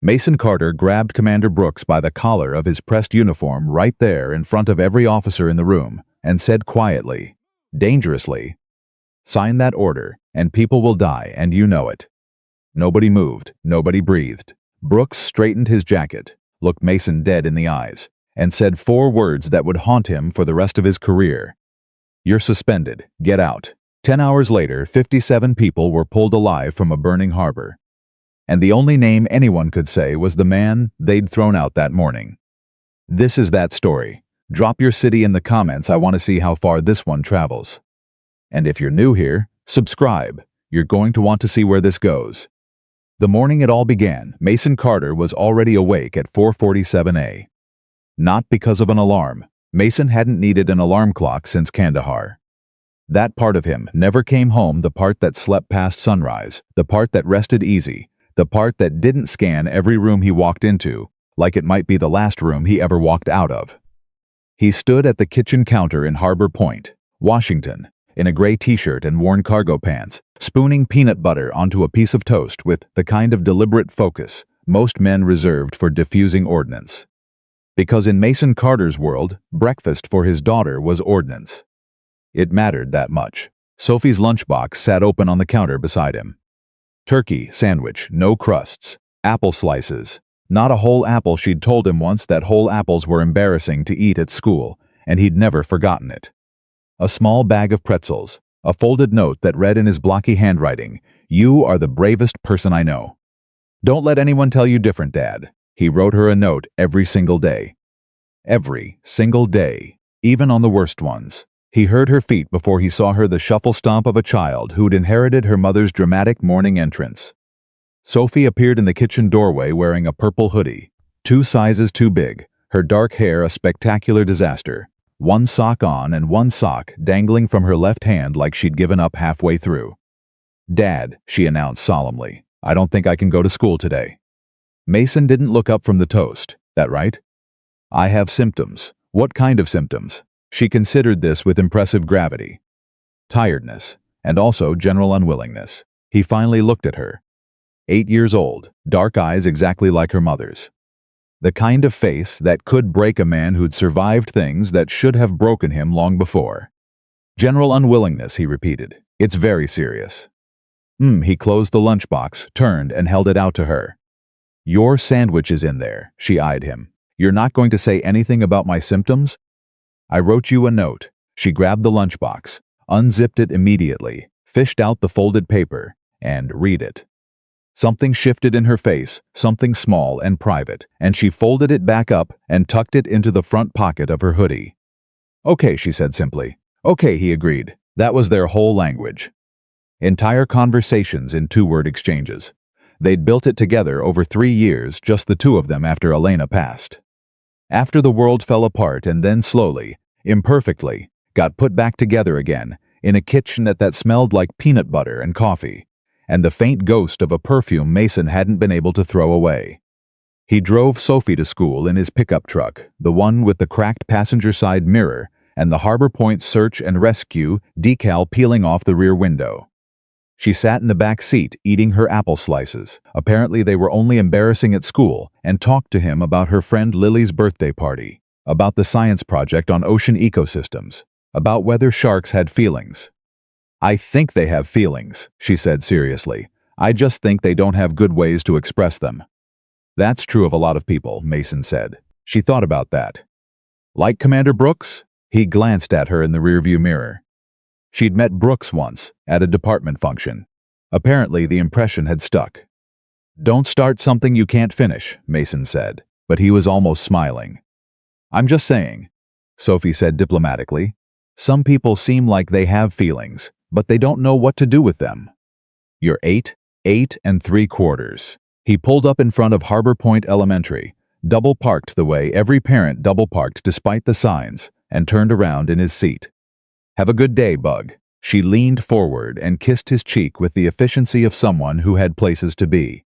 Mason Carter grabbed Commander Brooks by the collar of his pressed uniform right there in front of every officer in the room and said quietly, dangerously, "Sign that order, and people will die, and you know it." Nobody moved, nobody breathed. Brooks straightened his jacket, looked Mason dead in the eyes, and said 4 words that would haunt him for the rest of his career. "You're suspended. Get out." 10 hours later, 57 people were pulled alive from a burning harbor. And the only name anyone could say was the man they'd thrown out that morning. This is that story. Drop your city in the comments. I want to see how far this one travels. And if you're new here, subscribe. You're going to want to see where this goes. The morning it all began, Mason Carter was already awake at 4:47 a.m. Not because of an alarm. Mason hadn't needed an alarm clock since Kandahar. That part of him never came home, the part that slept past sunrise, the part that rested easy, the part that didn't scan every room he walked into, like it might be the last room he ever walked out of. He stood at the kitchen counter in Harbor Point, Washington, in a gray t-shirt and worn cargo pants, spooning peanut butter onto a piece of toast with the kind of deliberate focus most men reserved for diffusing ordnance. Because in Mason Carter's world, breakfast for his daughter was ordnance. It mattered that much. Sophie's lunchbox sat open on the counter beside him. Turkey, sandwich, no crusts, apple slices. Not a whole apple. She'd told him once that whole apples were embarrassing to eat at school, and he'd never forgotten it. A small bag of pretzels, a folded note that read in his blocky handwriting, "You are the bravest person I know." "Don't let anyone tell you different, Dad." He wrote her a note every single day. Every single day, even on the worst ones. He heard her feet before he saw her, the shuffle stomp of a child who'd inherited her mother's dramatic morning entrance. Sophie appeared in the kitchen doorway wearing a purple hoodie, 2 sizes too big, her dark hair a spectacular disaster, 1 sock on and 1 sock dangling from her left hand like she'd given up halfway through. "Dad," she announced solemnly, "I don't think I can go to school today." Mason didn't look up from the toast. "That right?" "I have symptoms." "What kind of symptoms?" She considered this with impressive gravity. "Tiredness, and also general unwillingness." He finally looked at her. 8 years old, dark eyes exactly like her mother's. The kind of face that could break a man who'd survived things that should have broken him long before. "General unwillingness," he repeated. "It's very serious." He closed the lunchbox, turned, and held it out to her. "Your sandwich is in there." She eyed him. "You're not going to say anything about my symptoms?" "I wrote you a note." She grabbed the lunchbox, unzipped it immediately, fished out the folded paper, and read it. Something shifted in her face, something small and private, and she folded it back up and tucked it into the front pocket of her hoodie. "Okay," she said simply. "Okay," he agreed. That was their whole language. Entire conversations in 2-word exchanges. They'd built it together over 3 years, just the 2 of them after Elena passed. After the world fell apart and then slowly, imperfectly, got put back together again, in a kitchenette that smelled like peanut butter and coffee, and the faint ghost of a perfume Mason hadn't been able to throw away. He drove Sophie to school in his pickup truck, the one with the cracked passenger side mirror and the Harbor Point Search and Rescue decal peeling off the rear window. She sat in the back seat eating her apple slices. Apparently they were only embarrassing at school, and talked to him about her friend Lily's birthday party, about the science project on ocean ecosystems, about whether sharks had feelings. "I think they have feelings," she said seriously. "I just think they don't have good ways to express them." "That's true of a lot of people," Mason said. She thought about that. "Like Commander Brooks?" He glanced at her in the rearview mirror. She'd met Brooks once, at a department function. Apparently the impression had stuck. "Don't start something you can't finish," Mason said, but he was almost smiling. "I'm just saying," Sophie said diplomatically. "Some people seem like they have feelings, but they don't know what to do with them." "You're 8 3/4. He pulled up in front of Harbor Point Elementary, double-parked the way every parent double-parked despite the signs, and turned around in his seat. "Have a good day, Bug." She leaned forward and kissed his cheek with the efficiency of someone who had places to be.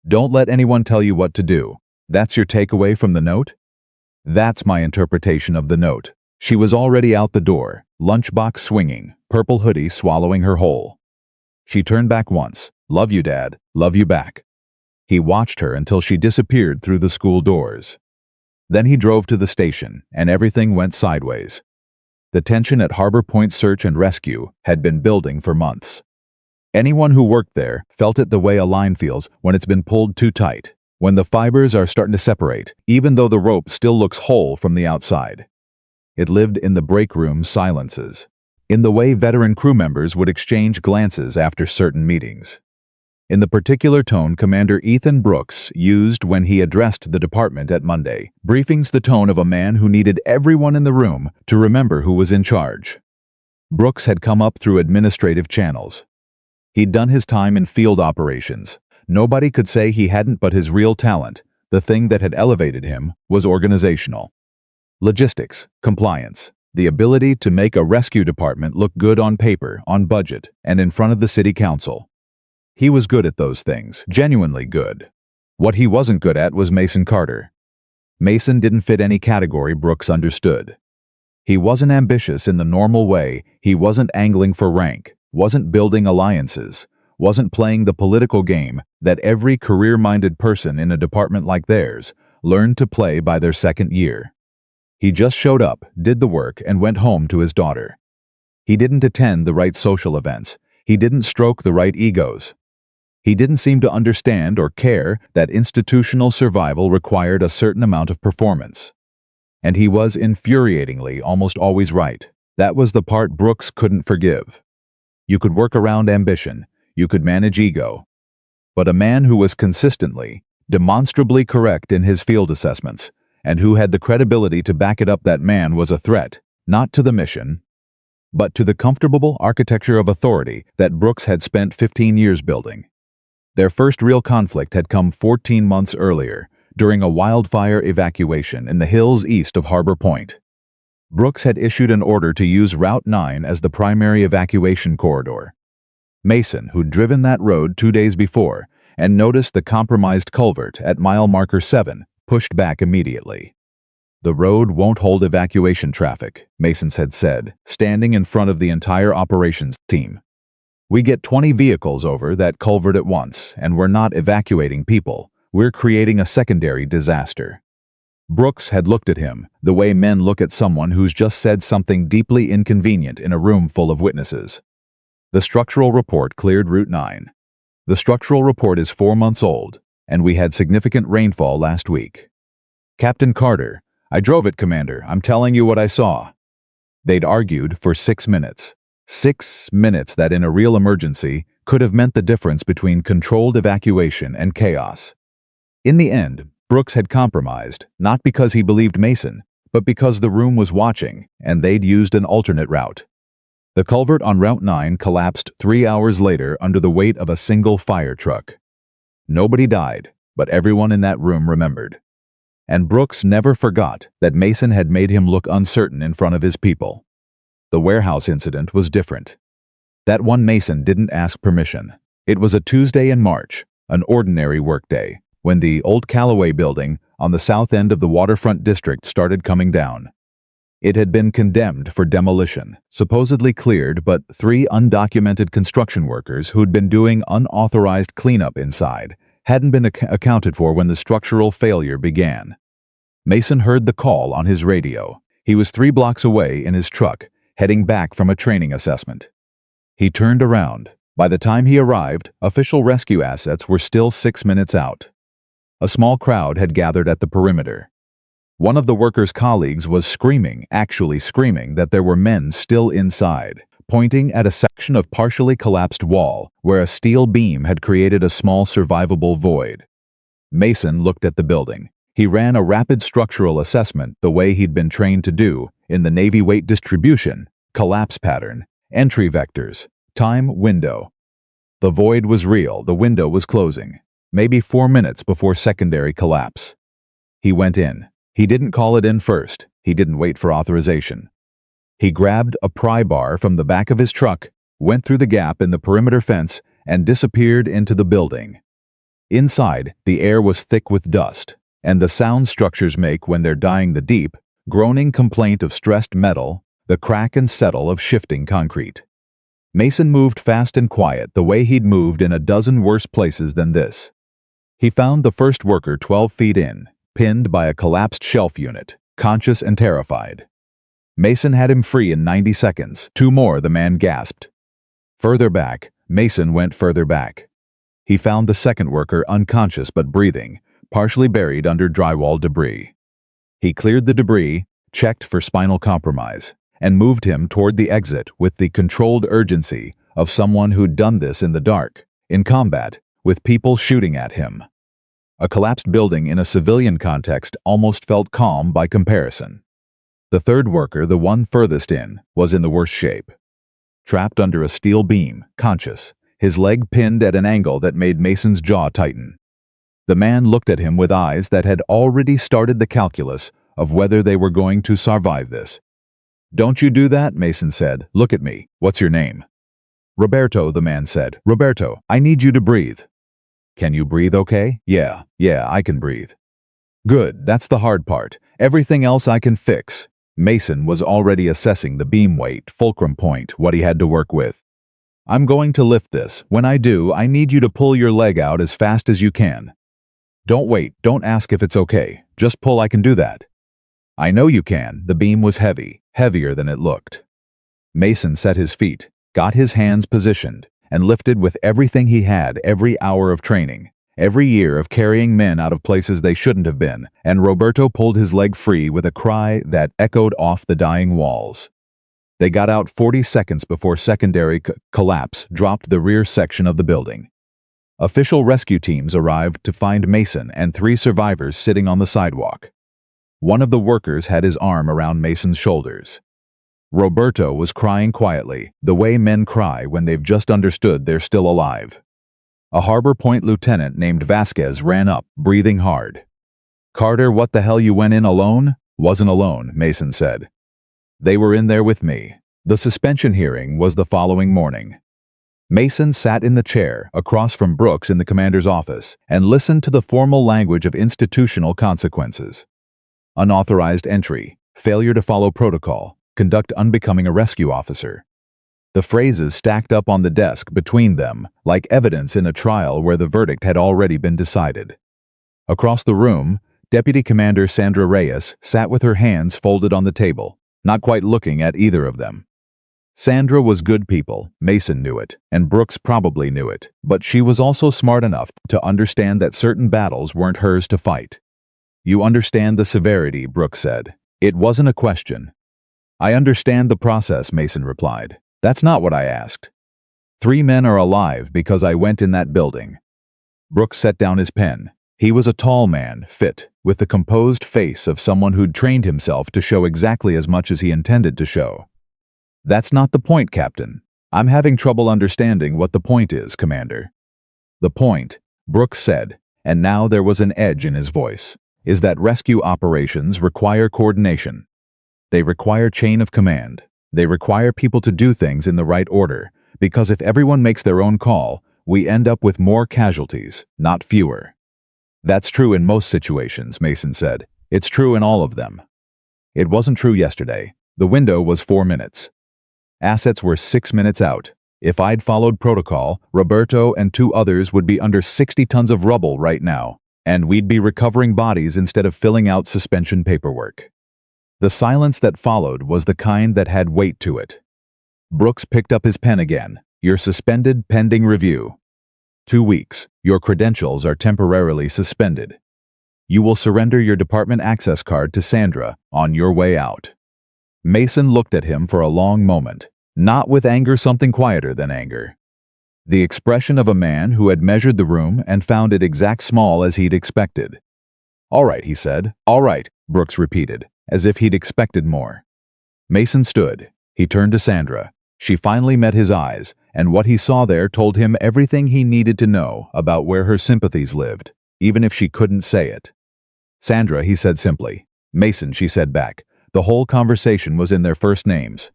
"Don't let anyone tell you what to do." That's your takeaway from the note? That's my interpretation of the note. She was already out the door, lunchbox swinging, purple hoodie swallowing her whole. She turned back once. "Love you, Dad. Love you back." He watched her until she disappeared through the school doors. Then he drove to the station, and everything went sideways. The tension at Harbor Point Search and Rescue had been building for months. Anyone who worked there felt it the way a line feels when it's been pulled too tight, when the fibers are starting to separate, even though the rope still looks whole from the outside. It lived in the break room silences, in the way veteran crew members would exchange glances after certain meetings, in the particular tone Commander Ethan Brooks used when he addressed the department at Monday, briefings the tone of a man who needed everyone in the room to remember who was in charge. Brooks had come up through administrative channels. He'd done his time in field operations. Nobody could say he hadn't, but his real talent, the thing that had elevated him, was organizational. Logistics, compliance, the ability to make a rescue department look good on paper, on budget, and in front of the city council. He was good at those things, genuinely good. What he wasn't good at was Mason Carter. Mason didn't fit any category Brooks understood. He wasn't ambitious in the normal way, he wasn't angling for rank, wasn't building alliances, wasn't playing the political game that every career-minded person in a department like theirs learned to play by their second year. He just showed up, did the work, and went home to his daughter. He didn't attend the right social events. He didn't stroke the right egos. He didn't seem to understand or care that institutional survival required a certain amount of performance. And he was infuriatingly almost always right. That was the part Brooks couldn't forgive. You could work around ambition, you could manage ego. But a man who was consistently, demonstrably correct in his field assessments, and who had the credibility to back it up, that man was a threat, not to the mission, but to the comfortable architecture of authority that Brooks had spent 15 years building. Their first real conflict had come 14 months earlier, during a wildfire evacuation in the hills east of Harbor Point. Brooks had issued an order to use Route 9 as the primary evacuation corridor. Mason, who'd driven that road 2 days before and noticed the compromised culvert at mile marker 7, pushed back immediately. "The road won't hold evacuation traffic," Mason had said, standing in front of the entire operations team. "We get 20 vehicles over that culvert at once, and we're not evacuating people. We're creating a secondary disaster." Brooks had looked at him the way men look at someone who's just said something deeply inconvenient in a room full of witnesses. The structural report cleared Route 9. The structural report is 4 months old, and we had significant rainfall last week. "Captain Carter, I drove it, Commander. I'm telling you what I saw." They'd argued for 6 minutes. 6 minutes that in a real emergency could have meant the difference between controlled evacuation and chaos. In the end, Brooks had compromised, not because he believed Mason, but because the room was watching, and they'd used an alternate route. The culvert on Route 9 collapsed 3 hours later under the weight of a single fire truck. Nobody died, but everyone in that room remembered. And Brooks never forgot that Mason had made him look uncertain in front of his people. The warehouse incident was different. That one Mason didn't ask permission. It was a Tuesday in March, an ordinary workday, when the old Callaway building on the south end of the waterfront district started coming down. It had been condemned for demolition, supposedly cleared, but 3 undocumented construction workers who'd been doing unauthorized cleanup inside hadn't been accounted for when the structural failure began. Mason heard the call on his radio. He was 3 blocks away in his truck, heading back from a training assessment. He turned around. By the time he arrived, official rescue assets were still 6 minutes out. A small crowd had gathered at the perimeter. One of the workers' colleagues was screaming, actually screaming, that there were men still inside, pointing at a section of partially collapsed wall where a steel beam had created a small survivable void. Mason looked at the building. He ran a rapid structural assessment the way he'd been trained to do in the Navy weight distribution, collapse pattern, entry vectors, time window. The void was real, the window was closing, maybe 4 minutes before secondary collapse. He went in. He didn't call it in first. He didn't wait for authorization. He grabbed a pry bar from the back of his truck, went through the gap in the perimeter fence, and disappeared into the building. Inside, the air was thick with dust, and the sound structures make when they're dying, the deep, groaning complaint of stressed metal, the crack and settle of shifting concrete. Mason moved fast and quiet the way he'd moved in a dozen worse places than this. He found the first worker 12 feet in, pinned by a collapsed shelf unit, conscious and terrified. Mason had him free in 90 seconds. 2 more, the man gasped. Further back, Mason went further back. He found the second worker unconscious but breathing, partially buried under drywall debris. He cleared the debris, checked for spinal compromise, and moved him toward the exit with the controlled urgency of someone who'd done this in the dark, in combat, with people shooting at him. A collapsed building in a civilian context almost felt calm by comparison. The third worker, the one furthest in, was in the worst shape. Trapped under a steel beam, conscious, his leg pinned at an angle that made Mason's jaw tighten. The man looked at him with eyes that had already started the calculus of whether they were going to survive this. "Don't you do that," Mason said. "Look at me. What's your name?" "Roberto," the man said. "Roberto, I need you to breathe." "Can you breathe okay?" Yeah, I can breathe." "Good, that's the hard part. Everything else I can fix." Mason was already assessing the beam weight, fulcrum point, what he had to work with. "I'm going to lift this. When I do, I need you to pull your leg out as fast as you can. Don't wait, don't ask if it's okay. Just pull, I can do that." "I know you can." The beam was heavy, heavier than it looked. Mason set his feet, got his hands positioned, and lifted with everything he had, every hour of training, every year of carrying men out of places they shouldn't have been, and Roberto pulled his leg free with a cry that echoed off the dying walls. They got out 40 seconds before secondary collapse dropped the rear section of the building. Official rescue teams arrived to find Mason and 3 survivors sitting on the sidewalk. One of the workers had his arm around Mason's shoulders. Roberto was crying quietly, the way men cry when they've just understood they're still alive. A Harbor Point lieutenant named Vasquez ran up, breathing hard. "Carter, what the hell, you went in alone?" "Wasn't alone," Mason said. "They were in there with me." The suspension hearing was the following morning. Mason sat in the chair across from Brooks in the commander's office and listened to the formal language of institutional consequences. Unauthorized entry, failure to follow protocol, conduct unbecoming a rescue officer. The phrases stacked up on the desk between them, like evidence in a trial where the verdict had already been decided. Across the room, Deputy Commander Sandra Reyes sat with her hands folded on the table, not quite looking at either of them. Sandra was good people, Mason knew it, and Brooks probably knew it, but she was also smart enough to understand that certain battles weren't hers to fight. "You understand the severity," Brooks said. It wasn't a question. "I understand the process," Mason replied. "That's not what I asked. 3 men are alive because I went in that building." Brooks set down his pen. He was a tall man, fit, with the composed face of someone who'd trained himself to show exactly as much as he intended to show. "That's not the point, Captain. I'm having trouble understanding what the point is, Commander." "The point," Brooks said, and now there was an edge in his voice, "is that rescue operations require coordination. They require chain of command. They require people to do things in the right order, because if everyone makes their own call, we end up with more casualties, not fewer." "That's true in most situations," Mason said. "It's true in all of them." It wasn't true yesterday. The window was 4 minutes. Assets were 6 minutes out. If I'd followed protocol, Roberto and 2 others would be under 60 tons of rubble right now, and we'd be recovering bodies instead of filling out suspension paperwork. The silence that followed was the kind that had weight to it. Brooks picked up his pen again. "You're suspended pending review. 2 weeks. Your credentials are temporarily suspended. You will surrender your department access card to Sandra on your way out." Mason looked at him for a long moment, not with anger, something quieter than anger. The expression of a man who had measured the room and found it exact small as he'd expected. "All right," he said. "All right," Brooks repeated, as if he'd expected more. Mason stood. He turned to Sandra. She finally met his eyes, and what he saw there told him everything he needed to know about where her sympathies lived, even if she couldn't say it. "Sandra," he said simply. "Mason," she said back. The whole conversation was in their first names.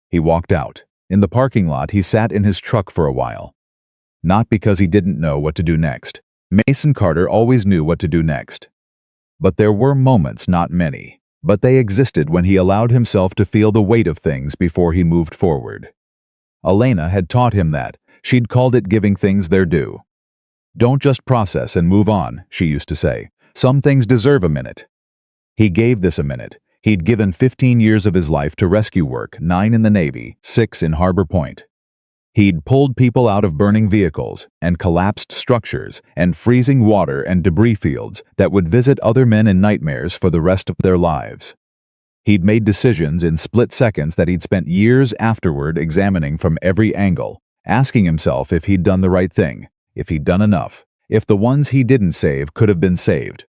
He walked out. In the parking lot, he sat in his truck for a while. Not because he didn't know what to do next. Mason Carter always knew what to do next. But there were moments, not many, but they existed when he allowed himself to feel the weight of things before he moved forward. Elena had taught him that. She'd called it giving things their due. Don't just process and move on, she used to say. Some things deserve a minute. He gave this a minute. He'd given 15 years of his life to rescue work, 9 in the Navy, 6 in Harbor Point. He'd pulled people out of burning vehicles and collapsed structures and freezing water and debris fields that would visit other men in nightmares for the rest of their lives. He'd made decisions in split seconds that he'd spent years afterward examining from every angle, asking himself if he'd done the right thing, if he'd done enough, if the ones he didn't save could have been saved.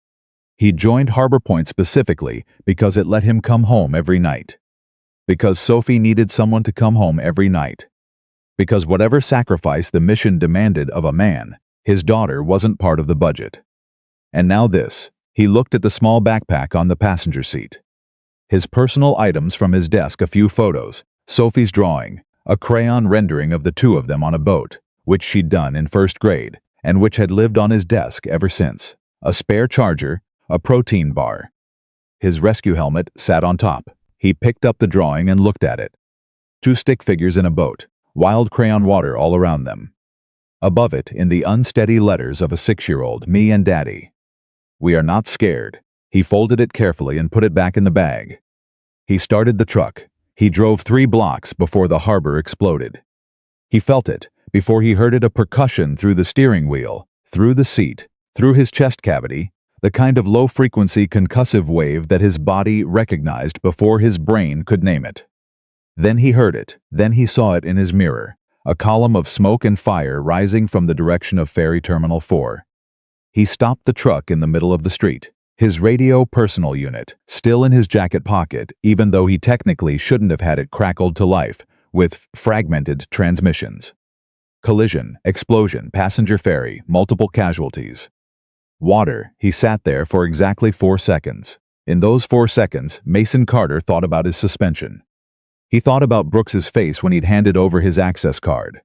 He joined Harbor Point specifically because it let him come home every night. Because Sophie needed someone to come home every night. Because whatever sacrifice the mission demanded of a man, his daughter wasn't part of the budget. And now this, he looked at the small backpack on the passenger seat. His personal items from his desk, a few photos, Sophie's drawing, a crayon rendering of the two of them on a boat, which she'd done in first grade, and which had lived on his desk ever since, a spare charger, a protein bar. His rescue helmet sat on top. He picked up the drawing and looked at it. 2 stick figures in a boat, wild crayon water all around them. Above it, in the unsteady letters of a 6-year-old, me and Daddy. We are not scared. He folded it carefully and put it back in the bag. He started the truck. He drove 3 blocks before the harbor exploded. He felt it, before he heard it, a percussion through the steering wheel, through the seat, through his chest cavity, the kind of low-frequency concussive wave that his body recognized before his brain could name it. Then he heard it, then he saw it in his mirror, a column of smoke and fire rising from the direction of Ferry Terminal 4. He stopped the truck in the middle of the street, his radio personal unit, still in his jacket pocket, even though he technically shouldn't have had it crackled to life, with fragmented transmissions. Collision, explosion, passenger ferry, multiple casualties. Water. He sat there for exactly 4 seconds. In those 4 seconds, Mason Carter thought about his suspension. He thought about Brooks's face when he'd handed over his access card.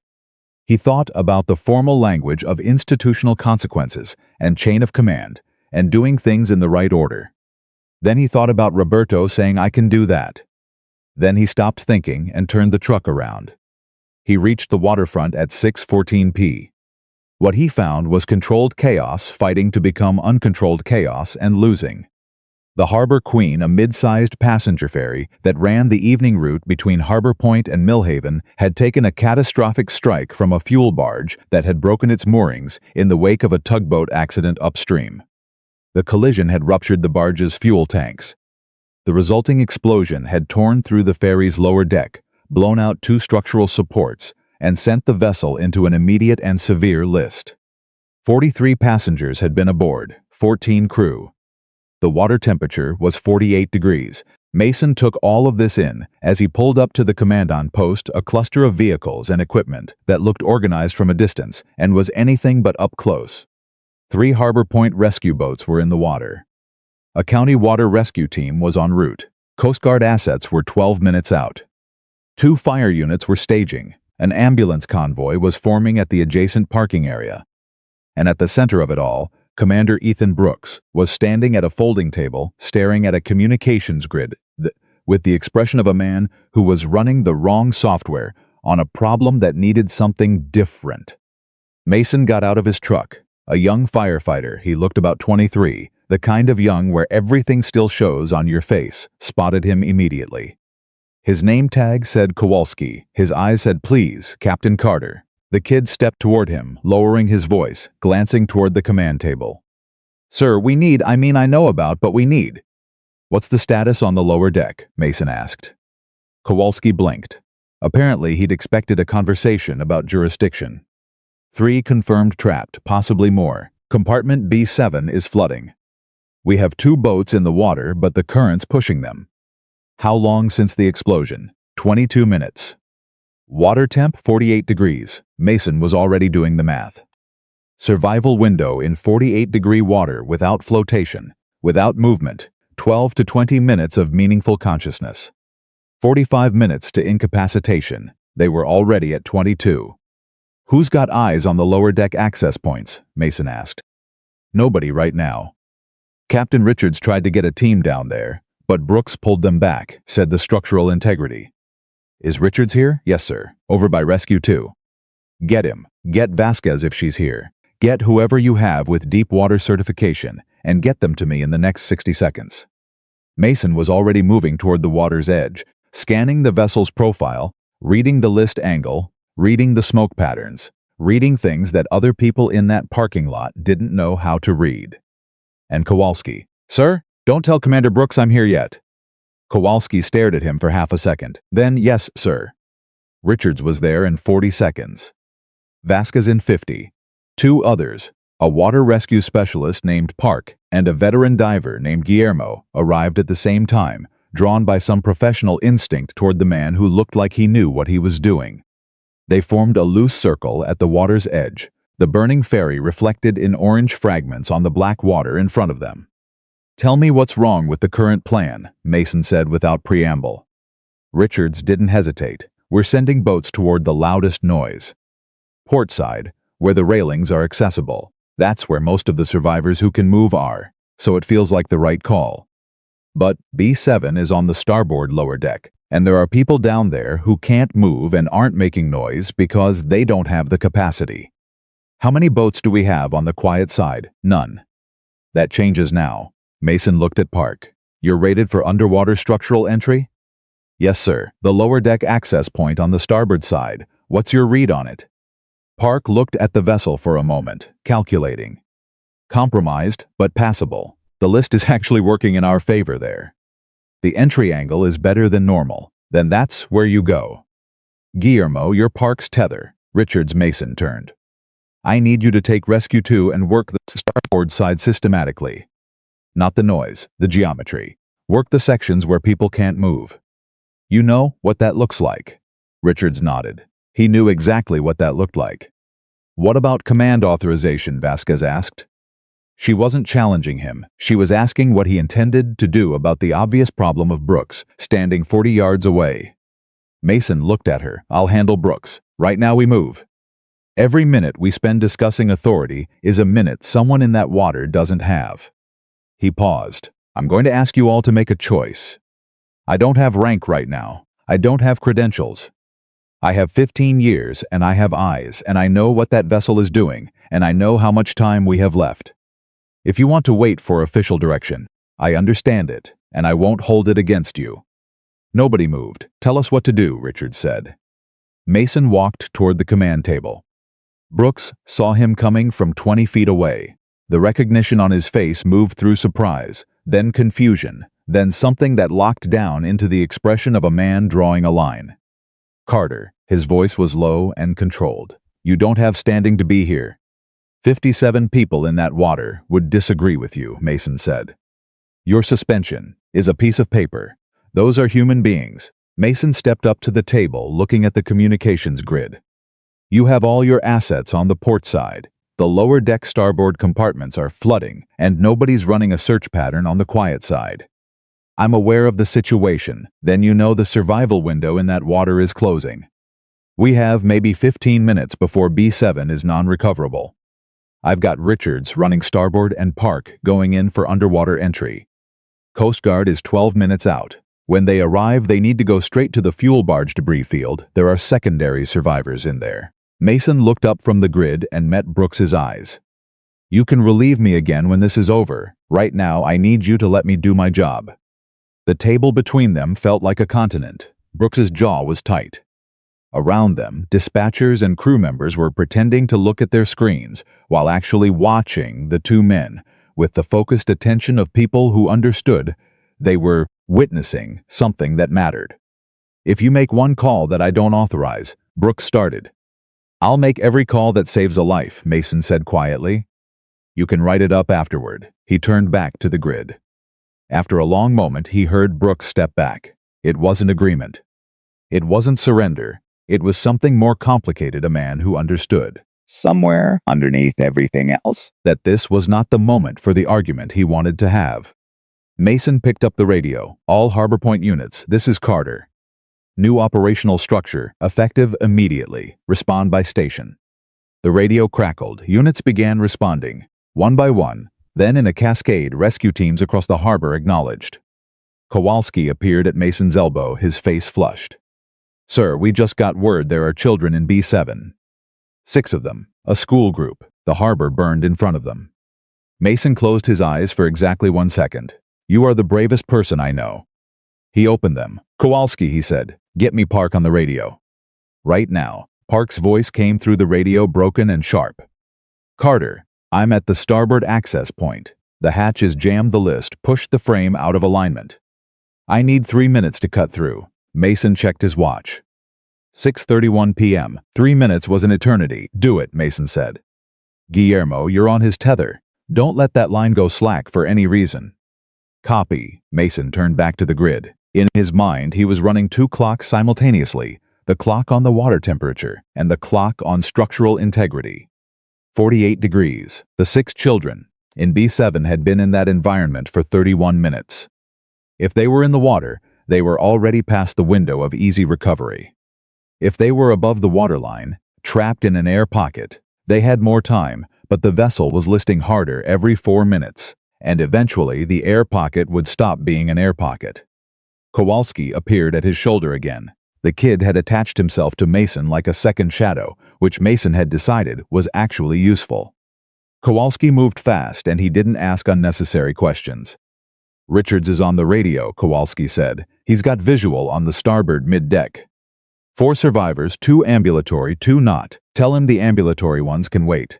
He thought about the formal language of institutional consequences and chain of command, and doing things in the right order. Then he thought about Roberto saying, "I can do that." Then he stopped thinking and turned the truck around. He reached the waterfront at 6:14 p. What he found was controlled chaos fighting to become uncontrolled chaos and losing. The Harbor Queen, a mid-sized passenger ferry that ran the evening route between Harbor Point and Millhaven, had taken a catastrophic strike from a fuel barge that had broken its moorings in the wake of a tugboat accident upstream. The collision had ruptured the barge's fuel tanks. The resulting explosion had torn through the ferry's lower deck, blown out 2 structural supports, and sent the vessel into an immediate and severe list. 43 passengers had been aboard, 14 crew. The water temperature was 48 degrees. Mason took all of this in as he pulled up to the commandant post, a cluster of vehicles and equipment that looked organized from a distance and was anything but up close. 3 Harbor Point rescue boats were in the water. A county water rescue team was en route. Coast Guard assets were 12 minutes out. 2 fire units were staging. An ambulance convoy was forming at the adjacent parking area. And at the center of it all, Commander Ethan Brooks was standing at a folding table, staring at a communications grid with the expression of a man who was running the wrong software on a problem that needed something different. Mason got out of his truck. A young firefighter, he looked about 23, the kind of young where everything still shows on your face, spotted him immediately. His name tag said Kowalski. His eyes said, "Please, Captain Carter." The kid stepped toward him, lowering his voice, glancing toward the command table. "Sir, I know about, but we need." "What's the status on the lower deck?" Mason asked. Kowalski blinked. Apparently, he'd expected a conversation about jurisdiction. 3 confirmed trapped, possibly more. Compartment B7 is flooding. We have 2 boats in the water, but the current's pushing them. How long since the explosion? 22 minutes. Water temp 48 degrees. Mason was already doing the math. Survival window in 48-degree water without flotation, without movement, 12 to 20 minutes of meaningful consciousness. 45 minutes to incapacitation. They were already at 22. "Who's got eyes on the lower deck access points?" Mason asked. "Nobody right now." "Captain Richards tried to get a team down there, but Brooks pulled them back," said the structural integrity. "Is Richards here?" "Yes, sir. Over by Rescue 2. Get him. Get Vasquez if she's here. Get whoever you have with deep water certification and get them to me in the next 60 seconds. Mason was already moving toward the water's edge, scanning the vessel's profile, reading the list angle, reading the smoke patterns, reading things that other people in that parking lot didn't know how to read. And Kowalski, "Sir, don't tell Commander Brooks I'm here yet." Kowalski stared at him for half a second. Then, "Yes, sir." Richards was there in 40 seconds. Vasquez in 50. Two others, a water rescue specialist named Park and a veteran diver named Guillermo, arrived at the same time, drawn by some professional instinct toward the man who looked like he knew what he was doing. They formed a loose circle at the water's edge, the burning ferry reflected in orange fragments on the black water in front of them. "Tell me what's wrong with the current plan," Mason said without preamble. Richards didn't hesitate. "We're sending boats toward the loudest noise. Port side, where the railings are accessible. That's where most of the survivors who can move are, so it feels like the right call. But B7 is on the starboard lower deck, and there are people down there who can't move and aren't making noise because they don't have the capacity. How many boats do we have on the quiet side? None. That changes now." Mason looked at Park. "You're rated for underwater structural entry?" "Yes, sir. The lower deck access point on the starboard side. What's your read on it?" Park looked at the vessel for a moment, calculating. "Compromised, but passable. The list is actually working in our favor there. The entry angle is better than normal. Then that's where you go. Guillermo, you're Park's tether." Richards Mason turned. "I need you to take Rescue 2 and work the starboard side systematically. Not the noise, the geometry. Work the sections where people can't move." "You know what that looks like?" Richards nodded. He knew exactly what that looked like. "What about command authorization?" Vasquez asked. She wasn't challenging him. She was asking what he intended to do about the obvious problem of Brooks, standing 40 yards away. Mason looked at her. "I'll handle Brooks. Right now we move. Every minute we spend discussing authority is a minute someone in that water doesn't have." He paused. "I'm going to ask you all to make a choice. I don't have rank right now. I don't have credentials. I have 15 years, and I have eyes, and I know what that vessel is doing, and I know how much time we have left. If you want to wait for official direction, I understand it, and I won't hold it against you." Nobody moved. "Tell us what to do," Richards said. Mason walked toward the command table. Brooks saw him coming from 20 feet away. The recognition on his face moved through surprise, then confusion, then something that locked down into the expression of a man drawing a line. "Carter," his voice was low and controlled. "You don't have standing to be here. 57 people in that water would disagree with you," Mason said. "Your suspension is a piece of paper. Those are human beings." Mason stepped up to the table, looking at the communications grid. "You have all your assets on the port side. The lower deck starboard compartments are flooding, and nobody's running a search pattern on the quiet side. I'm aware of the situation. Then you know the survival window in that water is closing. We have maybe 15 minutes before B7 is non-recoverable. I've got Richards running starboard and Park going in for underwater entry. Coast Guard is 12 minutes out. When they arrive, they need to go straight to the fuel barge debris field. There are secondary survivors in there." Mason looked up from the grid and met Brooks's eyes. "You can relieve me again when this is over. Right now, I need you to let me do my job." The table between them felt like a continent. Brooks's jaw was tight. Around them, dispatchers and crew members were pretending to look at their screens while actually watching the two men with the focused attention of people who understood they were witnessing something that mattered. "If you make one call that I don't authorize," Brooks started. "I'll make every call that saves a life," Mason said quietly. "You can write it up afterward." He turned back to the grid. After a long moment, he heard Brooks step back. It wasn't agreement. It wasn't surrender. It was something more complicated, a man who understood. Somewhere underneath everything else. That this was not the moment for the argument he wanted to have. Mason picked up the radio. "All Harbor Point units, this is Carter. New operational structure, effective immediately. Respond by station." The radio crackled. Units began responding, one by one. Then in a cascade, rescue teams across the harbor acknowledged. Kowalski appeared at Mason's elbow, his face flushed. "Sir, we just got word there are children in B7. 6 of them, a school group. The harbor burned in front of them. Mason closed his eyes for exactly 1 second. "You are the bravest person I know." He opened them. "Kowalski," he said, "get me Park on the radio." Right now, Park's voice came through the radio, broken and sharp. "Carter, I'm at the starboard access point. The hatch is jammed. The list pushed the frame out of alignment. I need 3 minutes to cut through." Mason checked his watch. 6:31 p.m. 3 minutes was an eternity. "Do it," Mason said. "Guillermo, you're on his tether. Don't let that line go slack for any reason." "Copy." Mason turned back to the grid. In his mind, he was running 2 clocks simultaneously, the clock on the water temperature and the clock on structural integrity. 48 degrees. The 6 children in B7 had been in that environment for 31 minutes. If they were in the water, they were already past the window of easy recovery. If they were above the waterline, trapped in an air pocket, they had more time, but the vessel was listing harder every 4 minutes, and eventually the air pocket would stop being an air pocket. Kowalski appeared at his shoulder again. The kid had attached himself to Mason like a second shadow, which Mason had decided was actually useful. Kowalski moved fast, and he didn't ask unnecessary questions. "Richards is on the radio," Kowalski said. "He's got visual on the starboard mid-deck. 4 survivors, 2 ambulatory, 2 not. Tell him the ambulatory ones can wait.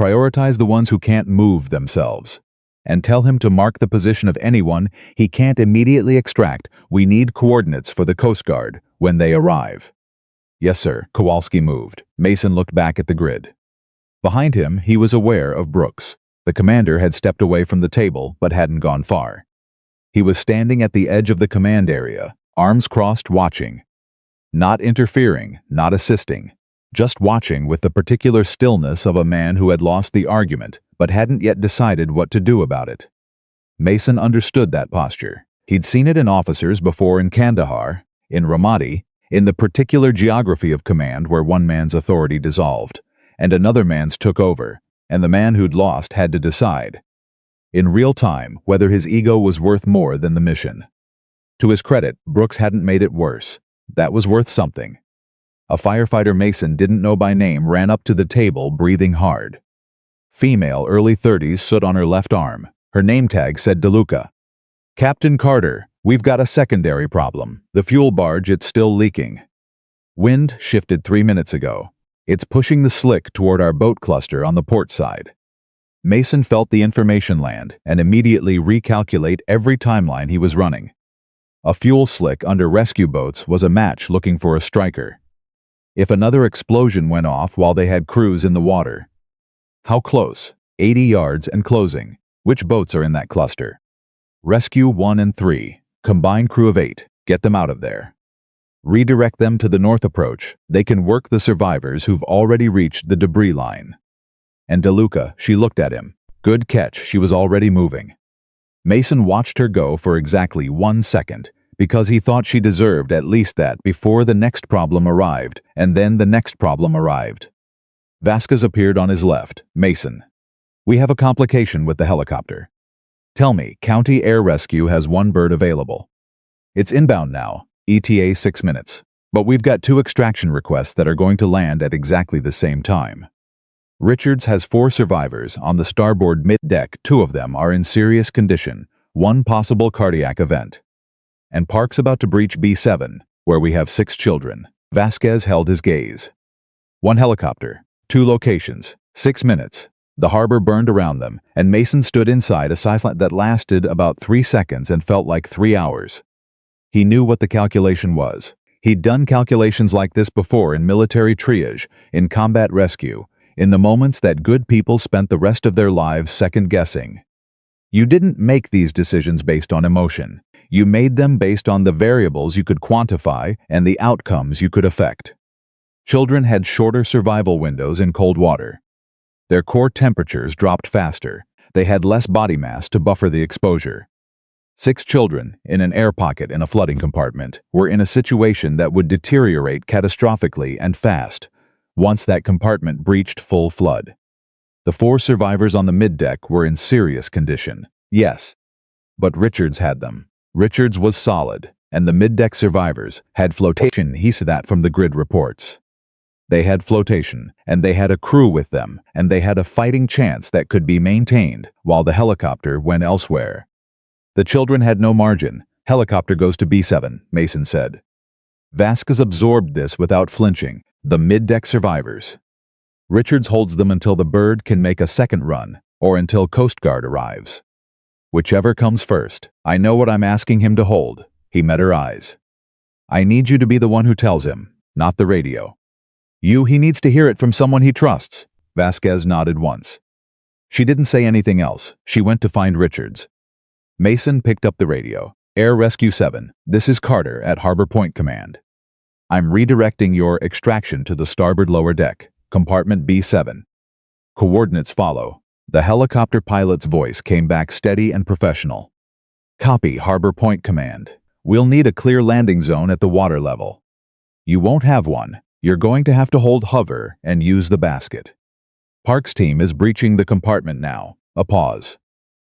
Prioritize the ones who can't move themselves. And tell him to mark the position of anyone he can't immediately extract. We need coordinates for the Coast Guard when they arrive." "Yes, sir." Kowalski moved. Mason looked back at the grid. Behind him, he was aware of Brooks. The commander had stepped away from the table, but hadn't gone far. He was standing at the edge of the command area, arms crossed, watching. Not interfering, not assisting. Just watching with the particular stillness of a man who had lost the argument, but hadn't yet decided what to do about it. Mason understood that posture. He'd seen it in officers before in Kandahar, in Ramadi, in the particular geography of command where one man's authority dissolved, and another man's took over, and the man who'd lost had to decide, in real time, whether his ego was worth more than the mission. To his credit, Brooks hadn't made it worse. That was worth something. A firefighter Mason didn't know by name ran up to the table, breathing hard. Female, early 30s, stood on her left arm. Her name tag said DeLuca. "Captain Carter, we've got a secondary problem. The fuel barge, it's still leaking. Wind shifted 3 minutes ago. It's pushing the slick toward our boat cluster on the port side." Mason felt the information land and immediately recalculate every timeline he was running. A fuel slick under rescue boats was a match looking for a striker. If another explosion went off while they had crews in the water. How close? 80 yards and closing. Which boats are in that cluster? Rescue 1 and 3. Combined crew of 8. Get them out of there. Redirect them to the north approach. They can work the survivors who've already reached the debris line. And DeLuca, she looked at him. Good catch, she was already moving. Mason watched her go for exactly 1 second, because he thought she deserved at least that before the next problem arrived, and then the next problem arrived. Vasquez appeared on his left. "Mason, we have a complication with the helicopter. Tell me, County Air Rescue has 1 bird available. It's inbound now, ETA 6 minutes, but we've got 2 extraction requests that are going to land at exactly the same time. Richards has 4 survivors on the starboard mid-deck. 2 of them are in serious condition, 1 possible cardiac event. And Park's about to breach B7, where we have 6 children." Vasquez held his gaze. 1 helicopter, 2 locations, 6 minutes. The harbor burned around them, and Mason stood inside a silence that lasted about 3 seconds and felt like 3 hours. He knew what the calculation was. He'd done calculations like this before in military triage, in combat rescue, in the moments that good people spent the rest of their lives second-guessing. You didn't make these decisions based on emotion. You made them based on the variables you could quantify and the outcomes you could affect. Children had shorter survival windows in cold water. Their core temperatures dropped faster. They had less body mass to buffer the exposure. 6 children, in an air pocket in a flooding compartment, were in a situation that would deteriorate catastrophically and fast once that compartment breached full flood. The 4 survivors on the middeck were in serious condition, yes, but Richards had them. Richards was solid, and the middeck survivors had flotation. He saw that from the grid reports. They had flotation, and they had a crew with them, and they had a fighting chance that could be maintained while the helicopter went elsewhere. The children had no margin. Helicopter goes to B7, Mason said. Vasquez absorbed this without flinching. The mid-deck survivors. Richards holds them until the bird can make a second run, or until Coast Guard arrives. Whichever comes first. I know what I'm asking him to hold. He met her eyes. I need you to be the one who tells him, not the radio. He needs to hear it from someone he trusts. Vasquez nodded once. She didn't say anything else. She went to find Richards. Mason picked up the radio. Air Rescue 7, this is Carter at Harbor Point Command. I'm redirecting your extraction to the starboard lower deck, compartment B7. Coordinates follow. The helicopter pilot's voice came back steady and professional. Copy, Harbor Point Command. We'll need a clear landing zone at the water level. You won't have one. You're going to have to hold hover and use the basket. Park's team is breaching the compartment now. A pause.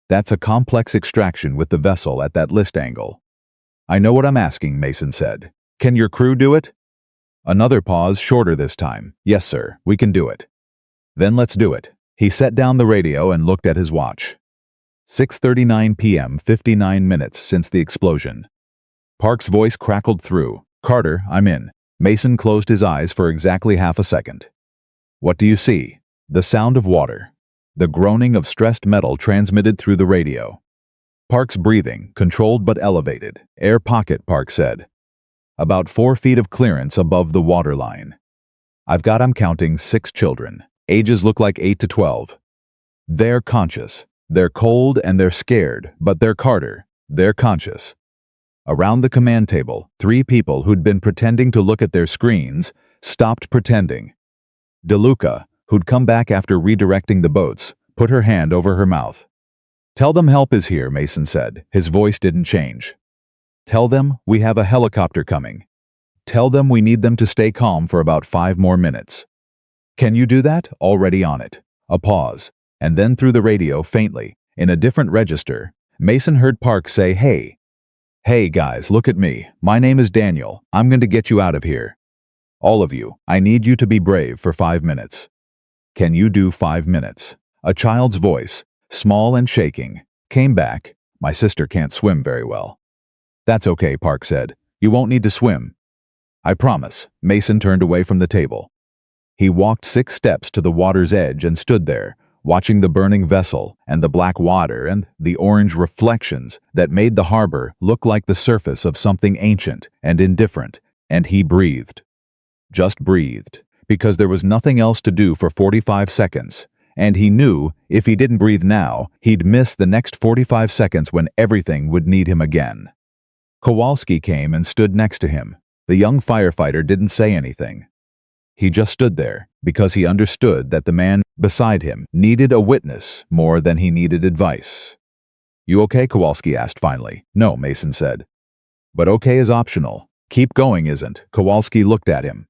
That's a complex extraction with the vessel at that list angle. I know what I'm asking, Mason said. Can your crew do it? Another pause, shorter this time. Yes, sir, we can do it. Then let's do it. He set down the radio and looked at his watch. 6:39 p.m., 59 minutes since the explosion. Park's voice crackled through. Carter, I'm in. Mason closed his eyes for exactly half a second. What do you see? The sound of water. The groaning of stressed metal transmitted through the radio. Park's breathing, controlled but elevated. Air pocket, Park said. About 4 feet of clearance above the waterline. I'm counting 6 children. Ages look like 8 to 12. They're conscious. They're cold and they're scared, but they're Carter. They're conscious. Around the command table, 3 people who'd been pretending to look at their screens stopped pretending. DeLuca, who'd come back after redirecting the boats, put her hand over her mouth. Tell them help is here, Mason said. His voice didn't change. Tell them we have a helicopter coming. Tell them we need them to stay calm for about 5 more minutes. Can you do that? Already on it. A pause, and then through the radio, faintly, in a different register, Mason heard Park say, Hey. Hey guys, look at me. My name is Daniel. I'm going to get you out of here. All of you, I need you to be brave for 5 minutes. Can you do 5 minutes? A child's voice, small and shaking, came back. My sister can't swim very well. That's okay, Park said. You won't need to swim. I promise. Mason turned away from the table. He walked 6 steps to the water's edge and stood there, watching the burning vessel and the black water and the orange reflections that made the harbor look like the surface of something ancient and indifferent, and he breathed. Just breathed. Because there was nothing else to do for 45 seconds, and he knew if he didn't breathe now, he'd miss the next 45 seconds when everything would need him again. Kowalski came and stood next to him. The young firefighter didn't say anything. He just stood there because he understood that the man beside him needed a witness more than he needed advice. You okay? Kowalski asked finally. No, Mason said. But okay is optional. Keep going isn't. Kowalski looked at him.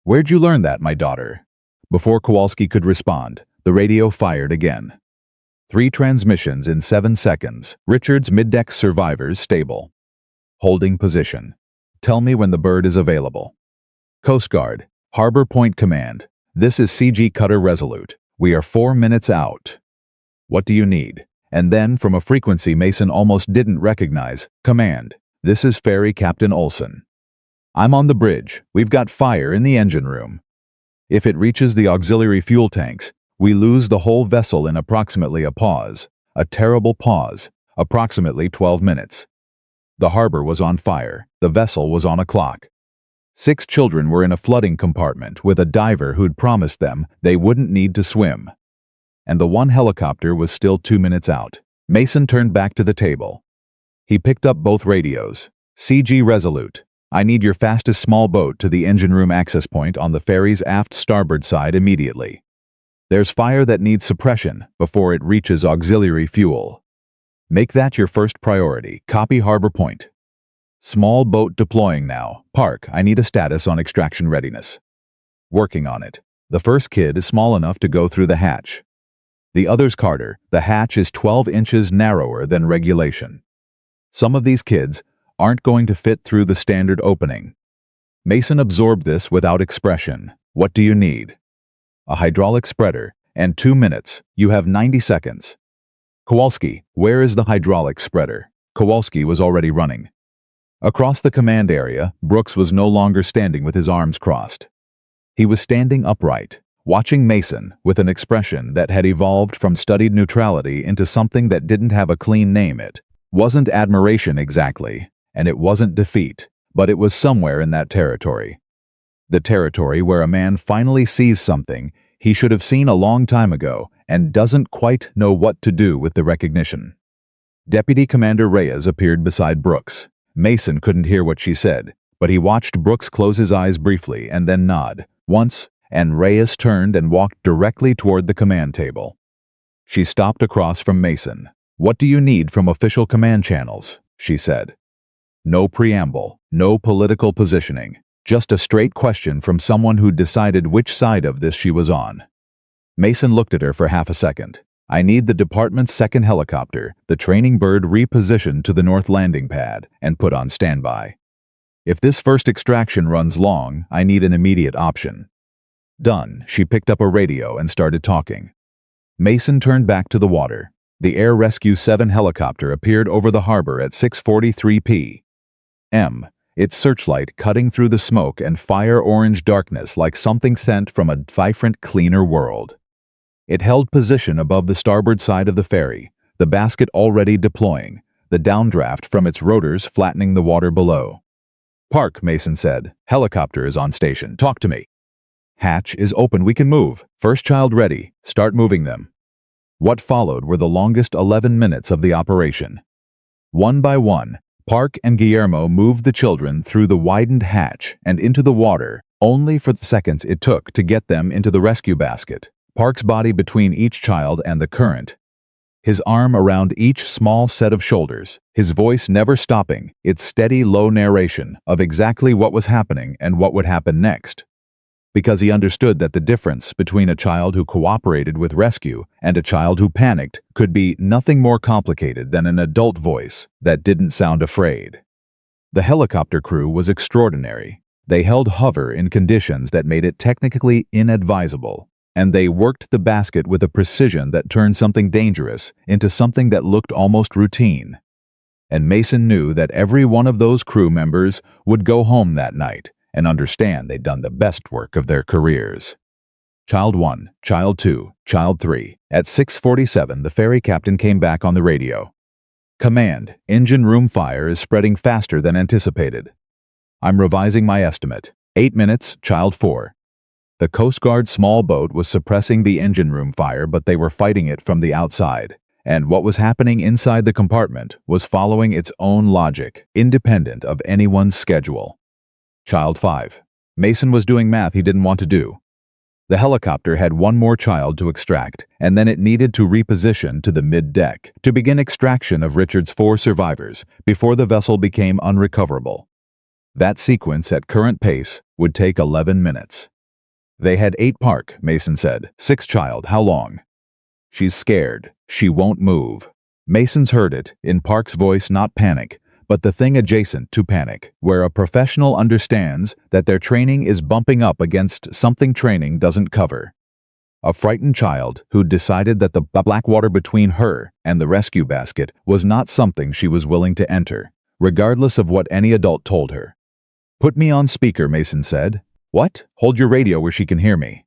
Where'd you learn that, my daughter? Before Kowalski could respond, the radio fired again. 3 transmissions in 7 seconds. Richards mid-deck survivors stable. Holding position. Tell me when the bird is available. Coast Guard, Harbor Point Command. This is CG Cutter Resolute. We are 4 minutes out. What do you need? And then, from a frequency Mason almost didn't recognize, command. This is Ferry Captain Olson. I'm on the bridge. We've got fire in the engine room. If it reaches the auxiliary fuel tanks, we lose the whole vessel in approximately a terrible pause, approximately 12 minutes. The harbor was on fire. The vessel was on a clock. 6 children were in a flooding compartment with a diver who'd promised them they wouldn't need to swim. And the 1 helicopter was still 2 minutes out. Mason turned back to the table. He picked up both radios. CG Resolute. I need your fastest small boat to the engine room access point on the ferry's aft starboard side immediately. There's fire that needs suppression before it reaches auxiliary fuel. Make that your first priority. Copy Harbor Point. Small boat deploying now. Park, I need a status on extraction readiness. Working on it. The first kid is small enough to go through the hatch. The other's Carter. The hatch is 12 inches narrower than regulation. Some of these kids aren't going to fit through the standard opening. Mason absorbed this without expression. What do you need? A hydraulic spreader, and 2 minutes. You have 90 seconds. Kowalski, where is the hydraulic spreader? Kowalski was already running. Across the command area, Brooks was no longer standing with his arms crossed. He was standing upright, watching Mason with an expression that had evolved from studied neutrality into something that didn't have a clean name. It wasn't admiration exactly, and it wasn't defeat, but it was somewhere in that territory. The territory where a man finally sees something he should have seen a long time ago and doesn't quite know what to do with the recognition. Deputy Commander Reyes appeared beside Brooks. Mason couldn't hear what she said, but he watched Brooks close his eyes briefly and then nod once, and Reyes turned and walked directly toward the command table. She stopped across from Mason. "What do you need from official command channels?" she said. No preamble, no political positioning, just a straight question from someone who'd decided which side of this she was on. Mason looked at her for half a second. "I need the department's second helicopter, the training bird, repositioned to the north landing pad and put on standby. If this first extraction runs long, I need an immediate option." Done. She picked up a radio and started talking. Mason turned back to the water. The Air Rescue 7 helicopter appeared over the harbor at 6:43 p.m., its searchlight cutting through the smoke and fire-orange darkness like something sent from a different, cleaner world. It held position above the starboard side of the ferry, the basket already deploying, the downdraft from its rotors flattening the water below. "Park," Mason said. "Helicopter is on station. Talk to me." "Hatch is open. We can move. First child ready. Start moving them." What followed were the longest 11 minutes of the operation. One by one, Park and Guillermo moved the children through the widened hatch and into the water, only for the seconds it took to get them into the rescue basket, Park's body between each child and the current, his arm around each small set of shoulders, his voice never stopping, its steady, low narration of exactly what was happening and what would happen next. Because he understood that the difference between a child who cooperated with rescue and a child who panicked could be nothing more complicated than an adult voice that didn't sound afraid. The helicopter crew was extraordinary. They held hover in conditions that made it technically inadvisable, and they worked the basket with a precision that turned something dangerous into something that looked almost routine. And Mason knew that every one of those crew members would go home that night and understand they'd done the best work of their careers. Child 1, Child 2, Child 3. At 6:47, the ferry captain came back on the radio. "Command, engine room fire is spreading faster than anticipated. I'm revising my estimate. 8 minutes, Child 4. The Coast Guard small boat was suppressing the engine room fire, but they were fighting it from the outside, and what was happening inside the compartment was following its own logic, independent of anyone's schedule." Child 5. Mason was doing math he didn't want to do. The helicopter had one more child to extract, and then it needed to reposition to the mid-deck to begin extraction of Richard's 4 survivors before the vessel became unrecoverable. That sequence at current pace would take 11 minutes. "They had 8 Park," Mason said. 6 Child, how long?" "She's scared. She won't move." Mason's heard it, in Park's voice, not panic, but the thing adjacent to panic, where a professional understands that their training is bumping up against something training doesn't cover. A frightened child who'd decided that the black water between her and the rescue basket was not something she was willing to enter, regardless of what any adult told her. "Put me on speaker," Mason said. "What? Hold your radio where she can hear me."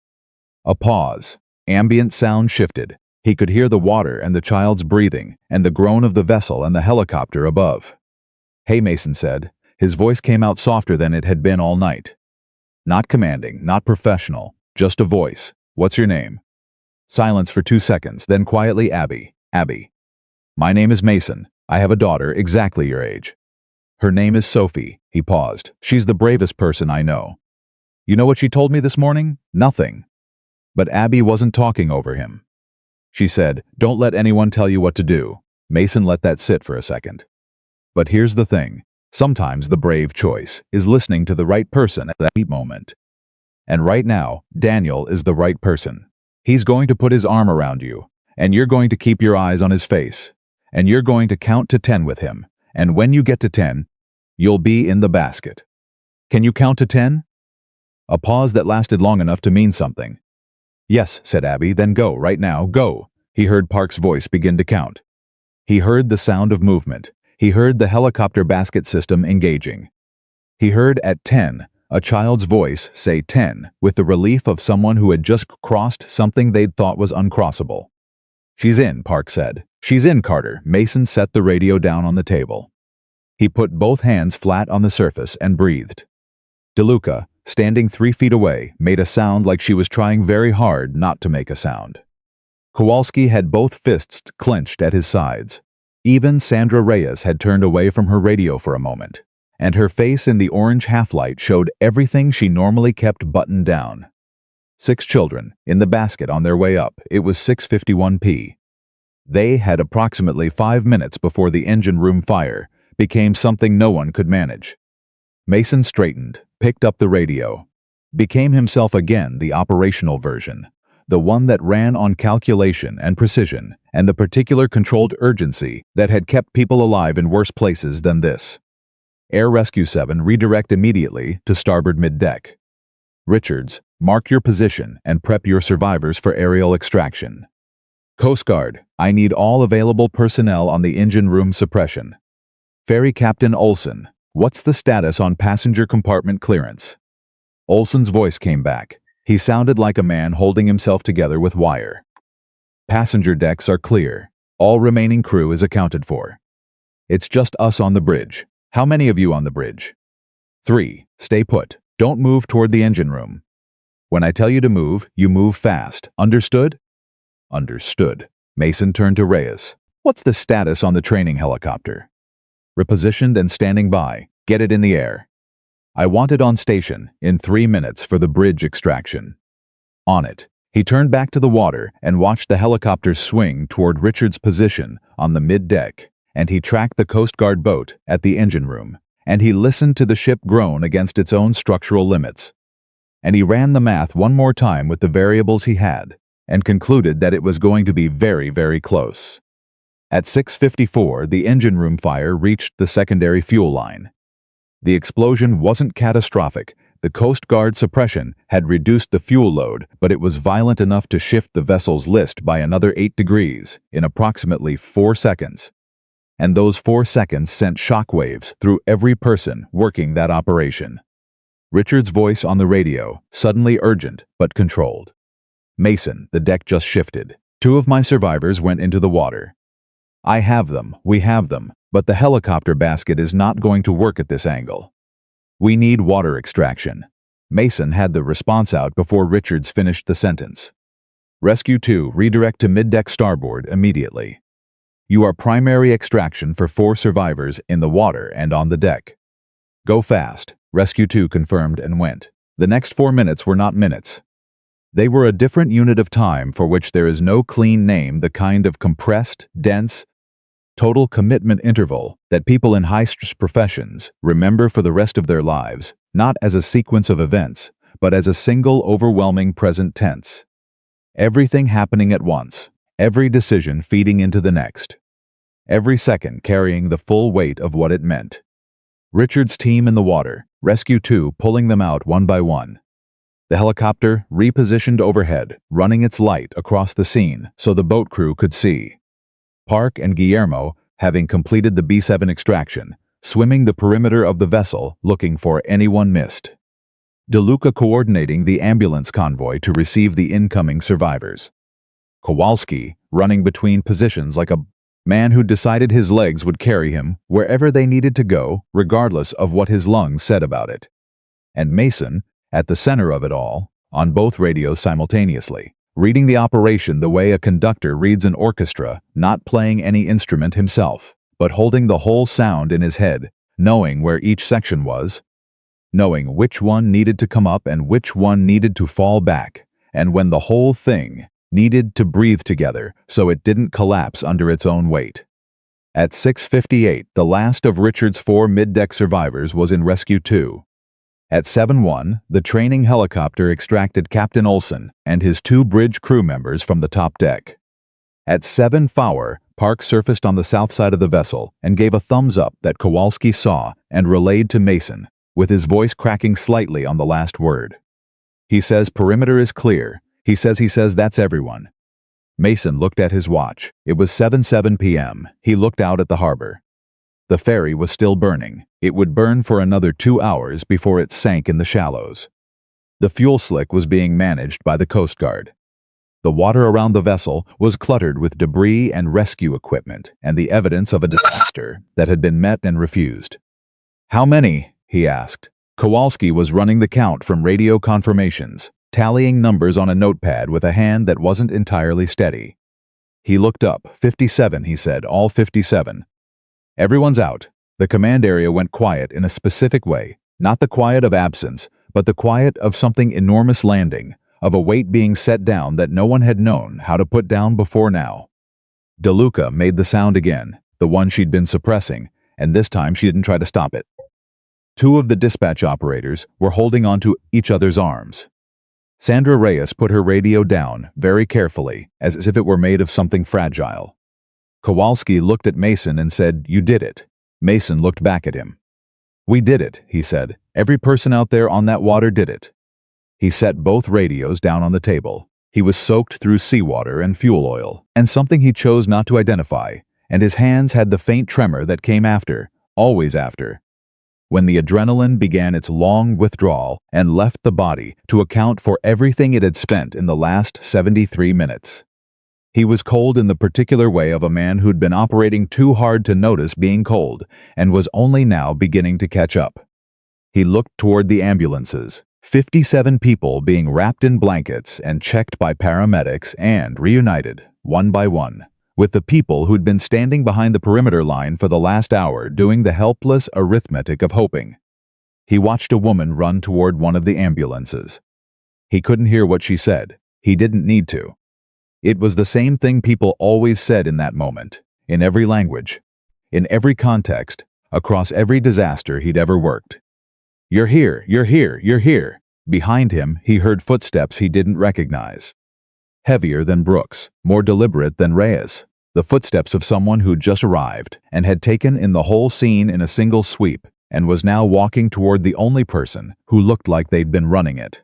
A pause. Ambient sound shifted. He could hear the water and the child's breathing, and the groan of the vessel and the helicopter above. "Hey," Mason said. His voice came out softer than it had been all night. Not commanding, not professional, just a voice. "What's your name?" Silence for 2 seconds, then quietly, "Abby. Abby." "My name is Mason. I have a daughter exactly your age." "Her name is Sophie." He paused. "She's the bravest person I know." "You know what she told me this morning?" "Nothing." But Abby wasn't talking over him. She said, "Don't let anyone tell you what to do." Mason let that sit for a second. But here's the thing. Sometimes the brave choice is listening to the right person at that moment. And right now, Daniel is the right person. He's going to put his arm around you, and you're going to keep your eyes on his face, and you're going to count to 10 with him, and when you get to 10, you'll be in the basket. Can you count to 10? A pause that lasted long enough to mean something. "Yes," said Abby, "then go, right now, go." He heard Park's voice begin to count. He heard the sound of movement. He heard the helicopter basket system engaging. He heard at 10, a child's voice say 10, with the relief of someone who had just crossed something they'd thought was uncrossable. "She's in," Park said. "She's in, Carter." Mason set the radio down on the table. He put both hands flat on the surface and breathed. DeLuca, standing 3 feet away, made a sound like she was trying very hard not to make a sound. Kowalski had both fists clenched at his sides. Even Sandra Reyes had turned away from her radio for a moment, and her face in the orange half-light showed everything she normally kept buttoned down. 6 children, in the basket on their way up. It was 6:51 p. They had approximately 5 minutes before the engine room fire became something no one could manage. Mason straightened, picked up the radio, became himself again the operational version, the one that ran on calculation and precision and the particular controlled urgency that had kept people alive in worse places than this. Air Rescue 7, redirect immediately to starboard middeck. Richards, mark your position and prep your survivors for aerial extraction. Coast Guard, I need all available personnel on the engine room suppression. Ferry Captain Olson, what's the status on passenger compartment clearance? Olson's voice came back. He sounded like a man holding himself together with wire. Passenger decks are clear. All remaining crew is accounted for. It's just us on the bridge. How many of you on the bridge? 3. Stay put. Don't move toward the engine room. When I tell you to move, you move fast. Understood? Understood. Mason turned to Reyes. What's the status on the training helicopter? Repositioned and standing by. Get it in the air. I want it on station in 3 minutes for the bridge extraction. On it. He turned back to the water and watched the helicopter swing toward Richard's position on the middeck, and he tracked the Coast Guard boat at the engine room, and he listened to the ship groan against its own structural limits. And he ran the math one more time with the variables he had, and concluded that it was going to be very, very close. At 6:54, the engine room fire reached the secondary fuel line. The explosion wasn't catastrophic. The Coast Guard suppression had reduced the fuel load, but it was violent enough to shift the vessel's list by another 8 degrees in approximately 4 seconds. And those 4 seconds sent shockwaves through every person working that operation. Richard's voice on the radio, suddenly urgent but controlled. Mason, the deck just shifted. 2 of my survivors went into the water. I have them, we have them, but the helicopter basket is not going to work at this angle. We need water extraction. Mason had the response out before Richards finished the sentence. Rescue 2, redirect to middeck starboard immediately. You are primary extraction for 4 survivors in the water and on the deck. Go fast. Rescue 2 confirmed and went. The next 4 minutes were not minutes. They were a different unit of time for which there is no clean name, the kind of compressed, dense, total commitment interval that people in high-stress professions remember for the rest of their lives, not as a sequence of events, but as a single overwhelming present tense. Everything happening at once, every decision feeding into the next, every second carrying the full weight of what it meant. Richard's team in the water, Rescue 2 pulling them out one by one. The helicopter repositioned overhead, running its light across the scene so the boat crew could see. Park and Guillermo, having completed the B-7 extraction, swimming the perimeter of the vessel looking for anyone missed. DeLuca coordinating the ambulance convoy to receive the incoming survivors. Kowalski running between positions like a man who decided his legs would carry him wherever they needed to go, regardless of what his lungs said about it. And Mason, at the center of it all, on both radios simultaneously, reading the operation the way a conductor reads an orchestra, not playing any instrument himself, but holding the whole sound in his head, knowing where each section was, knowing which one needed to come up and which one needed to fall back, and when the whole thing needed to breathe together so it didn't collapse under its own weight. At 6:58, the last of Richard's 4 middeck survivors was in Rescue 2. At 7:01, the training helicopter extracted Captain Olson and his 2 bridge crew members from the top deck. At 7:04, Park surfaced on the south side of the vessel and gave a thumbs up that Kowalski saw and relayed to Mason, with his voice cracking slightly on the last word. He says perimeter is clear. He says that's everyone." Mason looked at his watch. It was 7:07 p.m. He looked out at the harbor. The ferry was still burning. It would burn for another 2 hours before it sank in the shallows. The fuel slick was being managed by the Coast Guard. The water around the vessel was cluttered with debris and rescue equipment and the evidence of a disaster that had been met and refused. "How many?" he asked. Kowalski was running the count from radio confirmations, tallying numbers on a notepad with a hand that wasn't entirely steady. He looked up. 57, he said, all 57. "Everyone's out." The command area went quiet in a specific way, not the quiet of absence, but the quiet of something enormous landing, of a weight being set down that no one had known how to put down before now. DeLuca made the sound again, the one she'd been suppressing, and this time she didn't try to stop it. Two of the dispatch operators were holding onto each other's arms. Sandra Reyes put her radio down very carefully, as if it were made of something fragile. Kowalski looked at Mason and said, "You did it." Mason looked back at him. "We did it," he said. "Every person out there on that water did it." He set both radios down on the table. He was soaked through seawater and fuel oil, and something he chose not to identify, and his hands had the faint tremor that came after, always after, when the adrenaline began its long withdrawal and left the body to account for everything it had spent in the last 73 minutes. He was cold in the particular way of a man who'd been operating too hard to notice being cold and was only now beginning to catch up. He looked toward the ambulances, 57 people being wrapped in blankets and checked by paramedics and reunited, one by one, with the people who'd been standing behind the perimeter line for the last hour doing the helpless arithmetic of hoping. He watched a woman run toward one of the ambulances. He couldn't hear what she said. He didn't need to. It was the same thing people always said in that moment, in every language, in every context, across every disaster he'd ever worked. "You're here, you're here, you're here." Behind him, he heard footsteps he didn't recognize. Heavier than Brooks, more deliberate than Reyes. The footsteps of someone who'd just arrived and had taken in the whole scene in a single sweep and was now walking toward the only person who looked like they'd been running it.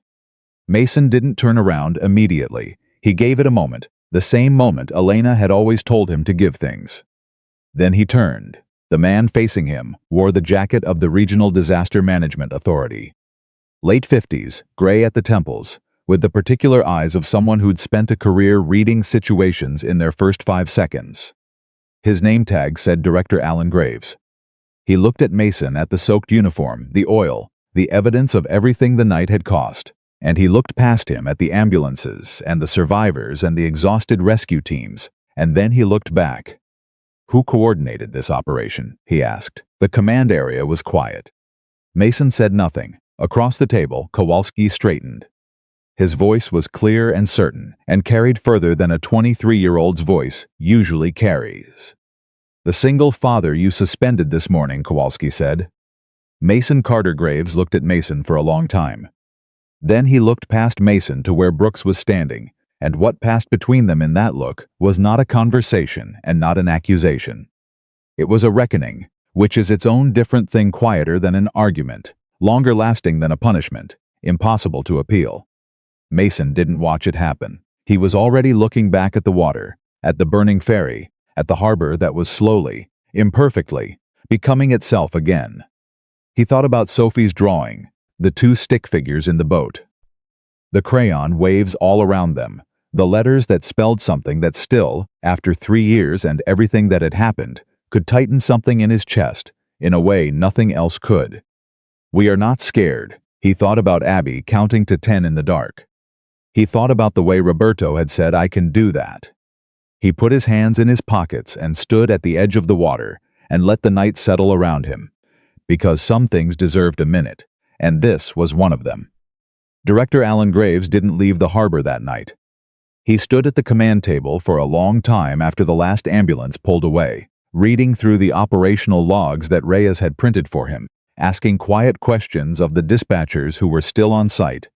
Mason didn't turn around immediately. He gave it a moment, the same moment Elena had always told him to give things. Then he turned. The man facing him wore the jacket of the Regional Disaster Management Authority. Late 50s, gray at the temples, with the particular eyes of someone who'd spent a career reading situations in their first 5 seconds. His name tag said Director Alan Graves. He looked at Mason at the soaked uniform, the oil, the evidence of everything the night had cost, and he looked past him at the ambulances and the survivors and the exhausted rescue teams, and then he looked back. "Who coordinated this operation?" he asked. The command area was quiet. Mason said nothing. Across the table, Kowalski straightened. His voice was clear and certain, and carried further than a 23-year-old's voice usually carries. "The single father you suspended this morning," Kowalski said. Mason Carter Graves looked at Mason for a long time. Then he looked past Mason to where Brooks was standing, and what passed between them in that look was not a conversation and not an accusation. It was a reckoning, which is its own different thing, quieter than an argument, longer lasting than a punishment, impossible to appeal. Mason didn't watch it happen. He was already looking back at the water, at the burning ferry, at the harbor that was slowly, imperfectly, becoming itself again. He thought about Sophie's drawing, the 2 stick figures in the boat. The crayon waves all around them, the letters that spelled something that still, after 3 years and everything that had happened, could tighten something in his chest, in a way nothing else could. "We are not scared." He thought about Abby counting to 10 in the dark. He thought about the way Roberto had said, "I can do that." He put his hands in his pockets and stood at the edge of the water and let the night settle around him, because some things deserved a minute, and this was one of them. Director Alan Graves didn't leave the harbor that night. He stood at the command table for a long time after the last ambulance pulled away, reading through the operational logs that Reyes had printed for him, asking quiet questions of the dispatchers who were still on site,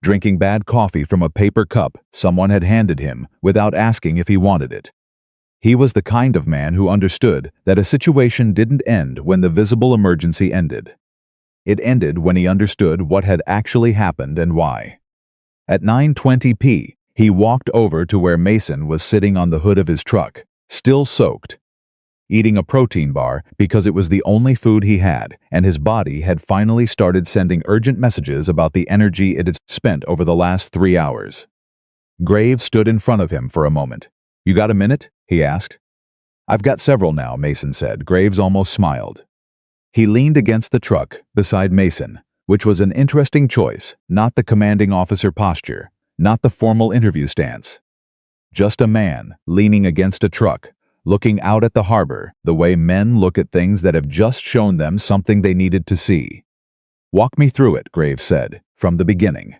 drinking bad coffee from a paper cup someone had handed him without asking if he wanted it. He was the kind of man who understood that a situation didn't end when the visible emergency ended. It ended when he understood what had actually happened and why. At 9:20 p., he walked over to where Mason was sitting on the hood of his truck, still soaked, eating a protein bar because it was the only food he had, and his body had finally started sending urgent messages about the energy it had spent over the last 3 hours. Graves stood in front of him for a moment. "You got a minute?" he asked. "I've got several now," Mason said. Graves almost smiled. He leaned against the truck beside Mason, which was an interesting choice, not the commanding officer posture, not the formal interview stance. Just a man leaning against a truck, looking out at the harbor the way men look at things that have just shown them something they needed to see. "Walk me through it," Graves said, "from the beginning."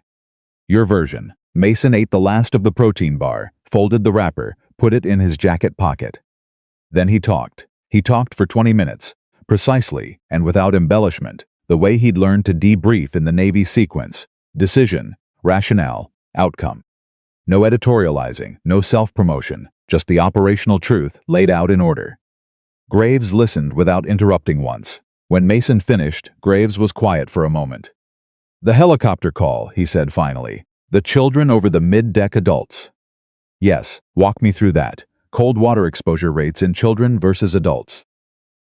"Your version." Mason ate the last of the protein bar, folded the wrapper, put it in his jacket pocket. Then he talked. He talked for 20 minutes, precisely and without embellishment, the way he'd learned to debrief in the Navy sequence: decision, rationale, outcome. No editorializing, no self-promotion, just the operational truth laid out in order. Graves listened without interrupting once. When Mason finished, Graves was quiet for a moment. "The helicopter call," he said finally. "The children over the mid-deck adults." "Yes, walk me through that. Cold water exposure rates in children versus adults."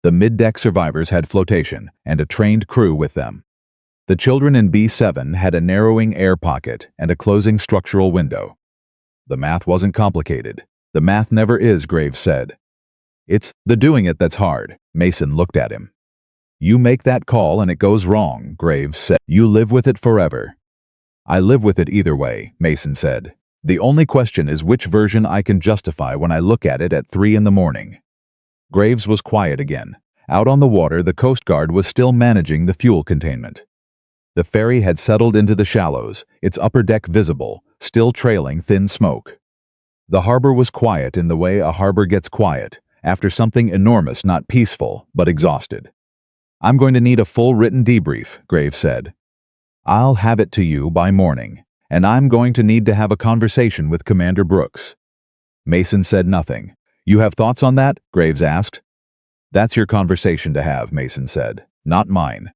The mid-deck survivors had flotation and a trained crew with them. The children in B7 had a narrowing air pocket and a closing structural window. The math wasn't complicated. The math never is, Graves said. "It's the doing it that's hard." Mason looked at him. "You make that call and it goes wrong," Graves said. "You live with it forever." "I live with it either way," Mason said. "The only question is which version I can justify when I look at it at 3 in the morning." Graves was quiet again. Out on the water, the Coast Guard was still managing the fuel containment. The ferry had settled into the shallows, its upper deck visible, still trailing thin smoke. The harbor was quiet in the way a harbor gets quiet, after something enormous, not peaceful, but exhausted. "I'm going to need a full written debrief," Graves said. "I'll have it to you by morning, and I'm going to need to have a conversation with Commander Brooks." Mason said nothing. "You have thoughts on that?" Graves asked. "That's your conversation to have," Mason said, "not mine."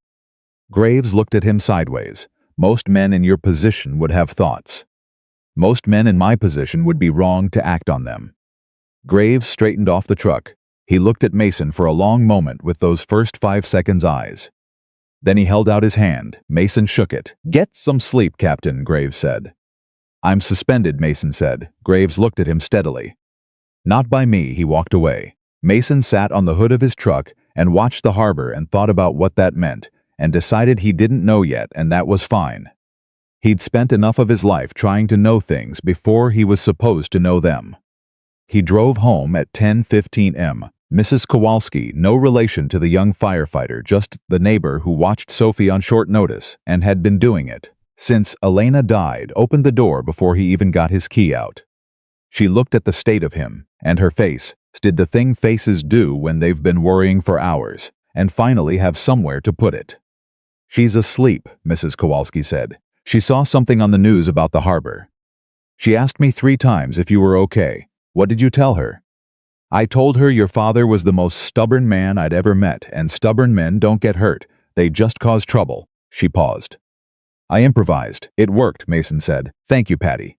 Graves looked at him sideways. "Most men in your position would have thoughts. Most men in my position would be wrong to act on them." Graves straightened off the truck. He looked at Mason for a long moment with those first 5 seconds eyes. Then he held out his hand. Mason shook it. "Get some sleep, Captain," Graves said. "I'm suspended," Mason said. Graves looked at him steadily. "Not by me," he walked away. Mason sat on the hood of his truck and watched the harbor and thought about what that meant, and decided he didn't know yet, and that was fine. He'd spent enough of his life trying to know things before he was supposed to know them. He drove home at 10:15 m. Mrs. Kowalski, no relation to the young firefighter, just the neighbor who watched Sophie on short notice and had been doing it since Elena died, opened the door before he even got his key out. She looked at the state of him, and her face did the thing faces do when they've been worrying for hours, and finally have somewhere to put it. "She's asleep," Mrs. Kowalski said. "She saw something on the news about the harbor. She asked me 3 times if you were okay. What did you tell her?" "I told her your father was the most stubborn man I'd ever met, and stubborn men don't get hurt. They just cause trouble." She paused. "I improvised. It worked," Mason said. "Thank you, Patty."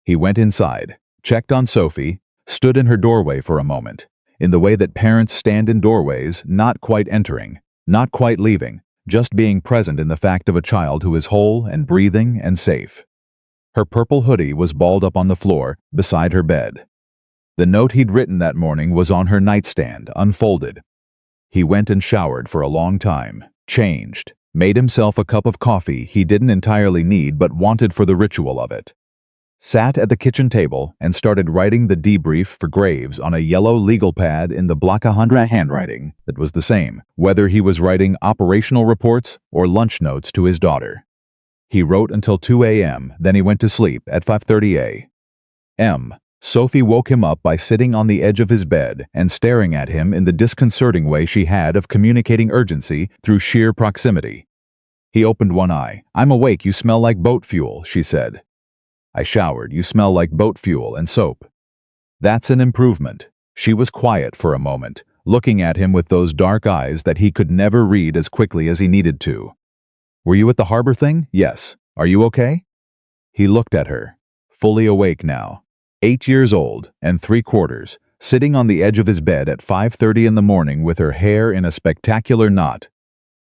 He went inside, checked on Sophie, stood in her doorway for a moment, in the way that parents stand in doorways, not quite entering, not quite leaving, just being present in the fact of a child who is whole and breathing and safe. Her purple hoodie was balled up on the floor beside her bed. The note he'd written that morning was on her nightstand, unfolded. He went and showered for a long time, changed, made himself a cup of coffee he didn't entirely need but wanted for the ritual of it. Sat at the kitchen table and started writing the debrief for Graves on a yellow legal pad in the Blackahandra handwriting that was the same, whether he was writing operational reports or lunch notes to his daughter. He wrote until 2 a.m., then he went to sleep at 5:30 a.m. Sophie woke him up by sitting on the edge of his bed and staring at him in the disconcerting way she had of communicating urgency through sheer proximity. He opened one eye. "I'm awake, you smell like boat fuel," she said. "I showered, you smell like boat fuel and soap." "That's an improvement." She was quiet for a moment, looking at him with those dark eyes that he could never read as quickly as he needed to. "Were you at the harbor thing?" "Yes. Are you okay?" He looked at her, fully awake now, 8 years old and 3/4, sitting on the edge of his bed at 5:30 in the morning with her hair in a spectacular knot,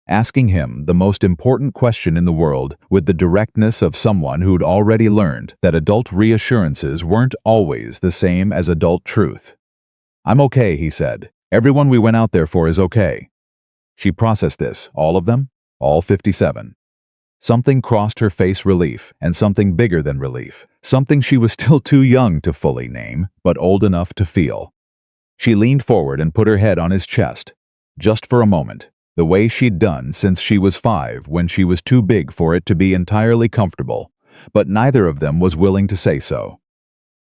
asking him the most important question in the world with the directness of someone who'd already learned that adult reassurances weren't always the same as adult truth. "I'm okay," he said. "Everyone we went out there for is okay." She processed this, all of them, all 57. Something crossed her face, relief, and something bigger than relief, something she was still too young to fully name, but old enough to feel. She leaned forward and put her head on his chest, just for a moment, the way she'd done since she was 5 when she was too big for it to be entirely comfortable, but neither of them was willing to say so.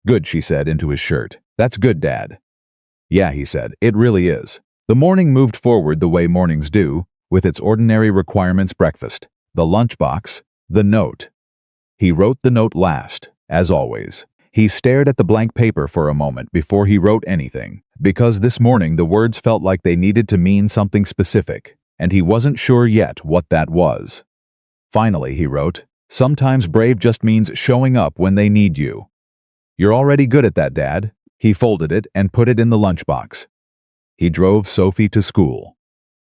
"Good," she said into his shirt. "That's good, Dad." "Yeah," he said, "it really is." The morning moved forward the way mornings do, with its ordinary requirements: breakfast, the lunchbox, the note. He wrote the note last, as always. He stared at the blank paper for a moment before he wrote anything, because this morning the words felt like they needed to mean something specific, and he wasn't sure yet what that was. Finally, he wrote, "Sometimes brave just means showing up when they need you." "You're already good at that, Dad." He folded it and put it in the lunchbox. He drove Sophie to school.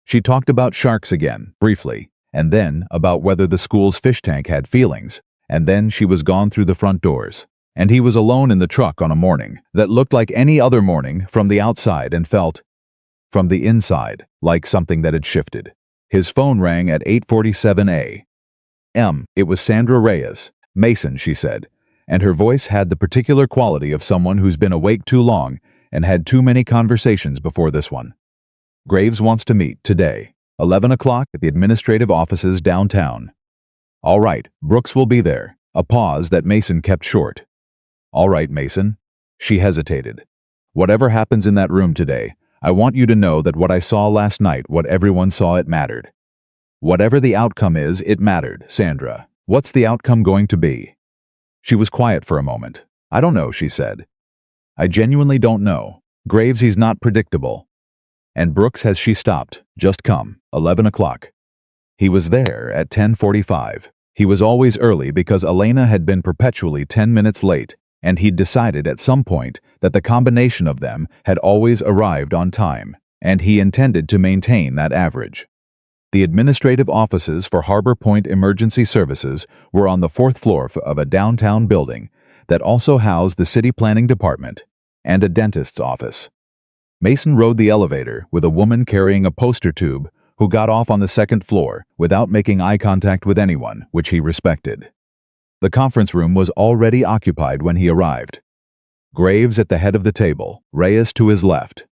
She talked about sharks again, briefly, and then about whether the school's fish tank had feelings, and then she was gone through the front doors, and he was alone in the truck on a morning that looked like any other morning from the outside and felt, from the inside, like something that had shifted. His phone rang at 8:47 a.m. It was Sandra Reyes. "Mason," she said, and her voice had the particular quality of someone who's been awake too long and had too many conversations before this one. "Graves wants to meet today, 11 o'clock at the administrative offices downtown." "All right, Brooks will be there." A pause that Mason kept short. "All right, Mason." She hesitated. "Whatever happens in that room today, I want you to know that what I saw last night, what everyone saw, it mattered. Whatever the outcome is, it mattered, Sandra. What's the outcome going to be?" She was quiet for a moment. "I don't know," she said. "I genuinely don't know. Graves, he's not predictable. And Brooks has," she stopped, "just come, 11 o'clock. He was there at 10:45. He was always early because Elena had been perpetually 10 minutes late, and he'd decided at some point that the combination of them had always arrived on time, and he intended to maintain that average. The administrative offices for Harbor Point Emergency Services were on the 4th floor of a downtown building that also housed the city planning department and a dentist's office. Mason rode the elevator with a woman carrying a poster tube who got off on the 2nd floor without making eye contact with anyone, which he respected. The conference room was already occupied when he arrived. Graves at the head of the table, Reyes to his left.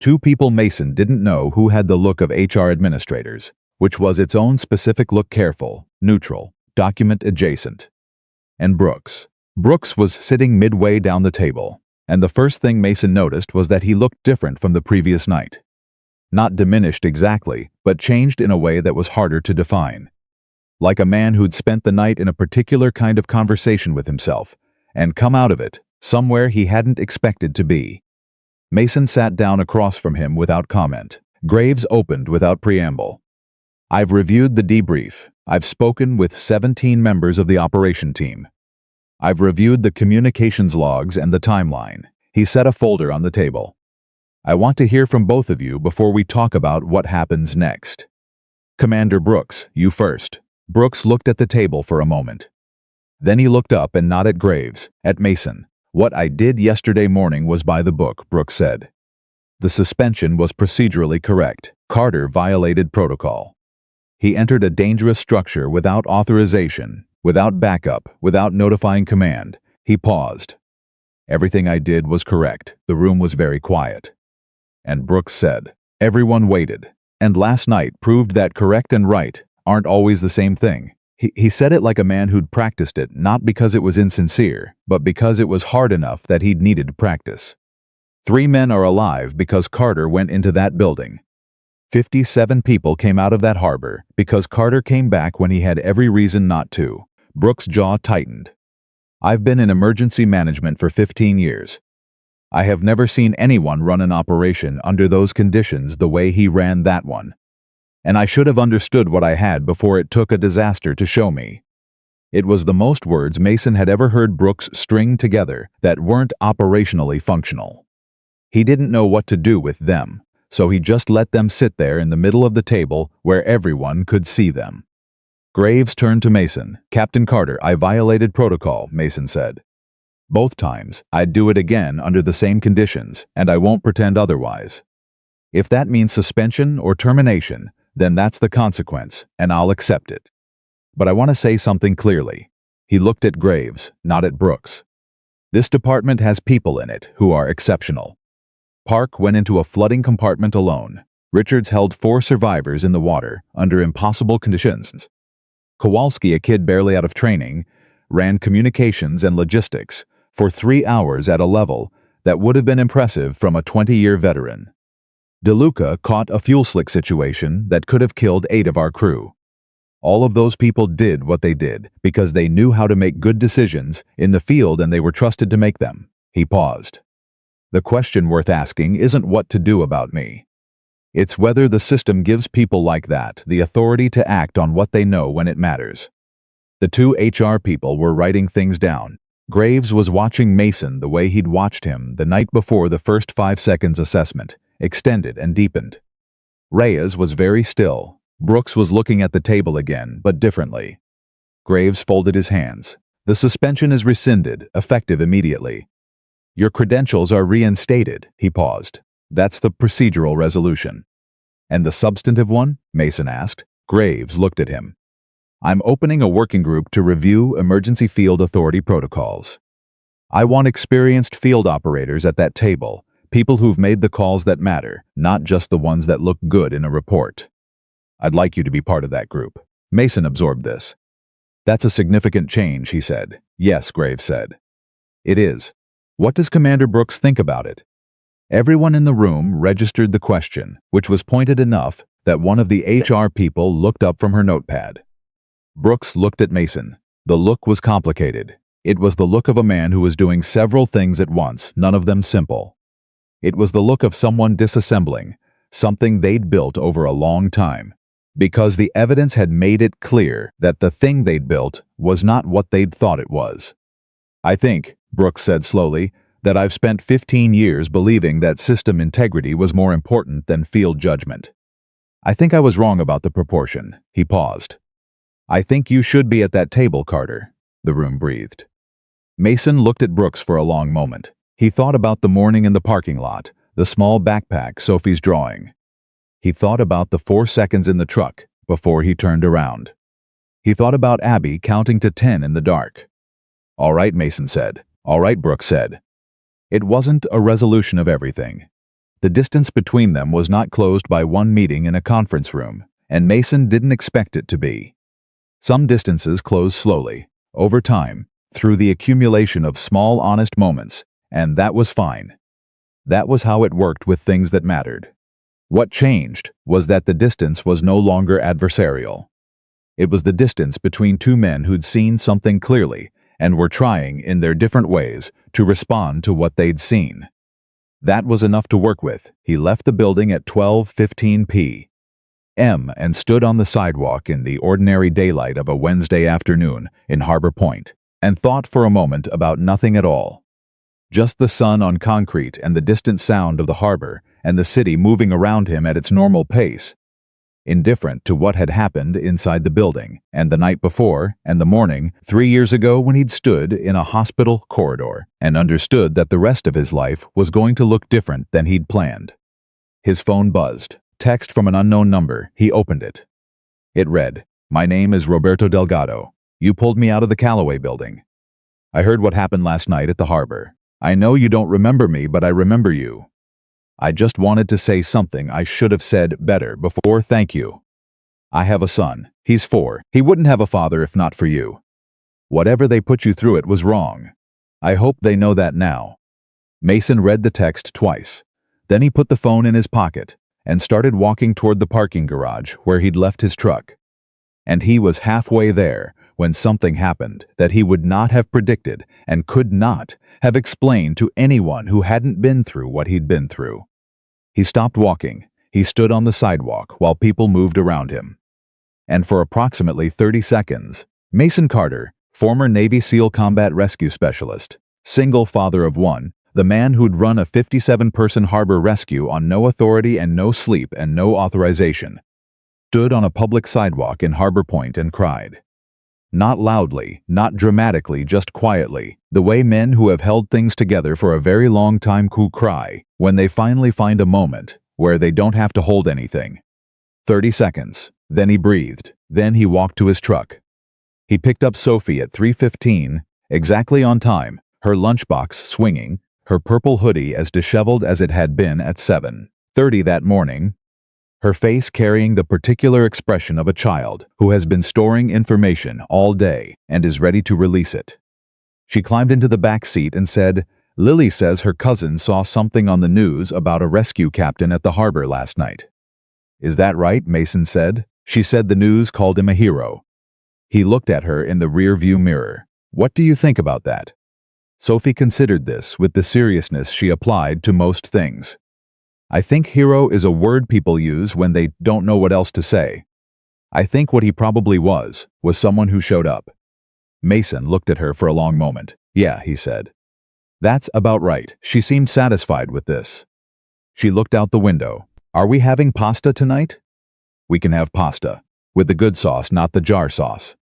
Two people Mason didn't know who had the look of HR administrators, which was its own specific look: careful, neutral, document adjacent. And Brooks. Brooks was sitting midway down the table, and the first thing Mason noticed was that he looked different from the previous night. Not diminished exactly, but changed in a way that was harder to define. Like a man who'd spent the night in a particular kind of conversation with himself, and come out of it, somewhere he hadn't expected to be. Mason sat down across from him without comment. Graves opened without preamble. "I've reviewed the debrief. I've spoken with 17 members of the operation team. I've reviewed the communications logs and the timeline." He set a folder on the table. "I want to hear from both of you before we talk about what happens next. Commander Brooks, you first." Brooks looked at the table for a moment. Then he looked up and not at Graves, at Mason. "What I did yesterday morning was by the book," Brooks said. "The suspension was procedurally correct. Carter violated protocol. He entered a dangerous structure without authorization, without backup, without notifying command." He paused. "Everything I did was correct." The room was very quiet. And Brooks said, "Everyone waited. And last night proved that correct and right aren't always the same thing." He said it like a man who'd practiced it, not because it was insincere, but because it was hard enough that he'd needed to practice. 3 men are alive because Carter went into that building. 57 people came out of that harbor because Carter came back when he had every reason not to. Brooks' jaw tightened. "I've been in emergency management for 15 years. I have never seen anyone run an operation under those conditions the way he ran that one. And I should have understood what I had before it took a disaster to show me." It was the most words Mason had ever heard Brooks string together that weren't operationally functional. He didn't know what to do with them, so he just let them sit there in the middle of the table where everyone could see them. Graves turned to Mason. "Captain Carter, I violated protocol," Mason said. "Both times. I'd do it again under the same conditions, and I won't pretend otherwise. If that means suspension or termination, then that's the consequence, and I'll accept it. But I want to say something clearly." He looked at Graves, not at Brooks. "This department has people in it who are exceptional. Park went into a flooding compartment alone. Richards held 4 survivors in the water under impossible conditions. Kowalski, a kid barely out of training, ran communications and logistics for 3 hours at a level that would have been impressive from a 20-year veteran. DeLuca caught a fuel slick situation that could have killed 8 of our crew. All of those people did what they did because they knew how to make good decisions in the field and they were trusted to make them." He paused. "The question worth asking isn't what to do about me. It's whether the system gives people like that the authority to act on what they know when it matters." The 2 HR people were writing things down. Graves was watching Mason the way he'd watched him the night before the first 5 seconds assessment, extended and deepened. Reyes was very still. Brooks was looking at the table again, but differently. Graves folded his hands. "The suspension is rescinded, effective immediately. Your credentials are reinstated." He paused. "That's the procedural resolution." "And the substantive one?" Mason asked. Graves looked at him. "I'm opening a working group to review emergency field authority protocols. I want experienced field operators at that table, people who've made the calls that matter, not just the ones that look good in a report. I'd like you to be part of that group." Mason absorbed this. "That's a significant change," he said. "Yes," Graves said. "It is. What does Commander Brooks think about it?" Everyone in the room registered the question, which was pointed enough that one of the HR people looked up from her notepad. Brooks looked at Mason. The look was complicated. It was the look of a man who was doing several things at once, none of them simple. It was the look of someone disassembling something they'd built over a long time, because the evidence had made it clear that the thing they'd built was not what they'd thought it was. "I think," Brooks said slowly, "that I've spent 15 years believing that system integrity was more important than field judgment. I think I was wrong about the proportion." He paused. "I think you should be at that table, Carter," the room breathed. Mason looked at Brooks for a long moment. He thought about the morning in the parking lot, the small backpack Sophie's drawing. He thought about the 4 seconds in the truck before he turned around. He thought about Abby counting to 10 in the dark. "All right," Mason said. "All right," Brooks said. It wasn't a resolution of everything. The distance between them was not closed by one meeting in a conference room, and Mason didn't expect it to be. Some distances close slowly, over time, through the accumulation of small honest moments, and that was fine. That was how it worked with things that mattered. What changed was that the distance was no longer adversarial. It was the distance between 2 men who'd seen something clearly and were trying, in their different ways, to respond to what they'd seen. That was enough to work with. He left the building at 12:15 p.m. and stood on the sidewalk in the ordinary daylight of a Wednesday afternoon in Harbor Point, and thought for a moment about nothing at all. Just the sun on concrete and the distant sound of the harbor and the city moving around him at its normal pace. Indifferent to what had happened inside the building, and the night before, and the morning, 3 years ago when he'd stood in a hospital corridor and understood that the rest of his life was going to look different than he'd planned. His phone buzzed. Text from an unknown number. He opened it. It read, "My name is Roberto Delgado. You pulled me out of the Callaway building. I heard what happened last night at the harbor. I know you don't remember me, but I remember you. I just wanted to say something I should have said better before. Thank you. I have a son. He's 4. He wouldn't have a father if not for you. Whatever they put you through, it was wrong. I hope they know that now." Mason read the text twice. Then he put the phone in his pocket and started walking toward the parking garage where he'd left his truck. And he was halfway there when something happened that he would not have predicted and could not have explained to anyone who hadn't been through what he'd been through. He stopped walking. He stood on the sidewalk while people moved around him. And for approximately 30 seconds, Mason Carter Former Navy SEAL combat rescue specialist. Single father of one. The man who'd run a 57-person harbor rescue on no authority and no sleep and no authorization. Stood on a public sidewalk in Harbor Point and cried. Not loudly, not dramatically, just quietly, the way men who have held things together for a very long time could cry when they finally find a moment where they don't have to hold anything. 30 seconds. Then he breathed. Then he walked to his truck. He picked up Sophie at 3:15, exactly on time, her lunchbox swinging, her purple hoodie as disheveled as it had been at 7:30 that morning, her face carrying the particular expression of a child who has been storing information all day and is ready to release it. She climbed into the back seat and said, "Lily says her cousin saw something on the news about a rescue captain at the harbor last night." "Is that right?" Mason said. She said the news called him a hero. He looked at her in the rear-view mirror. "What do you think about that?" Sophie considered this with the seriousness she applied to most things. "I think hero is a word people use when they don't know what else to say. I think what he probably was someone who showed up." Mason looked at her for a long moment. "Yeah," he said. "That's about right." She seemed satisfied with this. She looked out the window. "Are we having pasta tonight?" "We can have pasta. With the good sauce, not the jar sauce."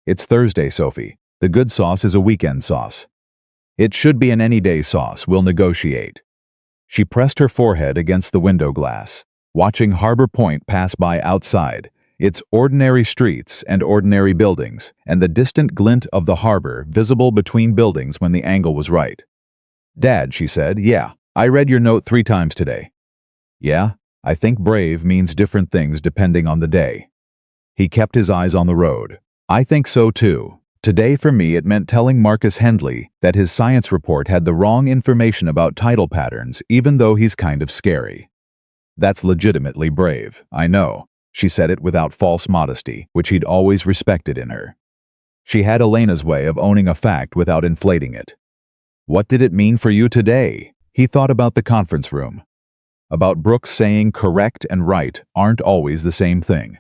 "It's Thursday, Sophie. The good sauce is a weekend sauce." "It should be an any-day sauce. We'll negotiate." She pressed her forehead against the window glass, watching Harbor Point pass by outside, its ordinary streets and ordinary buildings, and the distant glint of the harbor visible between buildings when the angle was right. "Dad," she said, "yeah, I read your note 3 times today." "Yeah, I think brave means different things depending on the day." He kept his eyes on the road. "I think so too. Today for me it meant telling Marcus Hendley that his science report had the wrong information about tidal patterns, even though he's kind of scary." "That's legitimately brave, I know." She said it without false modesty, which he'd always respected in her. She had Elena's way of owning a fact without inflating it. "What did it mean for you today?" He thought about the conference room. About Brooks saying correct and right aren't always the same thing.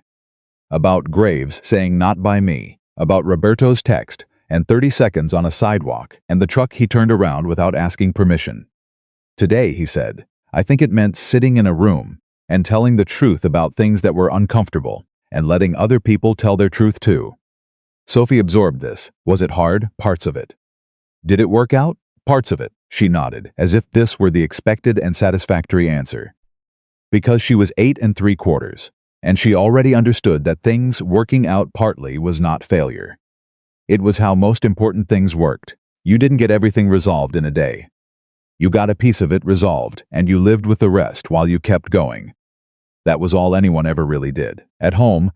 About Graves saying not by me. About Roberto's text, and 30 seconds on a sidewalk, and the truck he turned around without asking permission. "Today," he said, "I think it meant sitting in a room and telling the truth about things that were uncomfortable, and letting other people tell their truth too." Sophie absorbed this. Was it hard? Parts of it. Did it work out? Parts of it. She nodded, as if this were the expected and satisfactory answer. Because she was 8 3/4. And she already understood that things working out partly was not failure. It was how most important things worked. You didn't get everything resolved in a day. You got a piece of it resolved, and you lived with the rest while you kept going. That was all anyone ever really did. At home,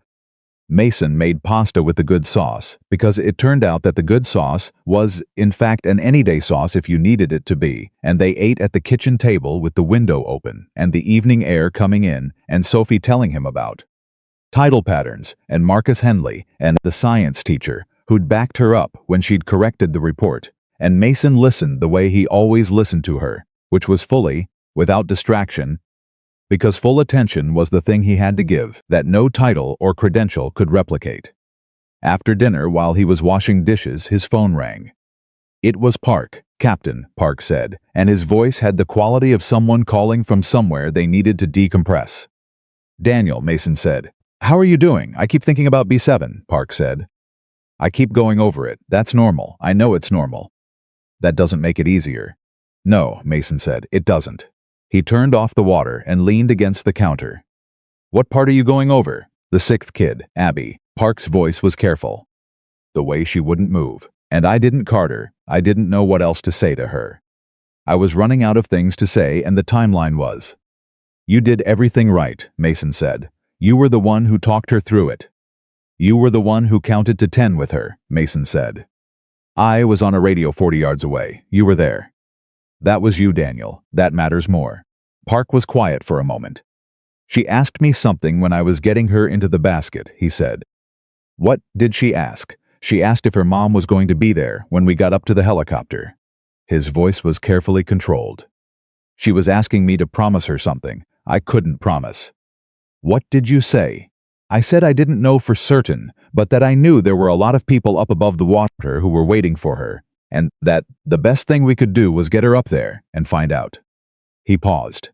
Mason made pasta with the good sauce, because it turned out that the good sauce was, in fact, an any-day sauce if you needed it to be, and they ate at the kitchen table with the window open and the evening air coming in, and Sophie telling him about tidal patterns, and Marcus Hendley, and the science teacher, who'd backed her up when she'd corrected the report, and Mason listened the way he always listened to her, which was fully, without distraction, because full attention was the thing he had to give that no title or credential could replicate. After dinner, while he was washing dishes, his phone rang. It was Park, "Captain," Park said, and his voice had the quality of someone calling from somewhere they needed to decompress. "Daniel," Mason said. "How are you doing? I keep thinking about B7, Park said. "I keep going over it. That's normal. I know it's normal." "That doesn't make it easier." "No," Mason said, "it doesn't." He turned off the water and leaned against the counter. "What part are you going over?" "The 6th kid, Abby." Park's voice was careful. The way she wouldn't move. "And I didn't, Carter. I didn't know what else to say to her. I was running out of things to say, and the timeline was." "You did everything right," Mason said. "You were the one who talked her through it." "You were the one who counted to 10 with her," Mason said. "I was on a radio 40 yards away. You were there." "That was you, Daniel. That matters more." Park was quiet for a moment. "She asked me something when I was getting her into the basket," he said. "What did she ask?" "She asked if her mom was going to be there when we got up to the helicopter." His voice was carefully controlled. "She was asking me to promise her something. I couldn't promise." "What did you say?" I said I didn't know for certain, but that I knew there were a lot of people up above the water who were waiting for her, and that the best thing we could do was get her up there and find out. He paused.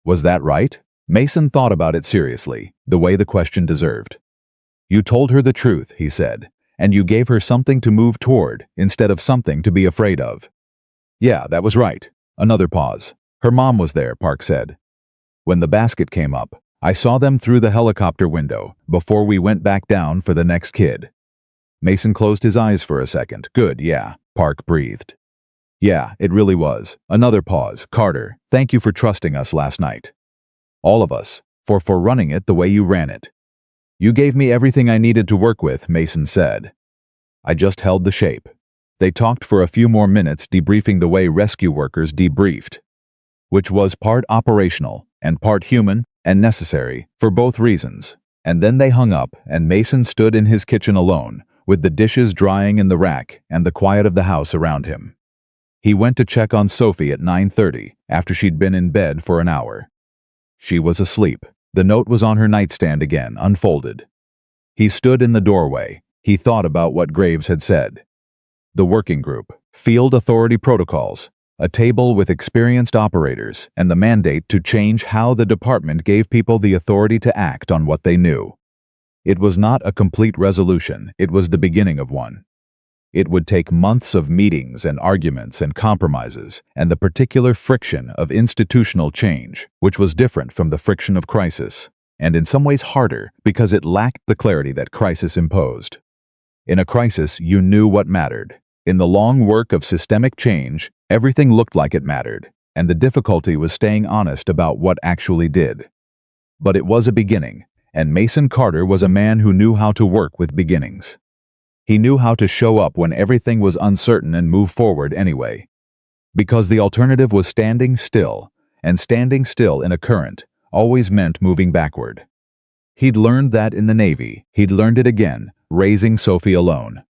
Was that right? Mason thought about it seriously, the way the question deserved. You told her the truth, he said, and you gave her something to move toward instead of something to be afraid of. Yeah, that was right. Another pause. Her mom was there, Park said. When the basket came up, I saw them through the helicopter window before we went back down for the next kid. Mason closed his eyes for a second. Good, yeah, Park breathed. Yeah, it really was. Another pause. Carter, thank you for trusting us last night. All of us, for running it the way you ran it. You gave me everything I needed to work with, Mason said. I just held the shape. They talked for a few more minutes, debriefing the way rescue workers debriefed, which was part operational and part human and necessary for both reasons. And then they hung up, and Mason stood in his kitchen alone, with the dishes drying in the rack and the quiet of the house around him. He went to check on Sophie at 9:30 after she'd been in bed for an hour. She was asleep. The note was on her nightstand again, unfolded. He stood in the doorway. He thought about what Graves had said. The working group, field authority protocols, a table with experienced operators, and the mandate to change how the department gave people the authority to act on what they knew. It was not a complete resolution, it was the beginning of one. It would take months of meetings and arguments and compromises, and the particular friction of institutional change, which was different from the friction of crisis, and in some ways harder because it lacked the clarity that crisis imposed. In a crisis, you knew what mattered. In the long work of systemic change, everything looked like it mattered, and the difficulty was staying honest about what actually did. But it was a beginning, and Mason Carter was a man who knew how to work with beginnings. He knew how to show up when everything was uncertain and move forward anyway. Because the alternative was standing still, and standing still in a current always meant moving backward. He'd learned that in the Navy. He'd learned it again, raising Sophie alone.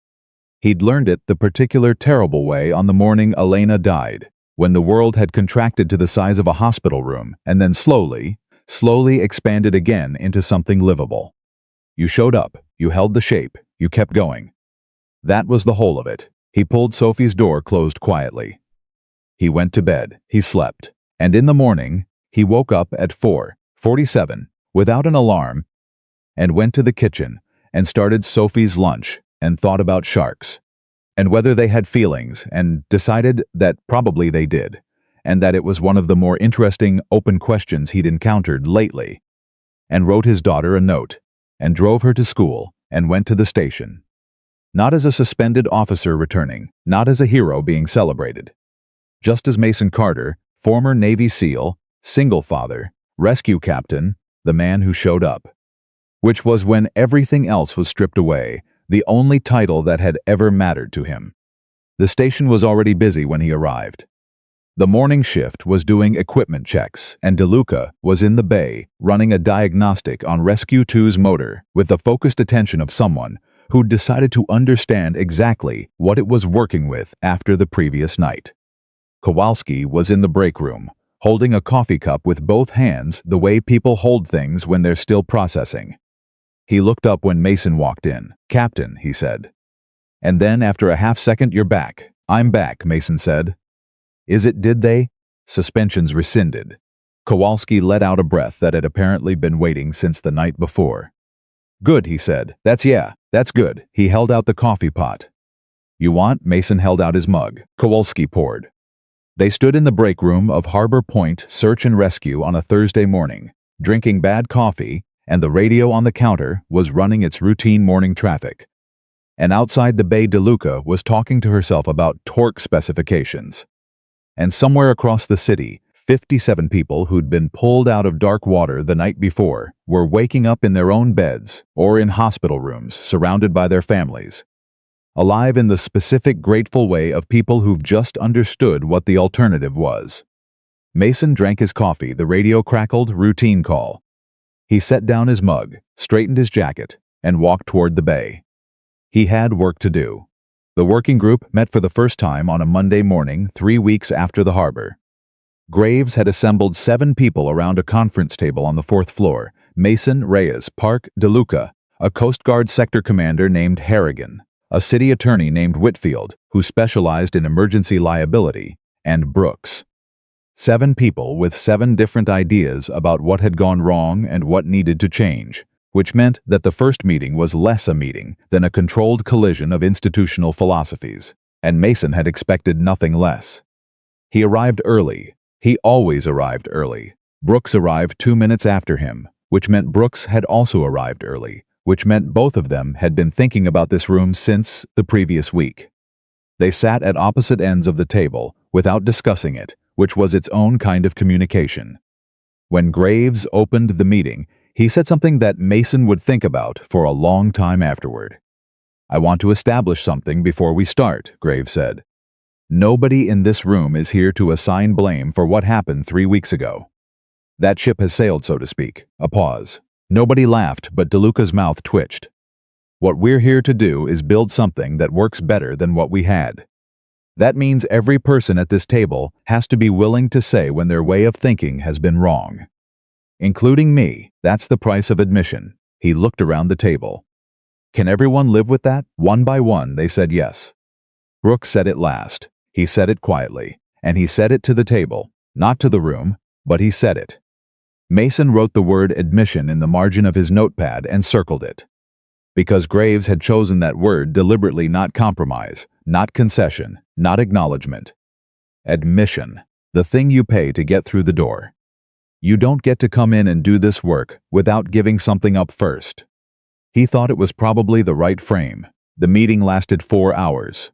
He'd learned it the particular terrible way on the morning Elena died, when the world had contracted to the size of a hospital room and then slowly expanded again into something livable. You showed up, you held the shape, you kept going. That was the whole of it. He pulled Sophie's door closed quietly. He went to bed, he slept, and in the morning, he woke up at 4:47 without an alarm and went to the kitchen and started Sophie's lunch and thought about sharks and whether they had feelings and decided that probably they did and that it was one of the more interesting open questions he'd encountered lately, and wrote his daughter a note and drove her to school and went to the station. Not as a suspended officer returning, not as a hero being celebrated. Just as Mason Carter, former Navy SEAL, single father, rescue captain, the man who showed up. Which was when everything else was stripped away, the only title that had ever mattered to him. The station was already busy when he arrived. The morning shift was doing equipment checks, and DeLuca was in the bay running a diagnostic on Rescue 2's motor with the focused attention of someone who'd decided to understand exactly what it was working with after the previous night. Kowalski was in the break room, holding a coffee cup with both hands the way people hold things when they're still processing. He looked up when Mason walked in. "Captain," he said. And then after a half-second, "You're back." "I'm back," Mason said. "Is it, did they?" Suspensions rescinded. Kowalski let out a breath that had apparently been waiting since the night before. "Good," he said. That's good." He held out the coffee pot. "You want?" Mason held out his mug. Kowalski poured. They stood in the break room of Harbor Point Search and Rescue on a Thursday morning, drinking bad coffee, and the radio on the counter was running its routine morning traffic. And outside the bay, DeLuca was talking to herself about torque specifications. And somewhere across the city, 57 people who'd been pulled out of dark water the night before were waking up in their own beds or in hospital rooms surrounded by their families, alive in the specific grateful way of people who've just understood what the alternative was. Mason drank his coffee, the radio crackled, routine call. He set down his mug, straightened his jacket, and walked toward the bay. He had work to do. The working group met for the first time on a Monday morning 3 weeks after the harbor. Graves had assembled 7 people around a conference table on the 4th floor, Mason Reyes, Park DeLuca, a Coast Guard sector commander named Harrigan, a city attorney named Whitfield, who specialized in emergency liability, and Brooks. 7 people with 7 different ideas about what had gone wrong and what needed to change, which meant that the first meeting was less a meeting than a controlled collision of institutional philosophies, and Mason had expected nothing less. He arrived early. He always arrived early. Brooks arrived 2 minutes after him, which meant Brooks had also arrived early, which meant both of them had been thinking about this room since the previous week. They sat at opposite ends of the table without discussing it, which was its own kind of communication. When Graves opened the meeting, he said something that Mason would think about for a long time afterward. "I want to establish something before we start," Graves said. "Nobody in this room is here to assign blame for what happened 3 weeks ago. That ship has sailed, so to speak." A pause. Nobody laughed, but DeLuca's mouth twitched. "What we're here to do is build something that works better than what we had. That means every person at this table has to be willing to say when their way of thinking has been wrong. Including me, that's the price of admission." He looked around the table. "Can everyone live with that?" One by one, they said yes. Brooks said it last. He said it quietly, and he said it to the table, not to the room, but he said it. Mason wrote the word admission in the margin of his notepad and circled it. Because Graves had chosen that word deliberately, not compromise, not concession, not acknowledgement. Admission, the thing you pay to get through the door. You don't get to come in and do this work without giving something up first. He thought it was probably the right frame. The meeting lasted 4 hours.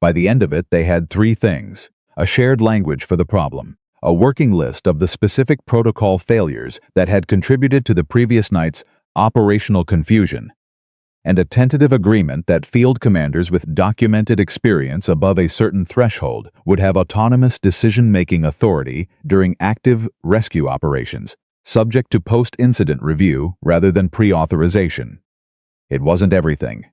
By the end of it, they had 3 things: a shared language for the problem, a working list of the specific protocol failures that had contributed to the previous night's operational confusion, and a tentative agreement that field commanders with documented experience above a certain threshold would have autonomous decision-making authority during active rescue operations, subject to post-incident review rather than pre-authorization. It wasn't everything,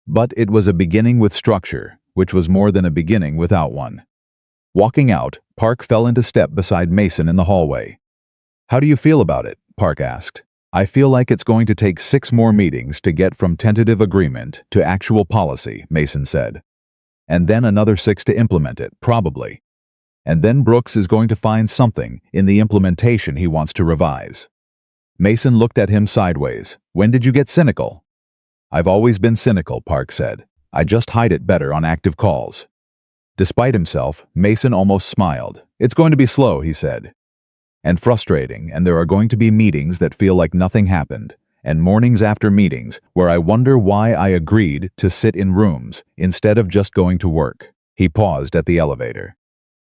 but it was a beginning with structure, which was more than a beginning without one. Walking out, Park fell into step beside Mason in the hallway. "How do you feel about it?" Park asked. "I feel like it's going to take 6 more meetings to get from tentative agreement to actual policy," Mason said. "And then another 6 to implement it, probably. And then Brooks is going to find something in the implementation he wants to revise." Mason looked at him sideways. "When did you get cynical?" "I've always been cynical," Park said. "I just hide it better on active calls." Despite himself, Mason almost smiled. "It's going to be slow," he said. "And frustrating, and there are going to be meetings that feel like nothing happened, and mornings after meetings where I wonder why I agreed to sit in rooms instead of just going to work." He paused at the elevator.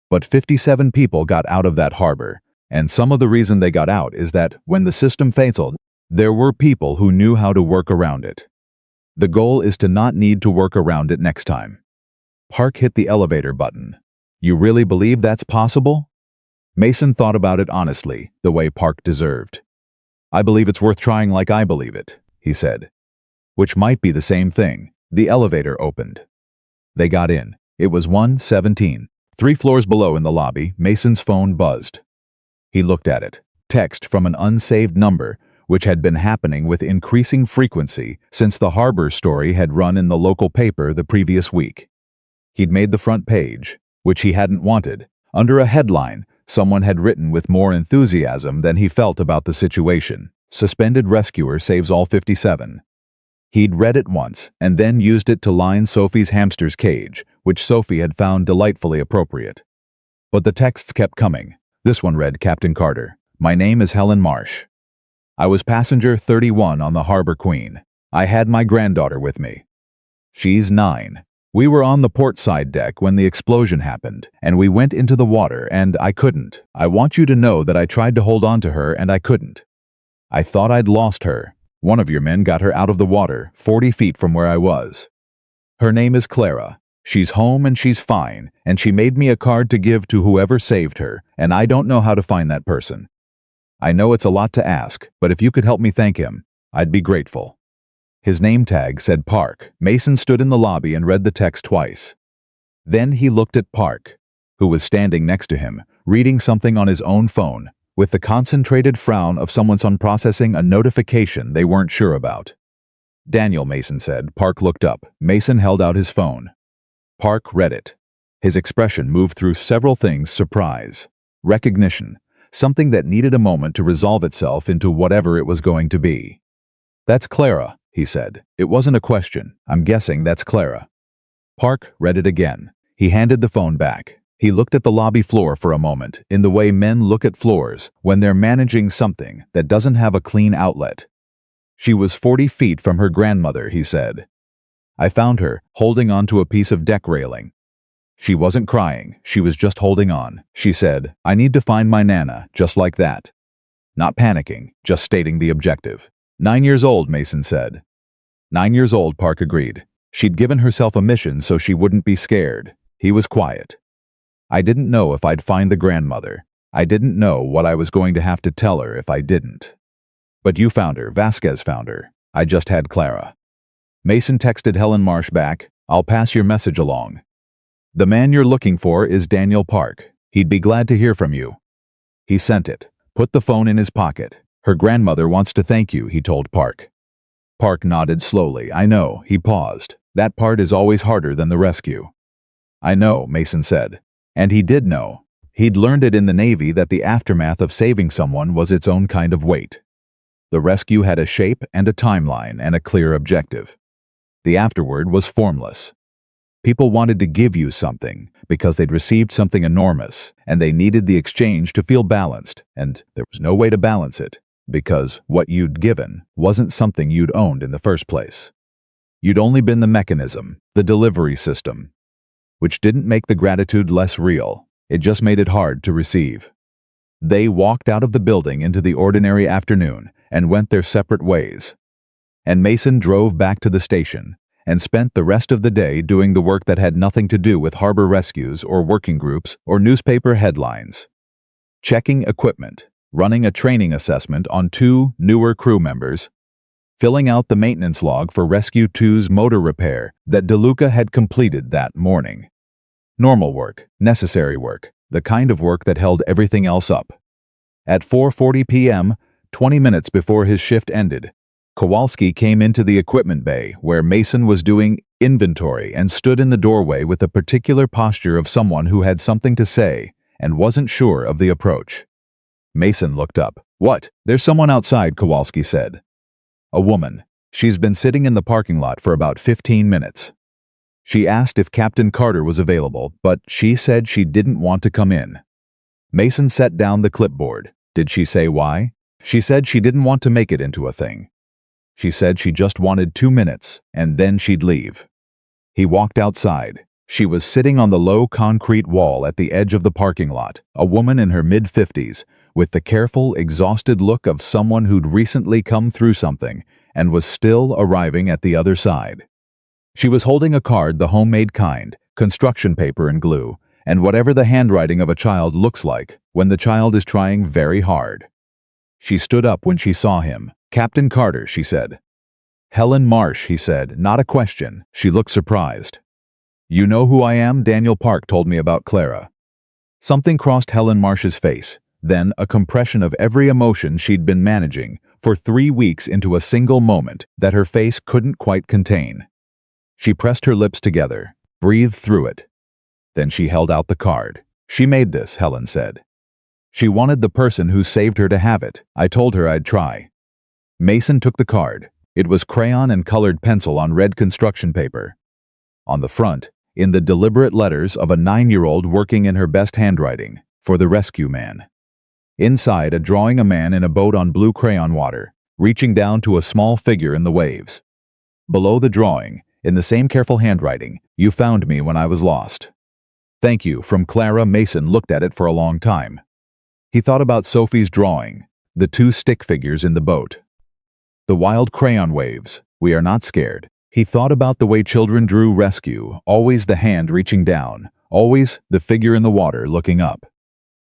"But 57 people got out of that harbor, and some of the reason they got out is that when the system failed, there were people who knew how to work around it. The goal is to not need to work around it next time." Park hit the elevator button. "You really believe that's possible?" Mason thought about it honestly, the way Park deserved. "I believe it's worth trying like I believe it," he said. Which might be the same thing. The elevator opened. They got in. It was 117. 3 floors below in the lobby, Mason's phone buzzed. He looked at it. Text from an unsaved number, which had been happening with increasing frequency since the harbor story had run in the local paper the previous week. He'd made the front page, which he hadn't wanted. Under a headline, someone had written with more enthusiasm than he felt about the situation: "Suspended rescuer saves all 57. He'd read it once, and then used it to line Sophie's hamster's cage, which Sophie had found delightfully appropriate. But the texts kept coming. This one read, "Captain Carter, my name is Helen Marsh. I was passenger 31 on the Harbor Queen. I had my granddaughter with me. She's 9. We were on the port side deck when the explosion happened, and we went into the water, and I couldn't. I want you to know that I tried to hold on to her, and I couldn't. I thought I'd lost her. One of your men got her out of the water, 40 feet from where I was. Her name is Clara. She's home and she's fine, and she made me a card to give to whoever saved her, and I don't know how to find that person. I know it's a lot to ask, but if you could help me thank him, I'd be grateful." His name tag said Park. Mason stood in the lobby and read the text twice. Then he looked at Park, who was standing next to him, reading something on his own phone, with the concentrated frown of someone processing a notification they weren't sure about. Daniel, Mason said. Park looked up. Mason held out his phone. Park read it. His expression moved through several things: surprise, recognition, something that needed a moment to resolve itself into whatever it was going to be. "That's Clara," he said. "It wasn't a question. I'm guessing that's Clara." Park read it again. He handed the phone back. He looked at the lobby floor for a moment, in the way men look at floors when they're managing something that doesn't have a clean outlet. "She was 40 feet from her grandmother," he said. "I found her, holding onto a piece of deck railing. She wasn't crying, she was just holding on. She said, 'I need to find my Nana,' just like that. Not panicking, just stating the objective." 9 years old, Mason said. 9 years old, Park agreed. She'd given herself a mission so she wouldn't be scared. He was quiet. "I didn't know if I'd find the grandmother. I didn't know what I was going to have to tell her if I didn't. But you found her, Vasquez found her. I just had Clara." Mason texted Helen Marsh back, "I'll pass your message along. The man you're looking for is Daniel Park. He'd be glad to hear from you." He sent it, put the phone in his pocket. "Her grandmother wants to thank you," he told Park. Park nodded slowly. "I know." He paused. "That part is always harder than the rescue." "I know," Mason said. And he did know. He'd learned it in the Navy that the aftermath of saving someone was its own kind of weight. The rescue had a shape and a timeline and a clear objective. The afterward was formless. People wanted to give you something because they'd received something enormous, and they needed the exchange to feel balanced, and there was no way to balance it, because what you'd given wasn't something you'd owned in the first place. You'd only been the mechanism, the delivery system, which didn't make the gratitude less real. It just made it hard to receive. They walked out of the building into the ordinary afternoon and went their separate ways. And Mason drove back to the station and spent the rest of the day doing the work that had nothing to do with harbor rescues or working groups or newspaper headlines. Checking equipment, running a training assessment on 2 newer crew members, filling out the maintenance log for Rescue 2's motor repair that DeLuca had completed that morning. Normal work, necessary work, the kind of work that held everything else up. At 4:40 p.m., 20 minutes before his shift ended, Kowalski came into the equipment bay where Mason was doing inventory and stood in the doorway with a particular posture of someone who had something to say and wasn't sure of the approach. Mason looked up. "What? There's someone outside," Kowalski said. "A woman. She's been sitting in the parking lot for about 15 minutes. She asked if Captain Carter was available, but she said she didn't want to come in." Mason set down the clipboard. "Did she say why?" "She said she didn't want to make it into a thing. She said she just wanted 2 minutes, and then she'd leave." He walked outside. She was sitting on the low concrete wall at the edge of the parking lot, a woman in her mid-50s, with the careful, exhausted look of someone who'd recently come through something and was still arriving at the other side. She was holding a card, the homemade kind, construction paper and glue, and whatever the handwriting of a child looks like when the child is trying very hard. She stood up when she saw him. "Captain Carter," she said. "Helen Marsh," he said, not a question. She looked surprised. "You know who I am? Daniel Park told me about Clara." Something crossed Helen Marsh's face, then a compression of every emotion she'd been managing for 3 weeks into a single moment that her face couldn't quite contain. She pressed her lips together, breathed through it. Then she held out the card. "She made this," Helen said. "She wanted the person who saved her to have it. I told her I'd try." Mason took the card. It was crayon and colored pencil on red construction paper. On the front, in the deliberate letters of a 9-year-old working in her best handwriting, "For the rescue man." Inside, a drawing a man in a boat on blue crayon water, reaching down to a small figure in the waves. Below the drawing, in the same careful handwriting, "You found me when I was lost. Thank you, from Clara." Mason looked at it for a long time. He thought about Sophie's drawing, the 2 stick figures in the boat. The wild crayon waves, "We are not scared." He thought about the way children drew rescue, always the hand reaching down, always the figure in the water looking up.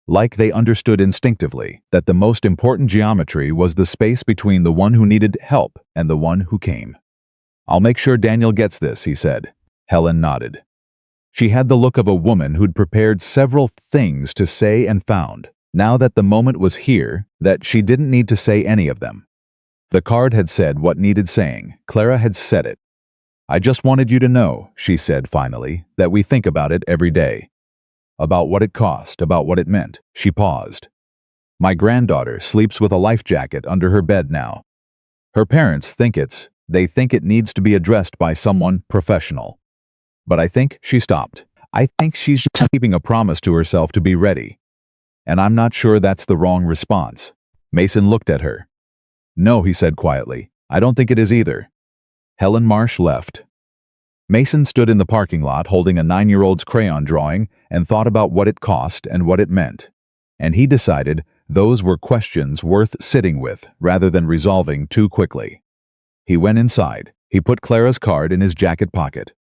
Like they understood instinctively that the most important geometry was the space between the one who needed help and the one who came. "I'll make sure Daniel gets this," he said. Helen nodded. She had the look of a woman who'd prepared several things to say and found, now that the moment was here, that she didn't need to say any of them. The card had said what needed saying. Clara had said it. "I just wanted you to know," she said finally, "that we think about it every day. About what it cost, about what it meant." She paused. "My granddaughter sleeps with a life jacket under her bed now. Her parents think they think it needs to be addressed by someone professional. But I think," she stopped, "I think she's just keeping a promise to herself to be ready. And I'm not sure that's the wrong response." Mason looked at her. "No," he said quietly, "I don't think it is either." Helen Marsh left. Mason stood in the parking lot holding a 9-year-old's crayon drawing and thought about what it cost and what it meant. And he decided those were questions worth sitting with rather than resolving too quickly. He went inside. He put Clara's card in his jacket pocket.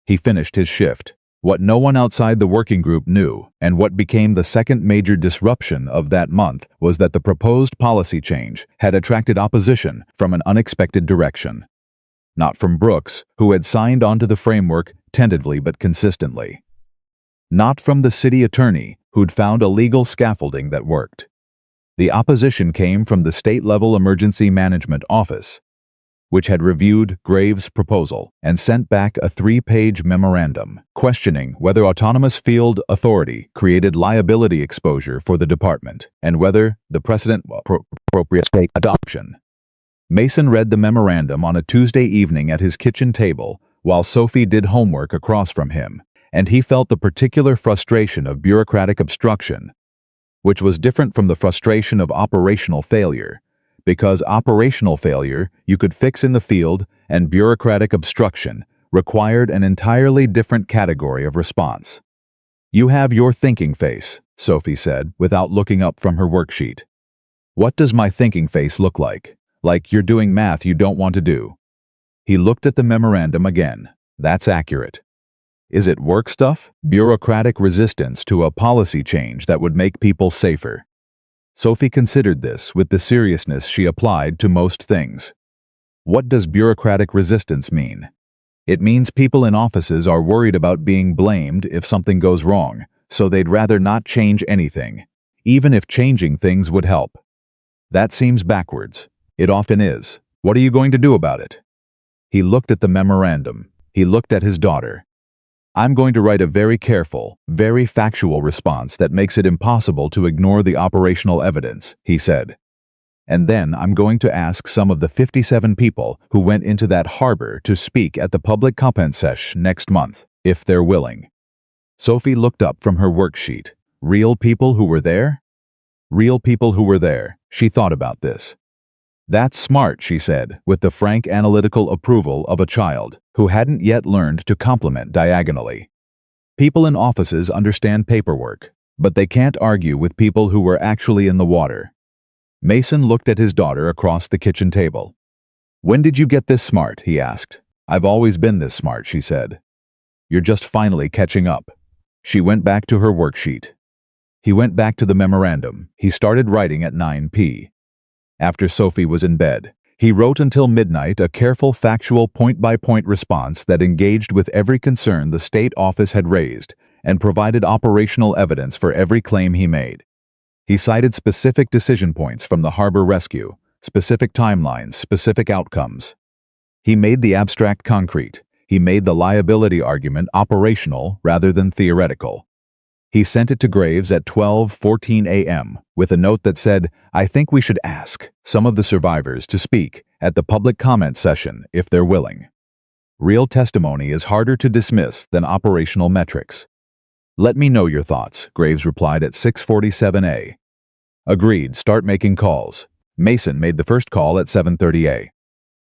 He finished his shift. What no one outside the working group knew, and what became the second major disruption of that month, was that the proposed policy change had attracted opposition from an unexpected direction. Not from Brooks, who had signed onto the framework tentatively but consistently. Not from the city attorney, who'd found a legal scaffolding that worked. The opposition came from the state-level emergency management office, which had reviewed Graves' proposal and sent back a 3-page memorandum questioning whether autonomous field authority created liability exposure for the department and whether the precedent appropriate state adoption. Mason read the memorandum on a Tuesday evening at his kitchen table while Sophie did homework across from him, and he felt the particular frustration of bureaucratic obstruction, which was different from the frustration of operational failure, because operational failure you could fix in the field and bureaucratic obstruction required an entirely different category of response. "You have your thinking face," Sophie said without looking up from her worksheet. "What does my thinking face look like? Like you're doing math you don't want to do." He looked at the memorandum again. "That's accurate." "Is it work stuff? Bureaucratic resistance to a policy change that would make people safer?" Sophie considered this with the seriousness she applied to most things. What does bureaucratic resistance mean? It means people in offices are worried about being blamed if something goes wrong, so they'd rather not change anything, even if changing things would help. That seems backwards. It often is. What are you going to do about it? He looked at the memorandum. He looked at his daughter. "I'm going to write a very careful, very factual response that makes it impossible to ignore the operational evidence," he said. "And then I'm going to ask some of the 57 people who went into that harbor to speak at the public comment session next month, if they're willing." Sophie looked up from her worksheet. Real people who were there? Real people who were there. She thought about this. "That's smart," she said, with the frank analytical approval of a child who hadn't yet learned to compliment diagonally. "People in offices understand paperwork, but they can't argue with people who were actually in the water." Mason looked at his daughter across the kitchen table. "When did you get this smart?" he asked. "I've always been this smart," she said. "You're just finally catching up." She went back to her worksheet. He went back to the memorandum. He started writing at 9 p. After Sophie was in bed, he wrote until midnight a careful, factual, point-by-point response that engaged with every concern the state office had raised and provided operational evidence for every claim he made. He cited specific decision points from the harbor rescue, specific timelines, specific outcomes. He made the abstract concrete. He made the liability argument operational rather than theoretical. He sent it to Graves at 12:14 a.m. with a note that said, "I think we should ask some of the survivors to speak at the public comment session if they're willing." Real testimony is harder to dismiss than operational metrics. "Let me know your thoughts," Graves replied at 6:47 a.m. "Agreed, start making calls." Mason made the first call at 7:30 a.m.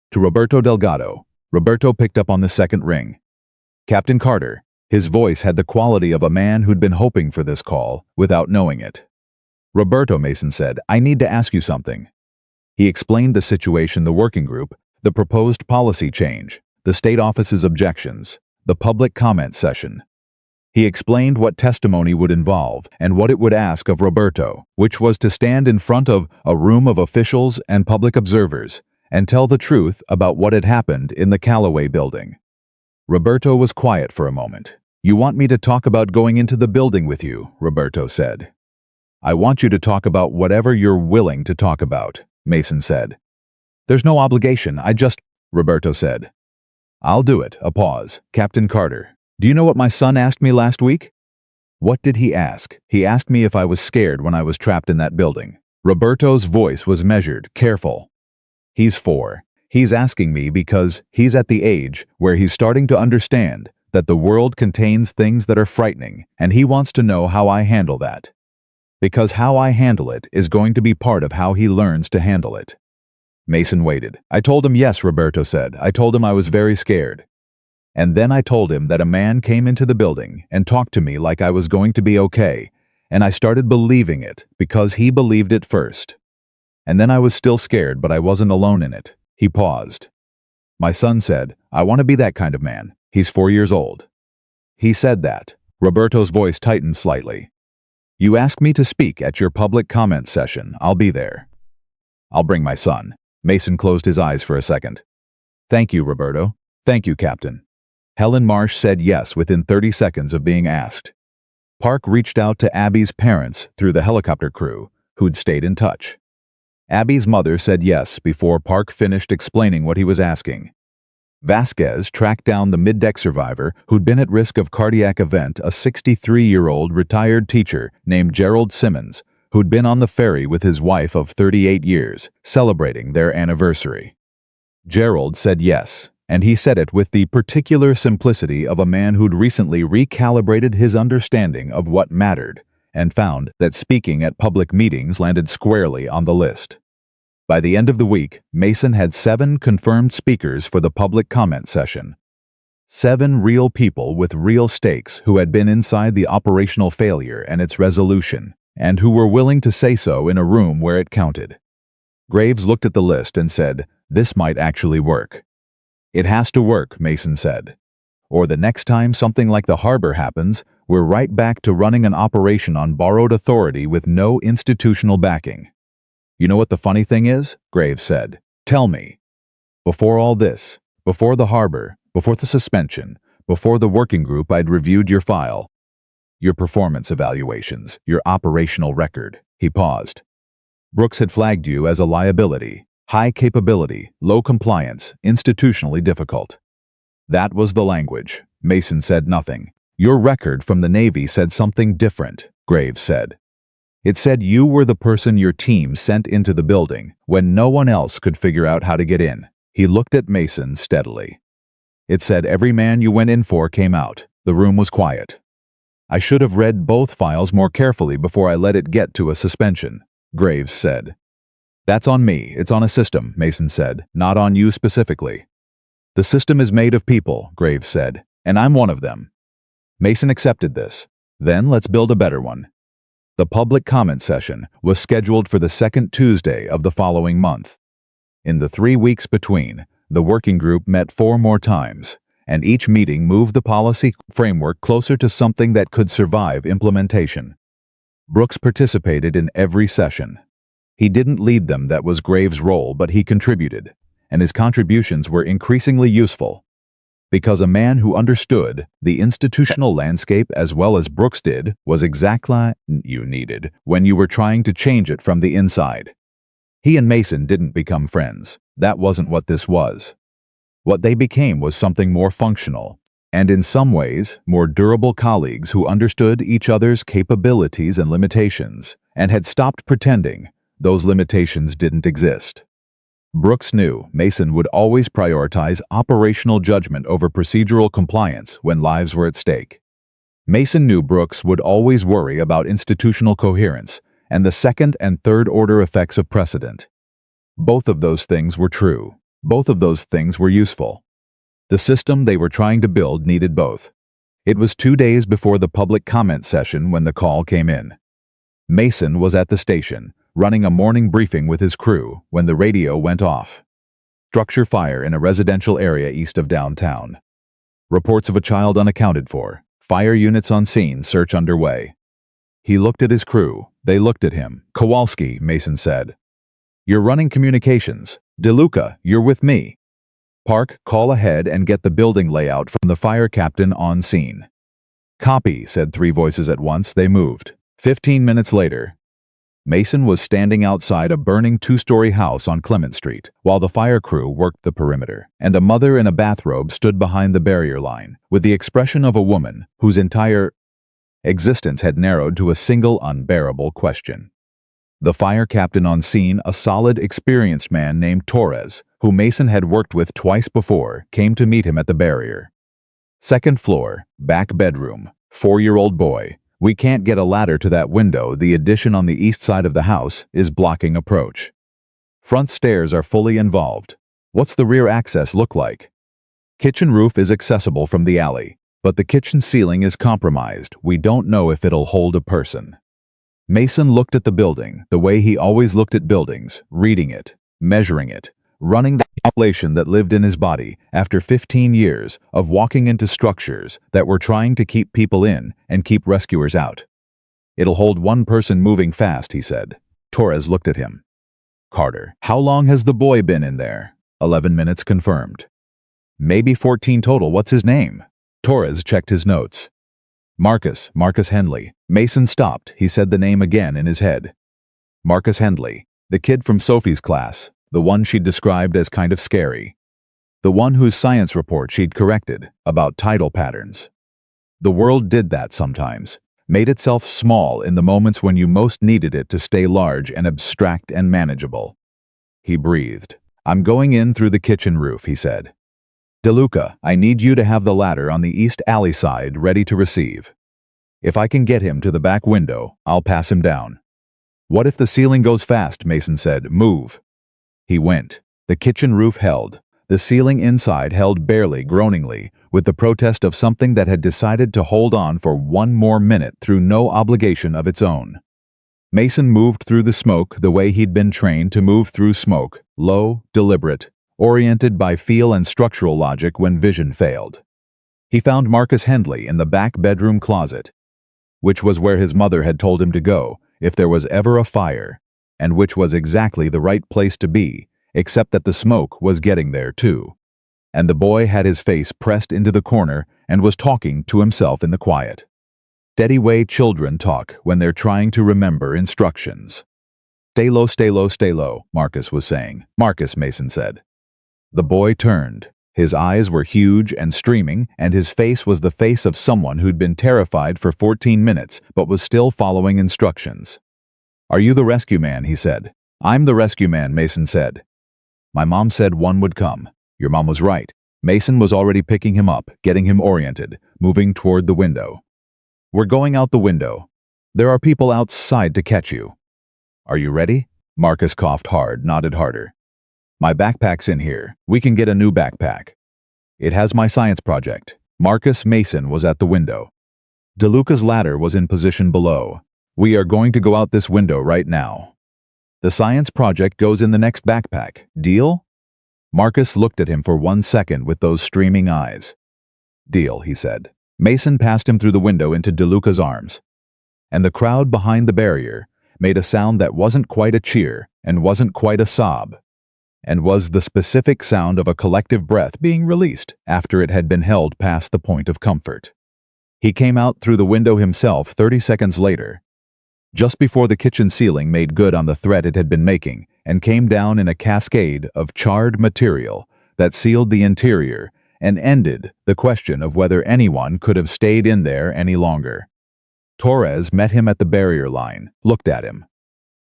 to Roberto Delgado. Roberto picked up on the second ring. "Captain Carter." His voice had the quality of a man who'd been hoping for this call without knowing it. "Roberto," Mason said, "I need to ask you something." He explained the situation, the working group, the proposed policy change, the state office's objections, the public comment session. He explained what testimony would involve and what it would ask of Roberto, which was to stand in front of a room of officials and public observers and tell the truth about what had happened in the Callaway building. Roberto was quiet for a moment. "You want me to talk about going into the building with you," Roberto said. I want you to talk about whatever you're willing to talk about, Mason said. There's no obligation, Roberto said. I'll do it. A pause. Captain Carter, do you know what my son asked me last week? What did he ask? He asked me if I was scared when I was trapped in that building. Roberto's voice was measured, careful. He's 4. He's asking me because he's at the age where he's starting to understand that the world contains things that are frightening, and he wants to know how I handle that. Because how I handle it is going to be part of how he learns to handle it. Mason waited. I told him yes, Roberto said. I told him I was very scared. And then I told him that a man came into the building and talked to me like I was going to be okay, and I started believing it because he believed it first. And then I was still scared, but I wasn't alone in it. He paused. My son said, I want to be that kind of man. He's 4 years old. He said that. Roberto's voice tightened slightly. You ask me to speak at your public comment session. I'll be there. I'll bring my son. Mason closed his eyes for a second. Thank you, Roberto. Thank you, Captain. Helen Marsh said yes within 30 seconds of being asked. Park reached out to Abby's parents through the helicopter crew, who'd stayed in touch. Abby's mother said yes before Park finished explaining what he was asking. Vasquez tracked down the mid-deck survivor who'd been at risk of cardiac event, a 63-year-old retired teacher named Gerald Simmons, who'd been on the ferry with his wife of 38 years, celebrating their anniversary. Gerald said yes, and he said it with the particular simplicity of a man who'd recently recalibrated his understanding of what mattered, and found that speaking at public meetings landed squarely on the list. By the end of the week, Mason had 7 confirmed speakers for the public comment session. 7 real people with real stakes who had been inside the operational failure and its resolution, and who were willing to say so in a room where it counted. Graves looked at the list and said, this might actually work. It has to work, Mason said. Or the next time something like the harbor happens, we're right back to running an operation on borrowed authority with no institutional backing. You know what the funny thing is? Graves said. Tell me. Before all this, before the harbor, before the suspension, before the working group, I'd reviewed your file, your performance evaluations, your operational record. He paused. Brooks had flagged you as a liability, high capability, low compliance, institutionally difficult. That was the language. Mason said nothing. Your record from the Navy said something different, Graves said. It said you were the person your team sent into the building when no one else could figure out how to get in. He looked at Mason steadily. It said every man you went in for came out. The room was quiet. I should have read both files more carefully before I let it get to a suspension, Graves said. That's on me. It's on a system, Mason said, not on you specifically. The system is made of people, Graves said, and I'm one of them. Mason accepted this. Then let's build a better one. The public comment session was scheduled for the second Tuesday of the following month. In the 3 weeks between, the working group met 4 more times, and each meeting moved the policy framework closer to something that could survive implementation. Brooks participated in every session. He didn't lead them, that was Graves' role, but he contributed, and his contributions were increasingly useful. Because a man who understood the institutional landscape as well as Brooks did was exactly what you needed when you were trying to change it from the inside. He and Mason didn't become friends. That wasn't what this was. What they became was something more functional, and in some ways, more durable colleagues who understood each other's capabilities and limitations, and had stopped pretending those limitations didn't exist. Brooks knew Mason would always prioritize operational judgment over procedural compliance when lives were at stake. Mason knew Brooks would always worry about institutional coherence and the second and third order effects of precedent. Both of those things were true. Both of those things were useful. The system they were trying to build needed both. It was 2 days before the public comment session when the call came in. Mason was at the station, running a morning briefing with his crew when the radio went off. Structure fire in a residential area east of downtown. Reports of a child unaccounted for. Fire units on scene, search underway. He looked at his crew. They looked at him. Kowalski, Mason said. You're running communications. DeLuca, you're with me. Park, call ahead and get the building layout from the fire captain on scene. Copy, said 3 voices at once. They moved. 15 minutes later, Mason was standing outside a burning two-story house on Clement Street, while the fire crew worked the perimeter, and a mother in a bathrobe stood behind the barrier line, with the expression of a woman whose entire existence had narrowed to a single unbearable question. The fire captain on scene, a solid, experienced man named Torres, who Mason had worked with twice before, came to meet him at the barrier. "Second floor, back bedroom, 4-year-old boy. We can't get a ladder to that window. The addition on the east side of the house is blocking approach. Front stairs are fully involved. What's the rear access look like? Kitchen roof is accessible from the alley, but the kitchen ceiling is compromised. We don't know if it'll hold a person." Mason looked at the building the way he always looked at buildings, reading it, measuring it, running the calculation that lived in his body after 15 years of walking into structures that were trying to keep people in and keep rescuers out. "It'll hold one person moving fast," he said. Torres looked at him. "Carter, how long has the boy been in there?" 11 minutes confirmed. "Maybe 14 total. What's his name?" Torres checked his notes. Marcus Henley." Mason stopped. He said the name again in his head. Marcus Henley, the kid from Sophie's class, the one she'd described as kind of scary. The one whose science report she'd corrected about tidal patterns. The world did that sometimes, made itself small in the moments when you most needed it to stay large and abstract and manageable. He breathed. "I'm going in through the kitchen roof," he said. "DeLuca, I need you to have the ladder on the east alley side ready to receive. If I can get him to the back window, I'll pass him down." "What if the ceiling goes fast?" Mason said. "Move." He went. The kitchen roof held. The ceiling inside held barely, groaningly, with the protest of something that had decided to hold on for one more minute through no obligation of its own. Mason moved through the smoke the way he'd been trained to move through smoke, low, deliberate, oriented by feel and structural logic when vision failed. He found Marcus Henley in the back bedroom closet, which was where his mother had told him to go if there was ever a fire, and which was exactly the right place to be, except that the smoke was getting there too. And the boy had his face pressed into the corner and was talking to himself in the quiet. Steady way children talk when they're trying to remember instructions. "Stay low, stay low, stay low," Marcus was saying. "Marcus," Mason said. The boy turned. His eyes were huge and streaming, and his face was the face of someone who'd been terrified for 14 minutes but was still following instructions. "Are you the rescue man?" he said. "I'm the rescue man," Mason said. "My mom said one would come." Your mom was right. Mason was already picking him up, getting him oriented, moving toward the window. "We're going out the window. There are people outside to catch you." "Are you ready?" Marcus coughed hard, nodded harder. "My backpack's in here. We can get a new backpack. It has my science project." Marcus Mason was at the window. DeLuca's ladder was in position below. "We are going to go out this window right now. The science project goes in the next backpack. Deal?" Marcus looked at him for 1 second with those streaming eyes. "Deal," he said. Mason passed him through the window into DeLuca's arms. And the crowd behind the barrier made a sound that wasn't quite a cheer and wasn't quite a sob, and was the specific sound of a collective breath being released after it had been held past the point of comfort. He came out through the window himself 30 seconds later, just before the kitchen ceiling made good on the threat it had been making, and came down in a cascade of charred material that sealed the interior and ended the question of whether anyone could have stayed in there any longer. Torres met him at the barrier line, looked at him.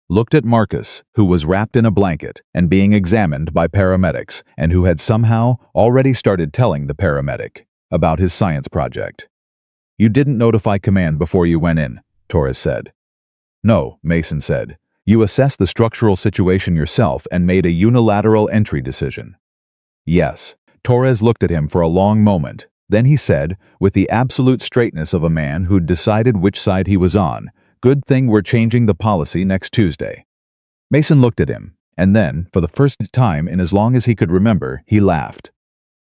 Looked at Marcus, who was wrapped in a blanket and being examined by paramedics, and who had somehow already started telling the paramedic about his science project. "You didn't notify command before you went in," Torres said. "No," Mason said. "You assessed the structural situation yourself and made a unilateral entry decision." "Yes." Torres looked at him for a long moment. Then he said, with the absolute straightness of a man who'd decided which side he was on, "Good thing we're changing the policy next Tuesday." Mason looked at him, and then, for the first time in as long as he could remember, he laughed.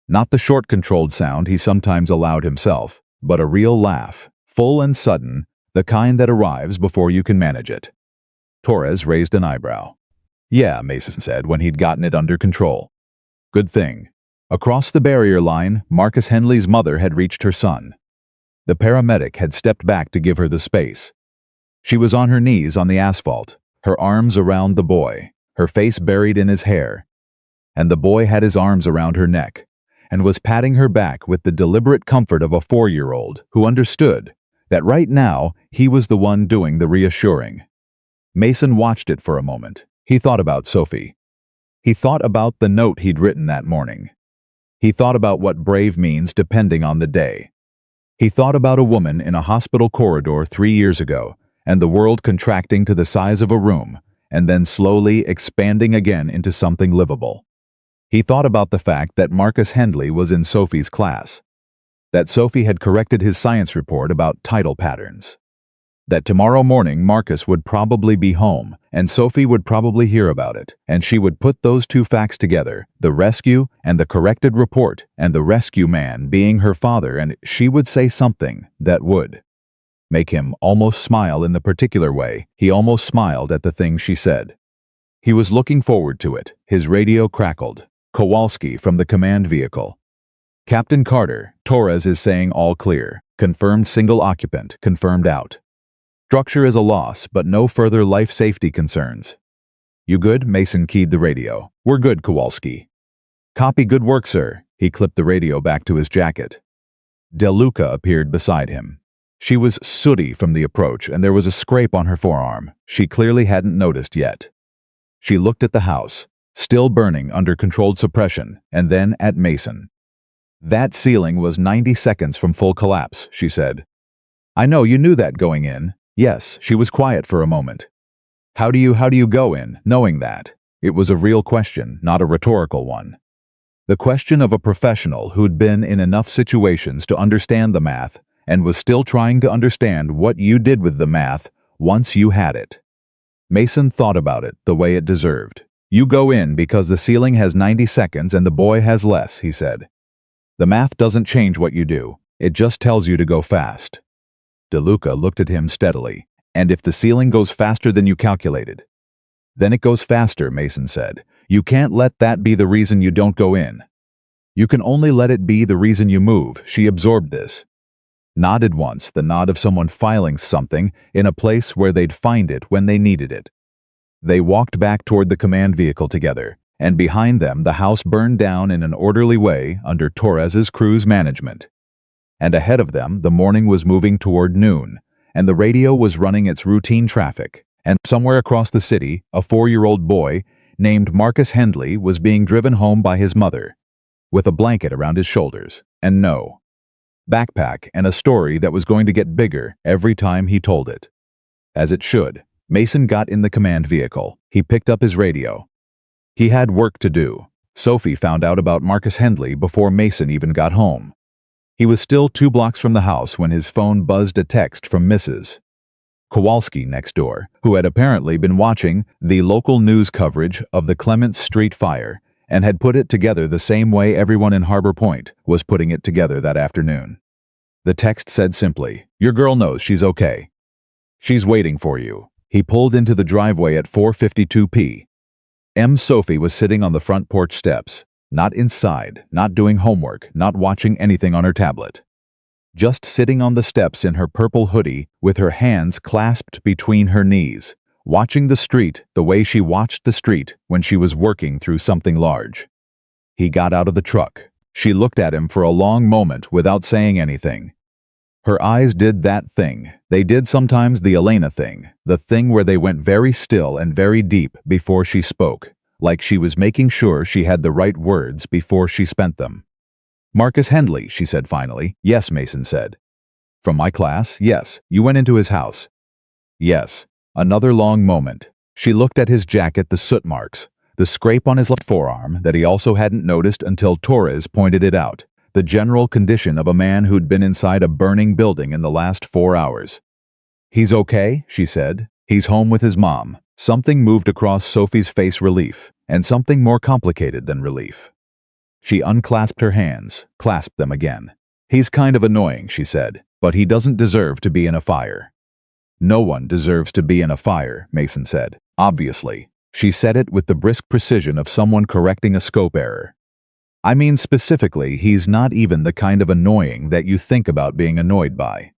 Not the short controlled sound he sometimes allowed himself, but a real laugh, full and sudden, the kind that arrives before you can manage it. Torres raised an eyebrow. "Yeah," Mason said when he'd gotten it under control. "Good thing." Across the barrier line, Marcus Henley's mother had reached her son. The paramedic had stepped back to give her the space. She was on her knees on the asphalt, her arms around the boy, her face buried in his hair, and the boy had his arms around her neck and was patting her back with the deliberate comfort of a 4-year-old who understood that right now he was the one doing the reassuring. Mason watched it for a moment. He thought about Sophie. He thought about the note he'd written that morning. He thought about what brave means depending on the day. He thought about a woman in a hospital corridor 3 years ago, and the world contracting to the size of a room, and then slowly expanding again into something livable. He thought about the fact that Marcus Hendley was in Sophie's class, that Sophie had corrected his science report about tidal patterns, that tomorrow morning Marcus would probably be home, and Sophie would probably hear about it, and she would put those two facts together, the rescue and the corrected report, and the rescue man being her father, and she would say something that would make him almost smile in the particular way he almost smiled at the thing she said. He was looking forward to it. His radio crackled. Kowalski from the command vehicle. Captain Carter, Torres is saying all clear. Confirmed single occupant, confirmed out. Structure is a loss, but no further life safety concerns. You good? Mason keyed the radio. We're good, Kowalski. Copy, good work, sir. He clipped the radio back to his jacket. DeLuca appeared beside him. She was sooty from the approach, and there was a scrape on her forearm she clearly hadn't noticed yet. She looked at the house, still burning under controlled suppression, and then at Mason. That ceiling was 90 seconds from full collapse, she said. I know you knew that going in. Yes, she was quiet for a moment. How do you go in, knowing that? It was a real question, not a rhetorical one. The question of a professional who'd been in enough situations to understand the math and was still trying to understand what you did with the math once you had it. Mason thought about it the way it deserved. You go in because the ceiling has 90 seconds and the boy has less, he said. The math doesn't change what you do. It just tells you to go fast. DeLuca looked at him steadily. And if the ceiling goes faster than you calculated? Then it goes faster, Mason said. You can't let that be the reason you don't go in. You can only let it be the reason you move. She absorbed this. Nodded once, the nod of someone filing something in a place where they'd find it when they needed it. They walked back toward the command vehicle together, and behind them the house burned down in an orderly way under Torres's crew's management. And ahead of them the morning was moving toward noon, and the radio was running its routine traffic, and somewhere across the city a 4-year-old boy named Marcus Hendley was being driven home by his mother, with a blanket around his shoulders, and no backpack, and a story that was going to get bigger every time he told it. As it should. Mason got in the command vehicle. He picked up his radio. He had work to do. Sophie found out about Marcus Hendley before Mason even got home. He was still 2 blocks from the house when his phone buzzed a text from Mrs. Kowalski next door, who had apparently been watching the local news coverage of the Clements Street fire and had put it together the same way everyone in Harbor Point was putting it together that afternoon. The text said simply, "Your girl knows she's okay. She's waiting for you." He pulled into the driveway at 4:52 p.m. Sophie was sitting on the front porch steps, not inside, not doing homework, not watching anything on her tablet. Just sitting on the steps in her purple hoodie with her hands clasped between her knees, watching the street the way she watched the street when she was working through something large. He got out of the truck. She looked at him for a long moment without saying anything. Her eyes did that thing. They did sometimes the Elena thing, the thing where they went very still and very deep before she spoke, like she was making sure she had the right words before she spent them. Marcus Hendley, she said finally. Yes, Mason said. From my class? Yes. You went into his house? Yes. Another long moment. She looked at his jacket, the soot marks, the scrape on his left forearm that he also hadn't noticed until Torres pointed it out. The general condition of a man who'd been inside a burning building in the last 4 hours. He's okay, she said. He's home with his mom. Something moved across Sophie's face, relief, and something more complicated than relief. She unclasped her hands, clasped them again. He's kind of annoying, she said, but he doesn't deserve to be in a fire. No one deserves to be in a fire, Mason said. Obviously. She said it with the brisk precision of someone correcting a scope error. I mean specifically, he's not even the kind of annoying that you think about being annoyed by.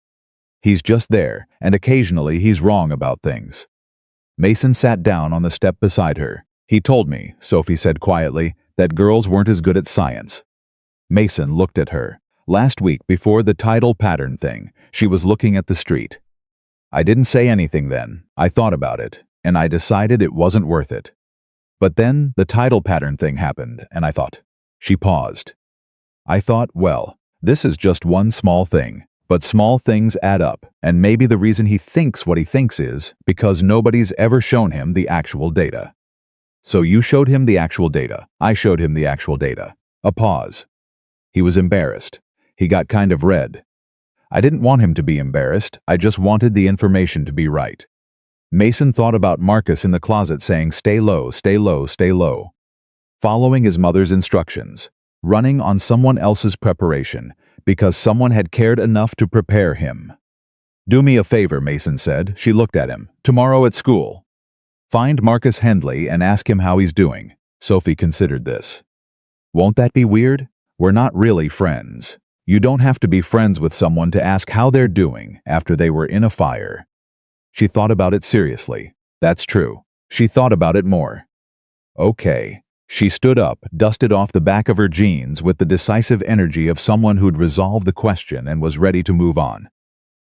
He's just there, and occasionally he's wrong about things. Mason sat down on the step beside her. He told me, Sophie said quietly, that girls weren't as good at science. Mason looked at her. Last week, before the tidal pattern thing, she was looking at the street. I didn't say anything then. I thought about it, and I decided it wasn't worth it. But then the tidal pattern thing happened, and I thought. She paused. I thought, well, this is just one small thing, but small things add up, and maybe the reason he thinks what he thinks is because nobody's ever shown him the actual data. So you showed him the actual data. I showed him the actual data. A pause. He was embarrassed. He got kind of red. I didn't want him to be embarrassed. I just wanted the information to be right. Mason thought about Marcus in the closet saying, "Stay low, stay low, stay low." Following his mother's instructions. Running on someone else's preparation, because someone had cared enough to prepare him. "Do me a favor," Mason said. She looked at him. "Tomorrow at school. Find Marcus Hendley and ask him how he's doing." Sophie considered this. "Won't that be weird? We're not really friends. You don't have to be friends with someone to ask how they're doing after they were in a fire." She thought about it seriously. That's true. She thought about it more. Okay. She stood up, dusted off the back of her jeans with the decisive energy of someone who'd resolved the question and was ready to move on.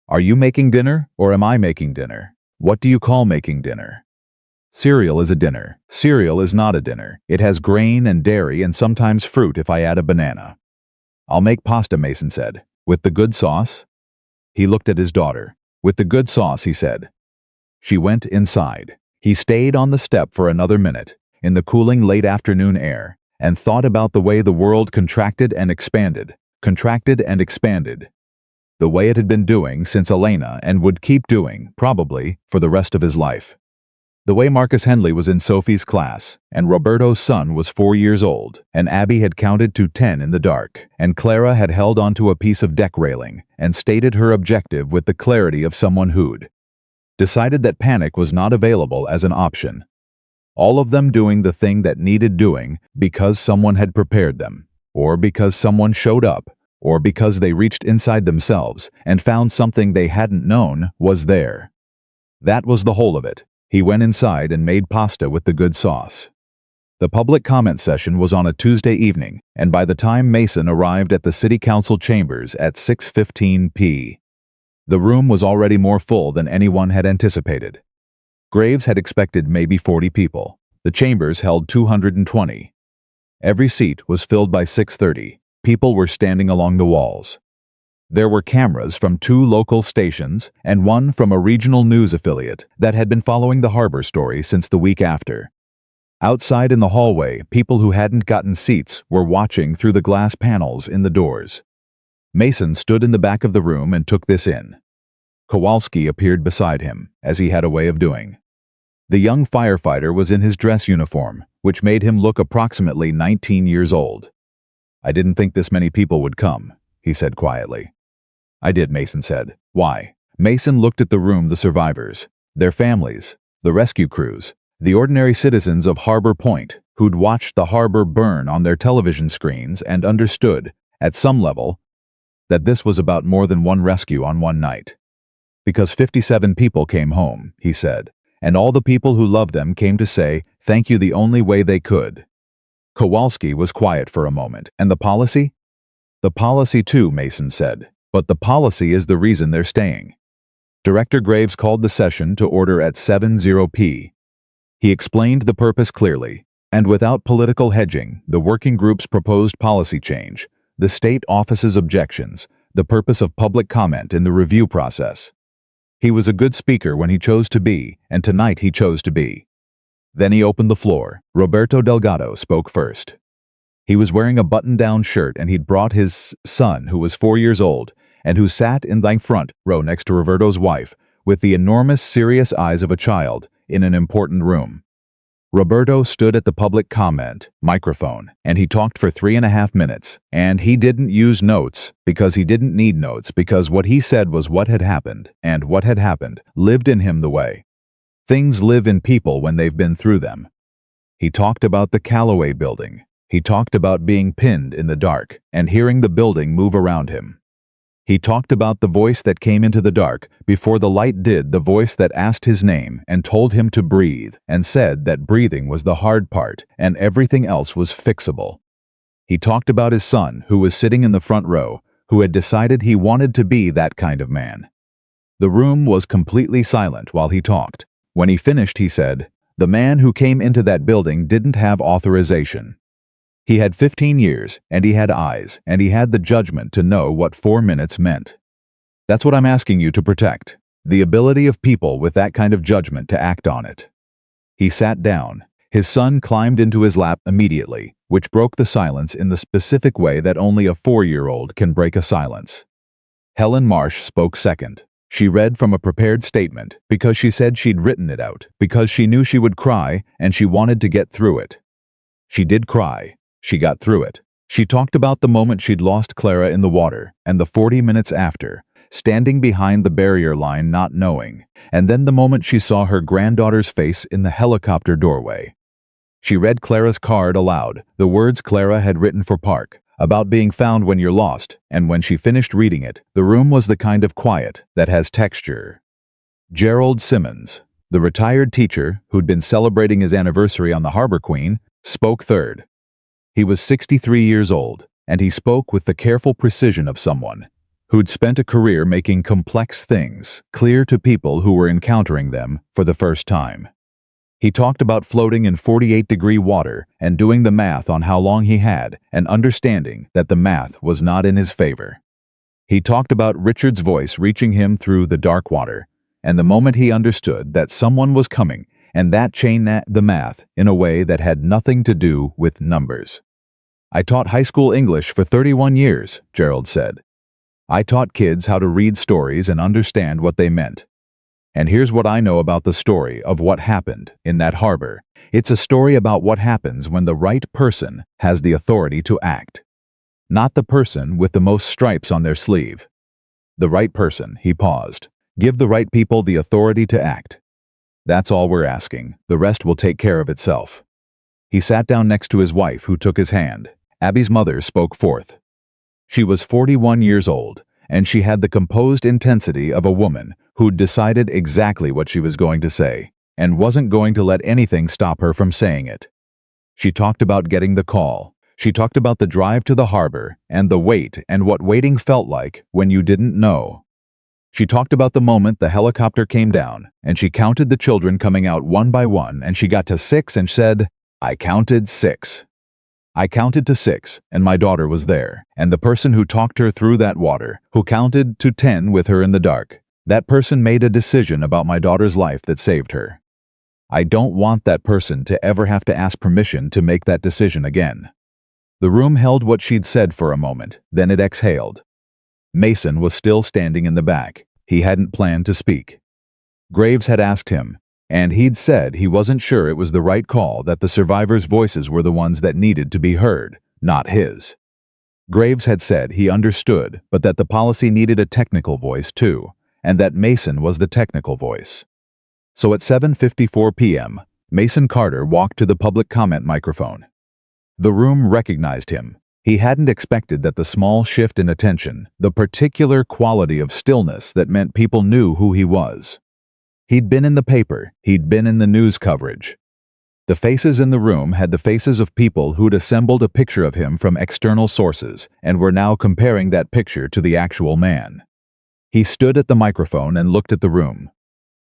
"Are you making dinner, or am I making dinner? What do you call making dinner?" "Cereal is a dinner. Cereal is not a dinner. It has grain and dairy and sometimes fruit if I add a banana." "I'll make pasta," Mason said. "With the good sauce?" He looked at his daughter. "With the good sauce," he said. She went inside. He stayed on the step for another minute, in the cooling late afternoon air, and thought about the way the world contracted and expanded, the way it had been doing since Elena and would keep doing, probably, for the rest of his life. The way Marcus Hendley was in Sophie's class, and Roberto's son was 4 years old, and Abby had counted to 10 in the dark, and Clara had held onto a piece of deck railing and stated her objective with the clarity of someone who'd decided that panic was not available as an option. All of them doing the thing that needed doing because someone had prepared them, or because someone showed up, or because they reached inside themselves and found something they hadn't known was there. That was the whole of it. He went inside and made pasta with the good sauce. The public comment session was on a Tuesday evening, and by the time Mason arrived at the city council chambers at 6:15 p.m., the room was already more full than anyone had anticipated. Graves had expected maybe 40 people. The chambers held 220. Every seat was filled by 6:30. People were standing along the walls. There were cameras from 2 local stations and one from a regional news affiliate that had been following the harbor story since the week after. Outside in the hallway, people who hadn't gotten seats were watching through the glass panels in the doors. Mason stood in the back of the room and took this in. Kowalski appeared beside him, as he had a way of doing. The young firefighter was in his dress uniform, which made him look approximately 19 years old. "I didn't think this many people would come," he said quietly. "I did," Mason said. "Why?" Mason looked at the room, the survivors, their families, the rescue crews, the ordinary citizens of Harbor Point who'd watched the harbor burn on their television screens and understood, at some level, that this was about more than one rescue on one night. "Because 57 people came home," he said, "and all the people who loved them came to say thank you the only way they could." Kowalski was quiet for a moment. "And the policy?" "The policy too," Mason said, "but the policy is the reason they're staying." Director Graves called the session to order at 7:00 p.m. He explained the purpose clearly, and without political hedging, the working group's proposed policy change, the state office's objections, the purpose of public comment in the review process. He was a good speaker when he chose to be, and tonight he chose to be. Then he opened the floor. Roberto Delgado spoke first. He was wearing a button-down shirt, and he'd brought his son, who was 4 years old, and who sat in the front row next to Roberto's wife, with the enormous, serious eyes of a child, in an important room. Roberto stood at the public comment microphone, and he talked for 3.5 minutes, and he didn't use notes because he didn't need notes, because what he said was what had happened, and what had happened lived in him the way things live in people when they've been through them. He talked about the Callaway building. He talked about being pinned in the dark and hearing the building move around him. He talked about the voice that came into the dark before the light did, the voice that asked his name and told him to breathe and said that breathing was the hard part and everything else was fixable. He talked about his son, who was sitting in the front row, who had decided he wanted to be that kind of man. The room was completely silent while he talked. When he finished, he said, "The man who came into that building didn't have authorization. He had 15 years, and he had eyes, and he had the judgment to know what 4 minutes meant. That's what I'm asking you to protect, the ability of people with that kind of judgment to act on it." He sat down. His son climbed into his lap immediately, which broke the silence in the specific way that only a 4-year-old can break a silence. Helen Marsh spoke second. She read from a prepared statement because she said she'd written it out, because she knew she would cry and she wanted to get through it. She did cry. She got through it. She talked about the moment she'd lost Clara in the water and the 40 minutes after, standing behind the barrier line not knowing, and then the moment she saw her granddaughter's face in the helicopter doorway. She read Clara's card aloud, the words Clara had written for Park, about being found when you're lost, and when she finished reading it, the room was the kind of quiet that has texture. Gerald Simmons, the retired teacher who'd been celebrating his anniversary on the Harbor Queen, spoke third. He was 63 years old, and he spoke with the careful precision of someone who'd spent a career making complex things clear to people who were encountering them for the first time. He talked about floating in 48-degree water and doing the math on how long he had and understanding that the math was not in his favor. He talked about Richard's voice reaching him through the dark water, and the moment he understood that someone was coming, and that changed the math in a way that had nothing to do with numbers. "I taught high school English for 31 years, Gerald said. "I taught kids how to read stories and understand what they meant. And here's what I know about the story of what happened in that harbor. It's a story about what happens when the right person has the authority to act. Not the person with the most stripes on their sleeve. The right person," he paused. "Give the right people the authority to act. That's all we're asking. The rest will take care of itself." He sat down next to his wife, who took his hand. Abby's mother spoke fourth. She was 41 years old, and she had the composed intensity of a woman who'd decided exactly what she was going to say, and wasn't going to let anything stop her from saying it. She talked about getting the call. She talked about the drive to the harbor, and the wait, and what waiting felt like when you didn't know. She talked about the moment the helicopter came down, and she counted the children coming out one by one, and she got to 6 and said, "I counted 6. I counted to 6, and my daughter was there, and the person who talked her through that water, who counted to 10 with her in the dark, that person made a decision about my daughter's life that saved her. I don't want that person to ever have to ask permission to make that decision again." The room held what she'd said for a moment, then it exhaled. Mason was still standing in the back. He hadn't planned to speak. Graves had asked him, and he'd said he wasn't sure it was the right call, that the survivors' voices were the ones that needed to be heard, not his. Graves had said he understood, but that the policy needed a technical voice too, and that Mason was the technical voice. So at 7:54 p.m., Mason Carter walked to the public comment microphone. The room recognized him. He hadn't expected that the small shift in attention, the particular quality of stillness that meant people knew who he was. He'd been in the paper, he'd been in the news coverage. The faces in the room had the faces of people who'd assembled a picture of him from external sources and were now comparing that picture to the actual man. He stood at the microphone and looked at the room.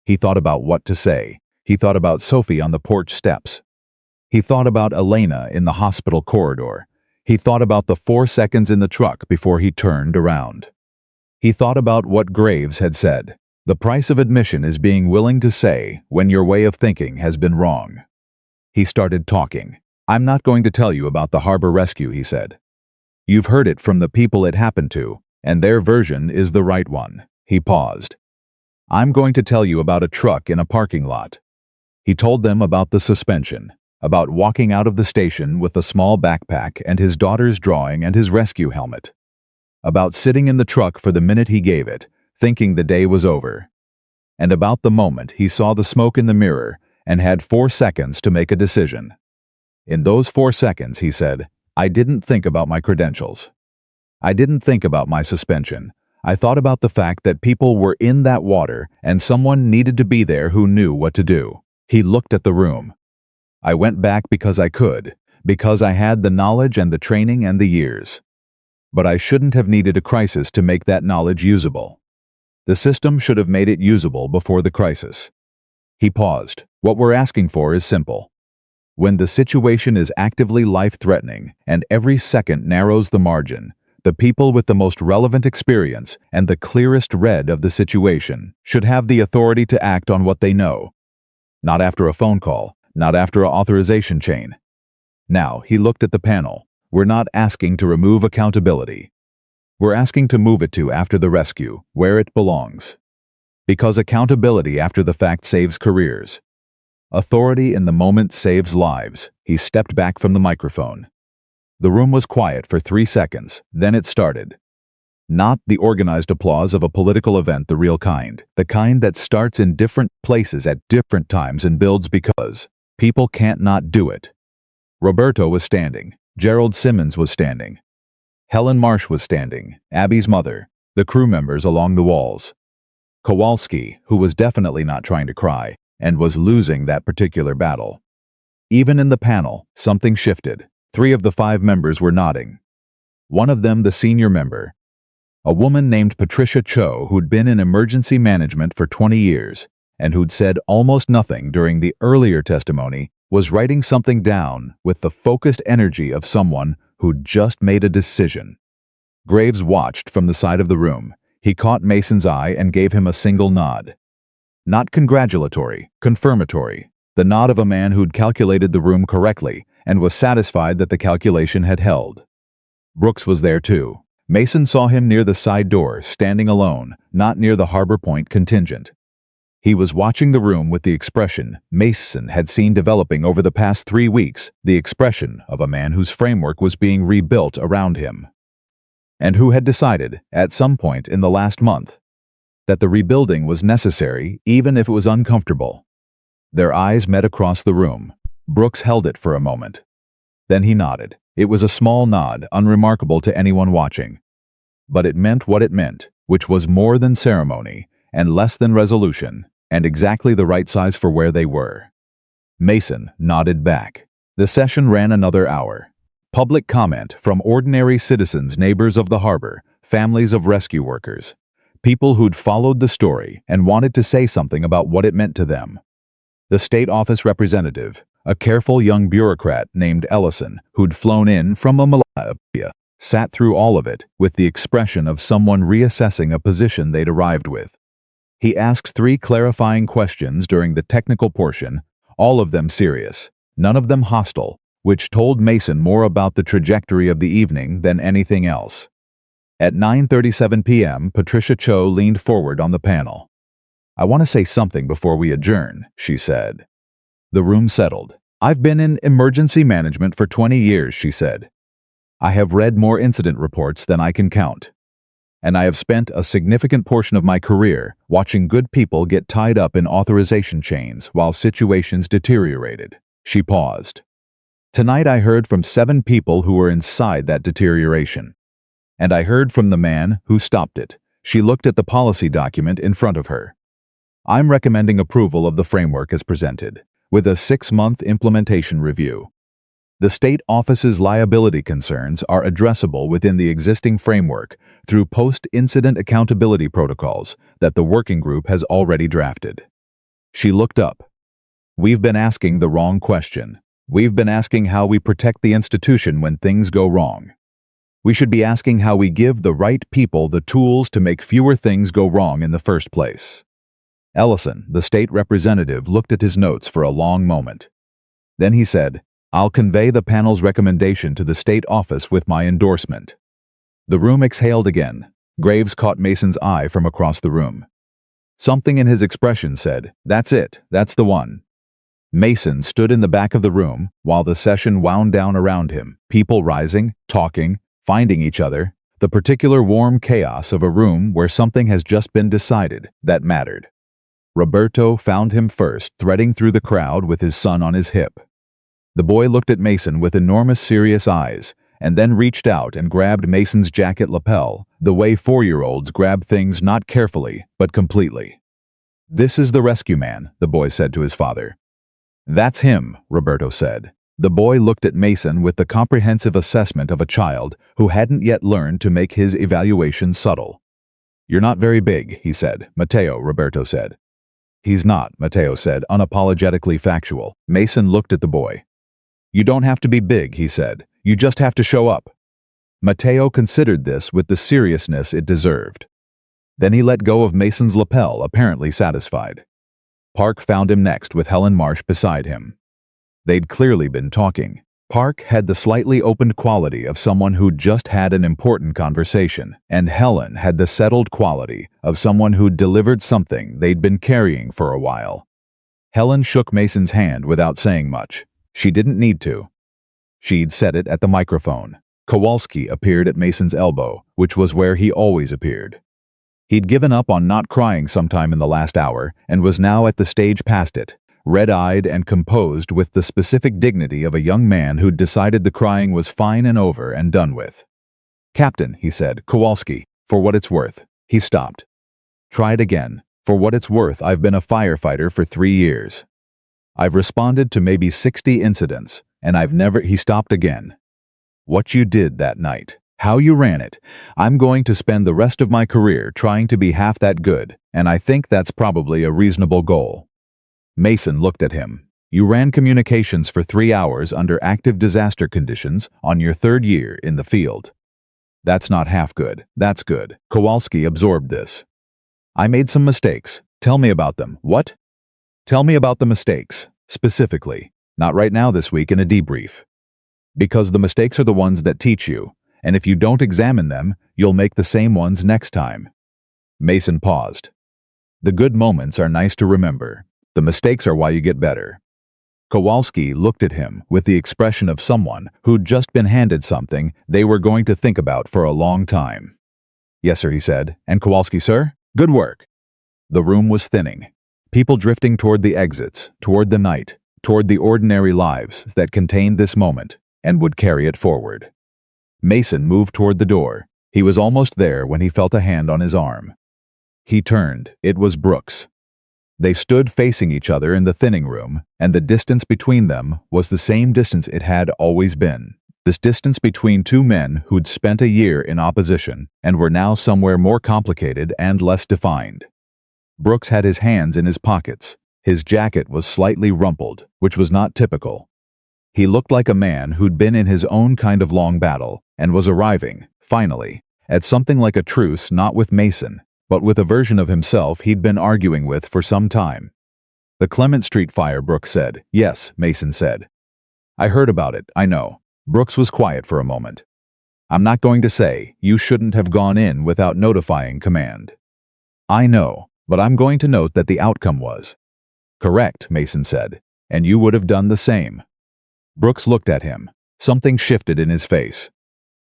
He thought about what to say. He thought about Sophie on the porch steps. He thought about Elena in the hospital corridor. He thought about the 4 seconds in the truck before he turned around. He thought about what Graves had said. The price of admission is being willing to say when your way of thinking has been wrong. He started talking. "I'm not going to tell you about the harbor rescue," he said. "You've heard it from the people it happened to, and their version is the right one." He paused. "I'm going to tell you about a truck in a parking lot." He told them about the suspension, about walking out of the station with a small backpack and his daughter's drawing and his rescue helmet, about sitting in the truck for the minute he gave it, thinking the day was over, and about the moment he saw the smoke in the mirror and had 4 seconds to make a decision. "In those 4 seconds," he said, "I didn't think about my credentials. I didn't think about my suspension. I thought about the fact that people were in that water and someone needed to be there who knew what to do. He looked at the room. I went back because I could, because I had the knowledge and the training and the years. But I shouldn't have needed a crisis to make that knowledge usable. The system should have made it usable before the crisis. He paused. What we're asking for is simple. When the situation is actively life-threatening and every second narrows the margin, the people with the most relevant experience and the clearest read of the situation should have the authority to act on what they know. Not after a phone call, not after an authorization chain. Now, he looked at the panel. We're not asking to remove accountability. We're asking to move it to after the rescue, where it belongs. Because accountability after the fact saves careers. Authority in the moment saves lives. He stepped back from the microphone. The room was quiet for 3 seconds, then it started. Not the organized applause of a political event, the real kind. The kind that starts in different places at different times and builds because people can't not do it. Roberto was standing. Gerald Simmons was standing. Helen Marsh was standing, Abby's mother, the crew members along the walls. Kowalski, who was definitely not trying to cry, and was losing that particular battle. Even in the panel, something shifted. 3 of the 5 members were nodding. One of them the senior member. A woman named Patricia Cho who'd been in emergency management for 20 years, and who'd said almost nothing during the earlier testimony, was writing something down with the focused energy of someone who'd just made a decision. Graves watched from the side of the room. He caught Mason's eye and gave him a single nod. Not congratulatory, confirmatory. The nod of a man who'd calculated the room correctly and was satisfied that the calculation had held. Brooks was there too. Mason saw him near the side door, standing alone, not near the Harbor Point contingent. He was watching the room with the expression Mason had seen developing over the past 3 weeks, the expression of a man whose framework was being rebuilt around him. And who had decided, at some point in the last month, that the rebuilding was necessary even if it was uncomfortable. Their eyes met across the room. Brooks held it for a moment. Then he nodded. It was a small nod, unremarkable to anyone watching. But it meant what it meant, which was more than ceremony, and less than resolution, and exactly the right size for where they were. Mason nodded back. The session ran another hour. Public comment from ordinary citizens, neighbors of the harbor, families of rescue workers, people who'd followed the story and wanted to say something about what it meant to them. The state office representative, a careful young bureaucrat named Ellison, who'd flown in from Malaysia, sat through all of it with the expression of someone reassessing a position they'd arrived with. He asked 3 clarifying questions during the technical portion, all of them serious, none of them hostile, which told Mason more about the trajectory of the evening than anything else. At 9:37 p.m., Patricia Cho leaned forward on the panel. "I want to say something before we adjourn," she said. The room settled. "I've been in emergency management for 20 years, she said. I have read more incident reports than I can count. And I have spent a significant portion of my career watching good people get tied up in authorization chains while situations deteriorated." She paused. "Tonight I heard from 7 people who were inside that deterioration. And I heard from the man who stopped it." She looked at the policy document in front of her. "I'm recommending approval of the framework as presented, with a 6-month implementation review. The state office's liability concerns are addressable within the existing framework through post-incident accountability protocols that the working group has already drafted." She looked up. "We've been asking the wrong question. We've been asking how we protect the institution when things go wrong. We should be asking how we give the right people the tools to make fewer things go wrong in the first place." Ellison, the state representative, looked at his notes for a long moment. Then he said, "I'll convey the panel's recommendation to the state office with my endorsement." The room exhaled again. Graves caught Mason's eye from across the room. Something in his expression said, "That's it, that's the one." Mason stood in the back of the room while the session wound down around him, people rising, talking, finding each other, the particular warm chaos of a room where something has just been decided that mattered. Roberto found him first, threading through the crowd with his son on his hip. The boy looked at Mason with enormous serious eyes, and then reached out and grabbed Mason's jacket lapel, the way 4-year-olds grab things not carefully, but completely. "This is the rescue man," the boy said to his father. "That's him," Roberto said. The boy looked at Mason with the comprehensive assessment of a child who hadn't yet learned to make his evaluation subtle. "You're not very big," he said. "Mateo," Roberto said. "He's not," Mateo said, unapologetically factual. Mason looked at the boy. "You don't have to be big," he said. "You just have to show up." Mateo considered this with the seriousness it deserved. Then he let go of Mason's lapel, apparently satisfied. Park found him next with Helen Marsh beside him. They'd clearly been talking. Park had the slightly opened quality of someone who'd just had an important conversation, and Helen had the settled quality of someone who'd delivered something they'd been carrying for a while. Helen shook Mason's hand without saying much. She didn't need to. She'd said it at the microphone. Kowalski appeared at Mason's elbow, which was where he always appeared. He'd given up on not crying sometime in the last hour, and was now at the stage past it, red-eyed and composed with the specific dignity of a young man who'd decided the crying was fine and over and done with. "Captain," he said, "Kowalski, for what it's worth." He stopped. "Try it again. For what it's worth, I've been a firefighter for 3 years. I've responded to maybe 60 incidents, and I've never—" He stopped again. "What you did that night, how you ran it, I'm going to spend the rest of my career trying to be half that good, and I think that's probably a reasonable goal." Mason looked at him. "You ran communications for 3 hours under active disaster conditions on your 3rd year in the field. That's not half good, that's good." Kowalski absorbed this. "I made some mistakes. Tell me about them." "What?" "Tell me about the mistakes, specifically. Not right now this week in a debrief. Because the mistakes are the ones that teach you, and if you don't examine them, you'll make the same ones next time." Mason paused. "The good moments are nice to remember. The mistakes are why you get better." Kowalski looked at him with the expression of someone who'd just been handed something they were going to think about for a long time. "Yes, sir," he said. "And Kowalski, sir? Good work." The room was thinning. People drifting toward the exits, toward the night, toward the ordinary lives that contained this moment and would carry it forward. Mason moved toward the door. He was almost there when he felt a hand on his arm. He turned. It was Brooks. They stood facing each other in the thinning room, and the distance between them was the same distance it had always been. This distance between two men who'd spent a year in opposition and were now somewhere more complicated and less defined. Brooks had his hands in his pockets. His jacket was slightly rumpled, which was not typical. He looked like a man who'd been in his own kind of long battle and was arriving, finally, at something like a truce not with Mason, but with a version of himself he'd been arguing with for some time. "The Clement Street fire," Brooks said. "Yes," Mason said. "I heard about it, I know." Brooks was quiet for a moment. "I'm not going to say you shouldn't have gone in without notifying command. I know, but I'm going to note that the outcome was." "Correct," Mason said, "and you would have done the same." Brooks looked at him. Something shifted in his face.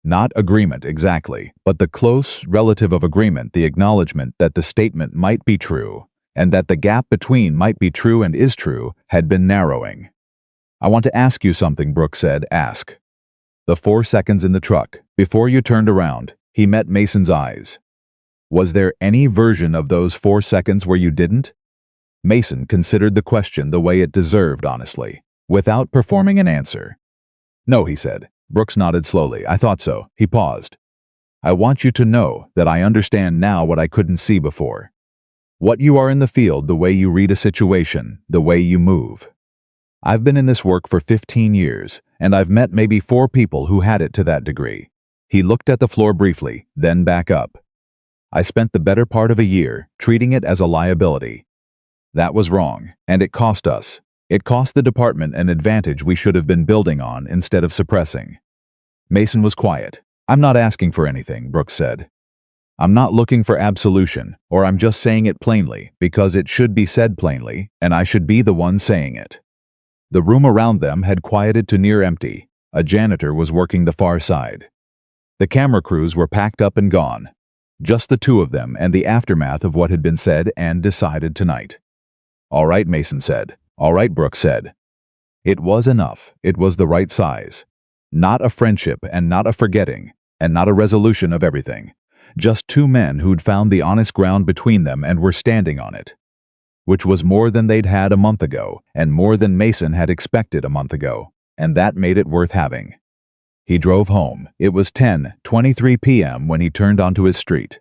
Not agreement exactly, but the close relative of agreement, the acknowledgement that the statement might be true, and that the gap between might be true and is true, had been narrowing. "I want to ask you something," Brooks said. "Ask." The 4 seconds in the truck, before you turned around, he met Mason's eyes. Was there any version of those 4 seconds where you didn't? Mason considered the question the way it deserved, honestly, without performing an answer. "No," he said. Brooks nodded slowly. "I thought so." He paused. "I want you to know that I understand now what I couldn't see before. What you are in the field, the way you read a situation, the way you move. I've been in this work for 15 years, and I've met maybe 4 people who had it to that degree." He looked at the floor briefly, then back up. "I spent the better part of a year treating it as a liability. That was wrong, and it cost us. It cost the department an advantage we should have been building on instead of suppressing." Mason was quiet. "I'm not asking for anything," Brooks said. "I'm not looking for absolution, or I'm just saying it plainly, because it should be said plainly, and I should be the one saying it." The room around them had quieted to near empty. A janitor was working the far side. The camera crews were packed up and gone. Just the two of them and the aftermath of what had been said and decided tonight. "All right," Mason said. "All right," Brooks said. It was enough. It was the right size. Not a friendship and not a forgetting, and not a resolution of everything. Just two men who'd found the honest ground between them and were standing on it. Which was more than they'd had a month ago, and more than Mason had expected a month ago, and that made it worth having. He drove home. It was 10:23 p.m. when he turned onto his street.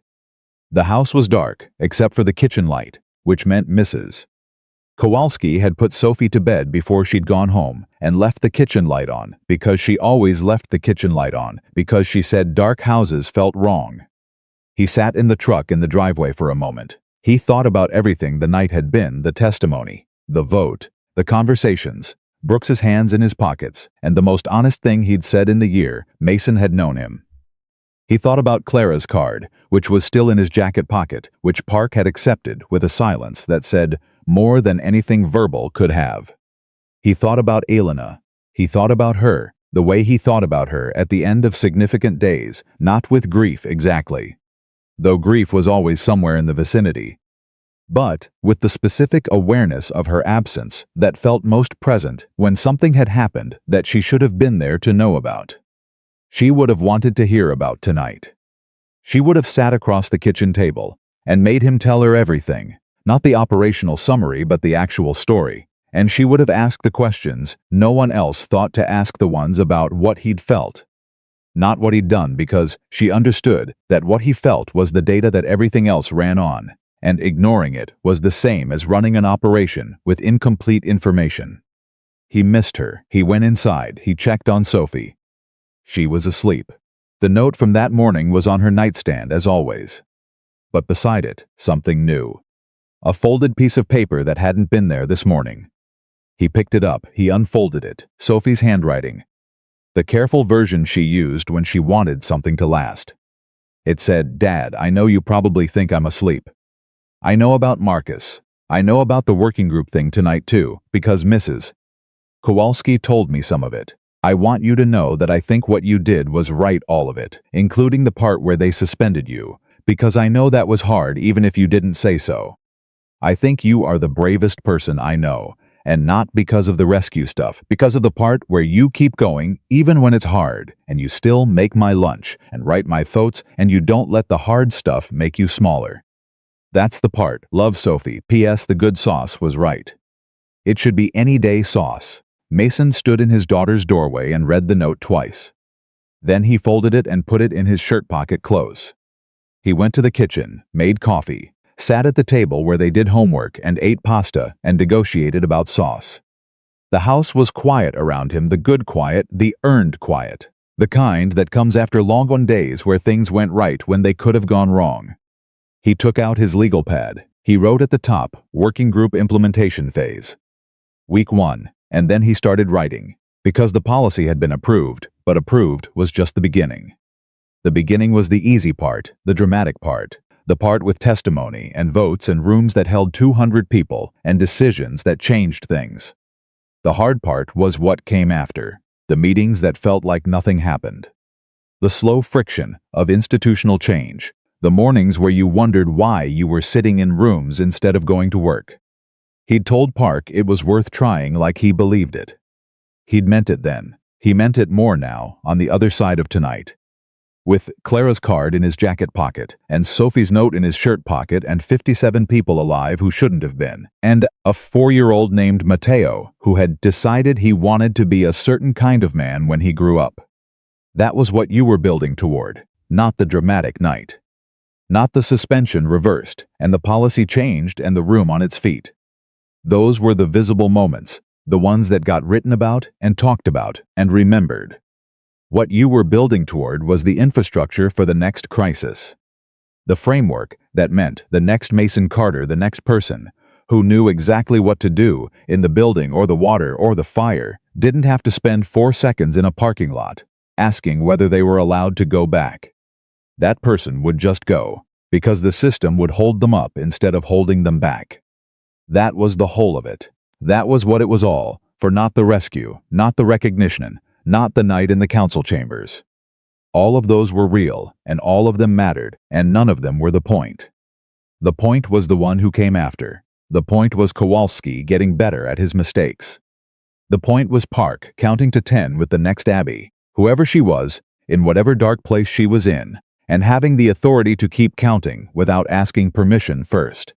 The house was dark, except for the kitchen light, which meant Mrs. Kowalski had put Sophie to bed before she'd gone home and left the kitchen light on because she always left the kitchen light on because she said dark houses felt wrong. He sat in the truck in the driveway for a moment. He thought about everything the night had been, the testimony, the vote, the conversations, Brooks's hands in his pockets, and the most honest thing he'd said in the year Mason had known him. He thought about Clara's card, which was still in his jacket pocket, which Park had accepted with a silence that said more than anything verbal could have. He thought about Elena. He thought about her, the way he thought about her at the end of significant days, not with grief exactly, though grief was always somewhere in the vicinity, but with the specific awareness of her absence that felt most present when something had happened that she should have been there to know about. She would have wanted to hear about tonight. She would have sat across the kitchen table and made him tell her everything, not the operational summary but the actual story, and she would have asked the questions no one else thought to ask, the ones about what he'd felt, not what he'd done, because she understood that what he felt was the data that everything else ran on, and ignoring it was the same as running an operation with incomplete information. He missed her. He went inside. He checked on Sophie. She was asleep. The note from that morning was on her nightstand as always. But beside it, something new. A folded piece of paper that hadn't been there this morning. He picked it up. He unfolded it. Sophie's handwriting. The careful version she used when she wanted something to last. It said, "Dad, I know you probably think I'm asleep. I know about Marcus. I know about the working group thing tonight too, because Mrs. Kowalski told me some of it. I want you to know that I think what you did was right, all of it, including the part where they suspended you, because I know that was hard even if you didn't say so. I think you are the bravest person I know, and not because of the rescue stuff, because of the part where you keep going even when it's hard, and you still make my lunch and write my thoughts, and you don't let the hard stuff make you smaller. That's the part. Love, Sophie. P.S. The good sauce was right. It should be any day sauce." Mason stood in his daughter's doorway and read the note twice. Then he folded it and put it in his shirt pocket close. He went to the kitchen, made coffee, sat at the table where they did homework and ate pasta and negotiated about sauce. The house was quiet around him, the good quiet, the earned quiet, the kind that comes after long days where things went right when they could have gone wrong. He took out his legal pad. He wrote at the top, Working Group Implementation Phase. Week 1. And then he started writing, because the policy had been approved, but approved was just the beginning. The beginning was the easy part, the dramatic part, the part with testimony and votes and rooms that held 200 people and decisions that changed things. The hard part was what came after, the meetings that felt like nothing happened. The slow friction of institutional change, the mornings where you wondered why you were sitting in rooms instead of going to work. He'd told Park it was worth trying, like he believed it. He'd meant it then. He meant it more now, on the other side of tonight. With Clara's card in his jacket pocket, and Sophie's note in his shirt pocket, and 57 people alive who shouldn't have been, and a 4-year-old named Mateo who had decided he wanted to be a certain kind of man when he grew up. That was what you were building toward, not the dramatic night. Not the suspension reversed, and the policy changed and the room on its feet. Those were the visible moments, the ones that got written about and talked about and remembered. What you were building toward was the infrastructure for the next crisis. The framework that meant the next Mason Carter, the next person, who knew exactly what to do in the building or the water or the fire, didn't have to spend 4 seconds in a parking lot, asking whether they were allowed to go back. That person would just go, because the system would hold them up instead of holding them back. That was the whole of it. That was what it was all, for not the rescue, not the recognition, not the night in the council chambers. All of those were real, and all of them mattered, and none of them were the point. The point was the one who came after. The point was Kowalski getting better at his mistakes. The point was Park counting to 10 with the next Abby, Whoever she was, in whatever dark place she was in, and having the authority to keep counting without asking permission first.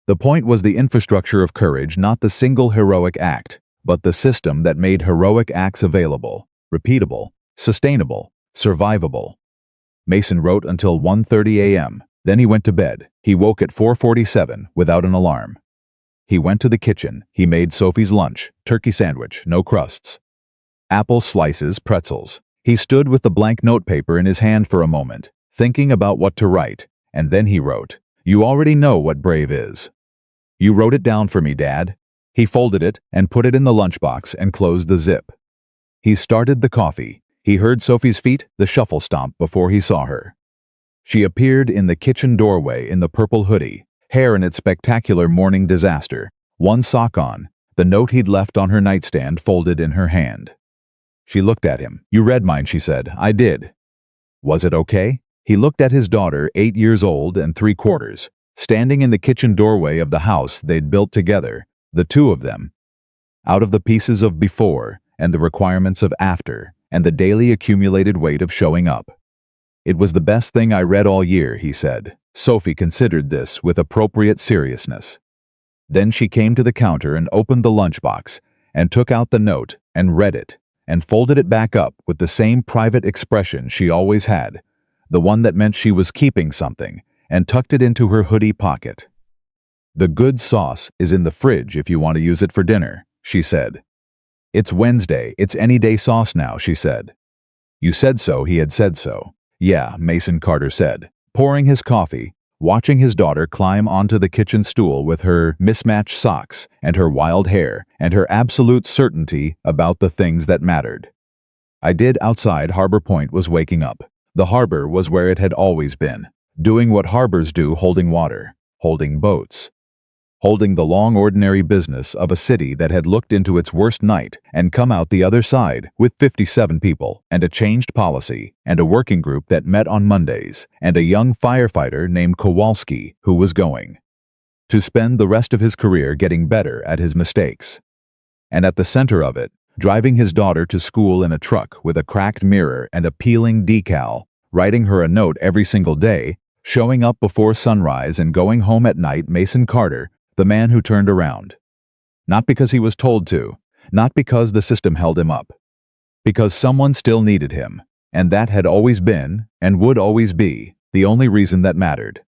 The point was the infrastructure of courage, not the single heroic act, but the system that made heroic acts available, repeatable, sustainable, survivable. Mason wrote until 1:30 a.m. Then he went to bed. He woke at 4:47 without an alarm. He went to the kitchen. He made Sophie's lunch, turkey sandwich, no crusts. Apple slices, pretzels. He stood with the blank notepaper in his hand for a moment, thinking about what to write, and then he wrote, "You already know what brave is." "You wrote it down for me, Dad." He folded it and put it in the lunchbox and closed the zip. He started the coffee. He heard Sophie's feet, the shuffle stomp before he saw her. She appeared in the kitchen doorway in the purple hoodie, hair in its spectacular morning disaster, one sock on, the note he'd left on her nightstand folded in her hand. She looked at him. "You read mine," she said. "I did." "Was it okay?" He looked at his daughter, 8 years old and 3/4, standing in the kitchen doorway of the house they'd built together, the two of them. Out of the pieces of before and the requirements of after and the daily accumulated weight of showing up. "It was the best thing I read all year," he said. Sophie considered this with appropriate seriousness. Then she came to the counter and opened the lunchbox and took out the note and read it and folded it back up with the same private expression she always had, the one that meant she was keeping something, and tucked it into her hoodie pocket. "The good sauce is in the fridge if you want to use it for dinner," she said. "It's Wednesday, it's any day sauce now," she said. "You said so," he had said so. "Yeah," Mason Carter said, pouring his coffee, watching his daughter climb onto the kitchen stool with her mismatched socks and her wild hair and her absolute certainty about the things that mattered. "I did." Outside, Harbor Point was waking up. The harbor was where it had always been, doing what harbors do, holding water, holding boats, holding the long ordinary business of a city that had looked into its worst night and come out the other side with 57 people and a changed policy and a working group that met on Mondays and a young firefighter named Kowalski who was going to spend the rest of his career getting better at his mistakes. And at the center of it, driving his daughter to school in a truck with a cracked mirror and a peeling decal, writing her a note every single day, showing up before sunrise and going home at night, Mason Carter, the man who turned around. Not because he was told to, not because the system held him up. Because someone still needed him, and that had always been, and would always be, the only reason that mattered.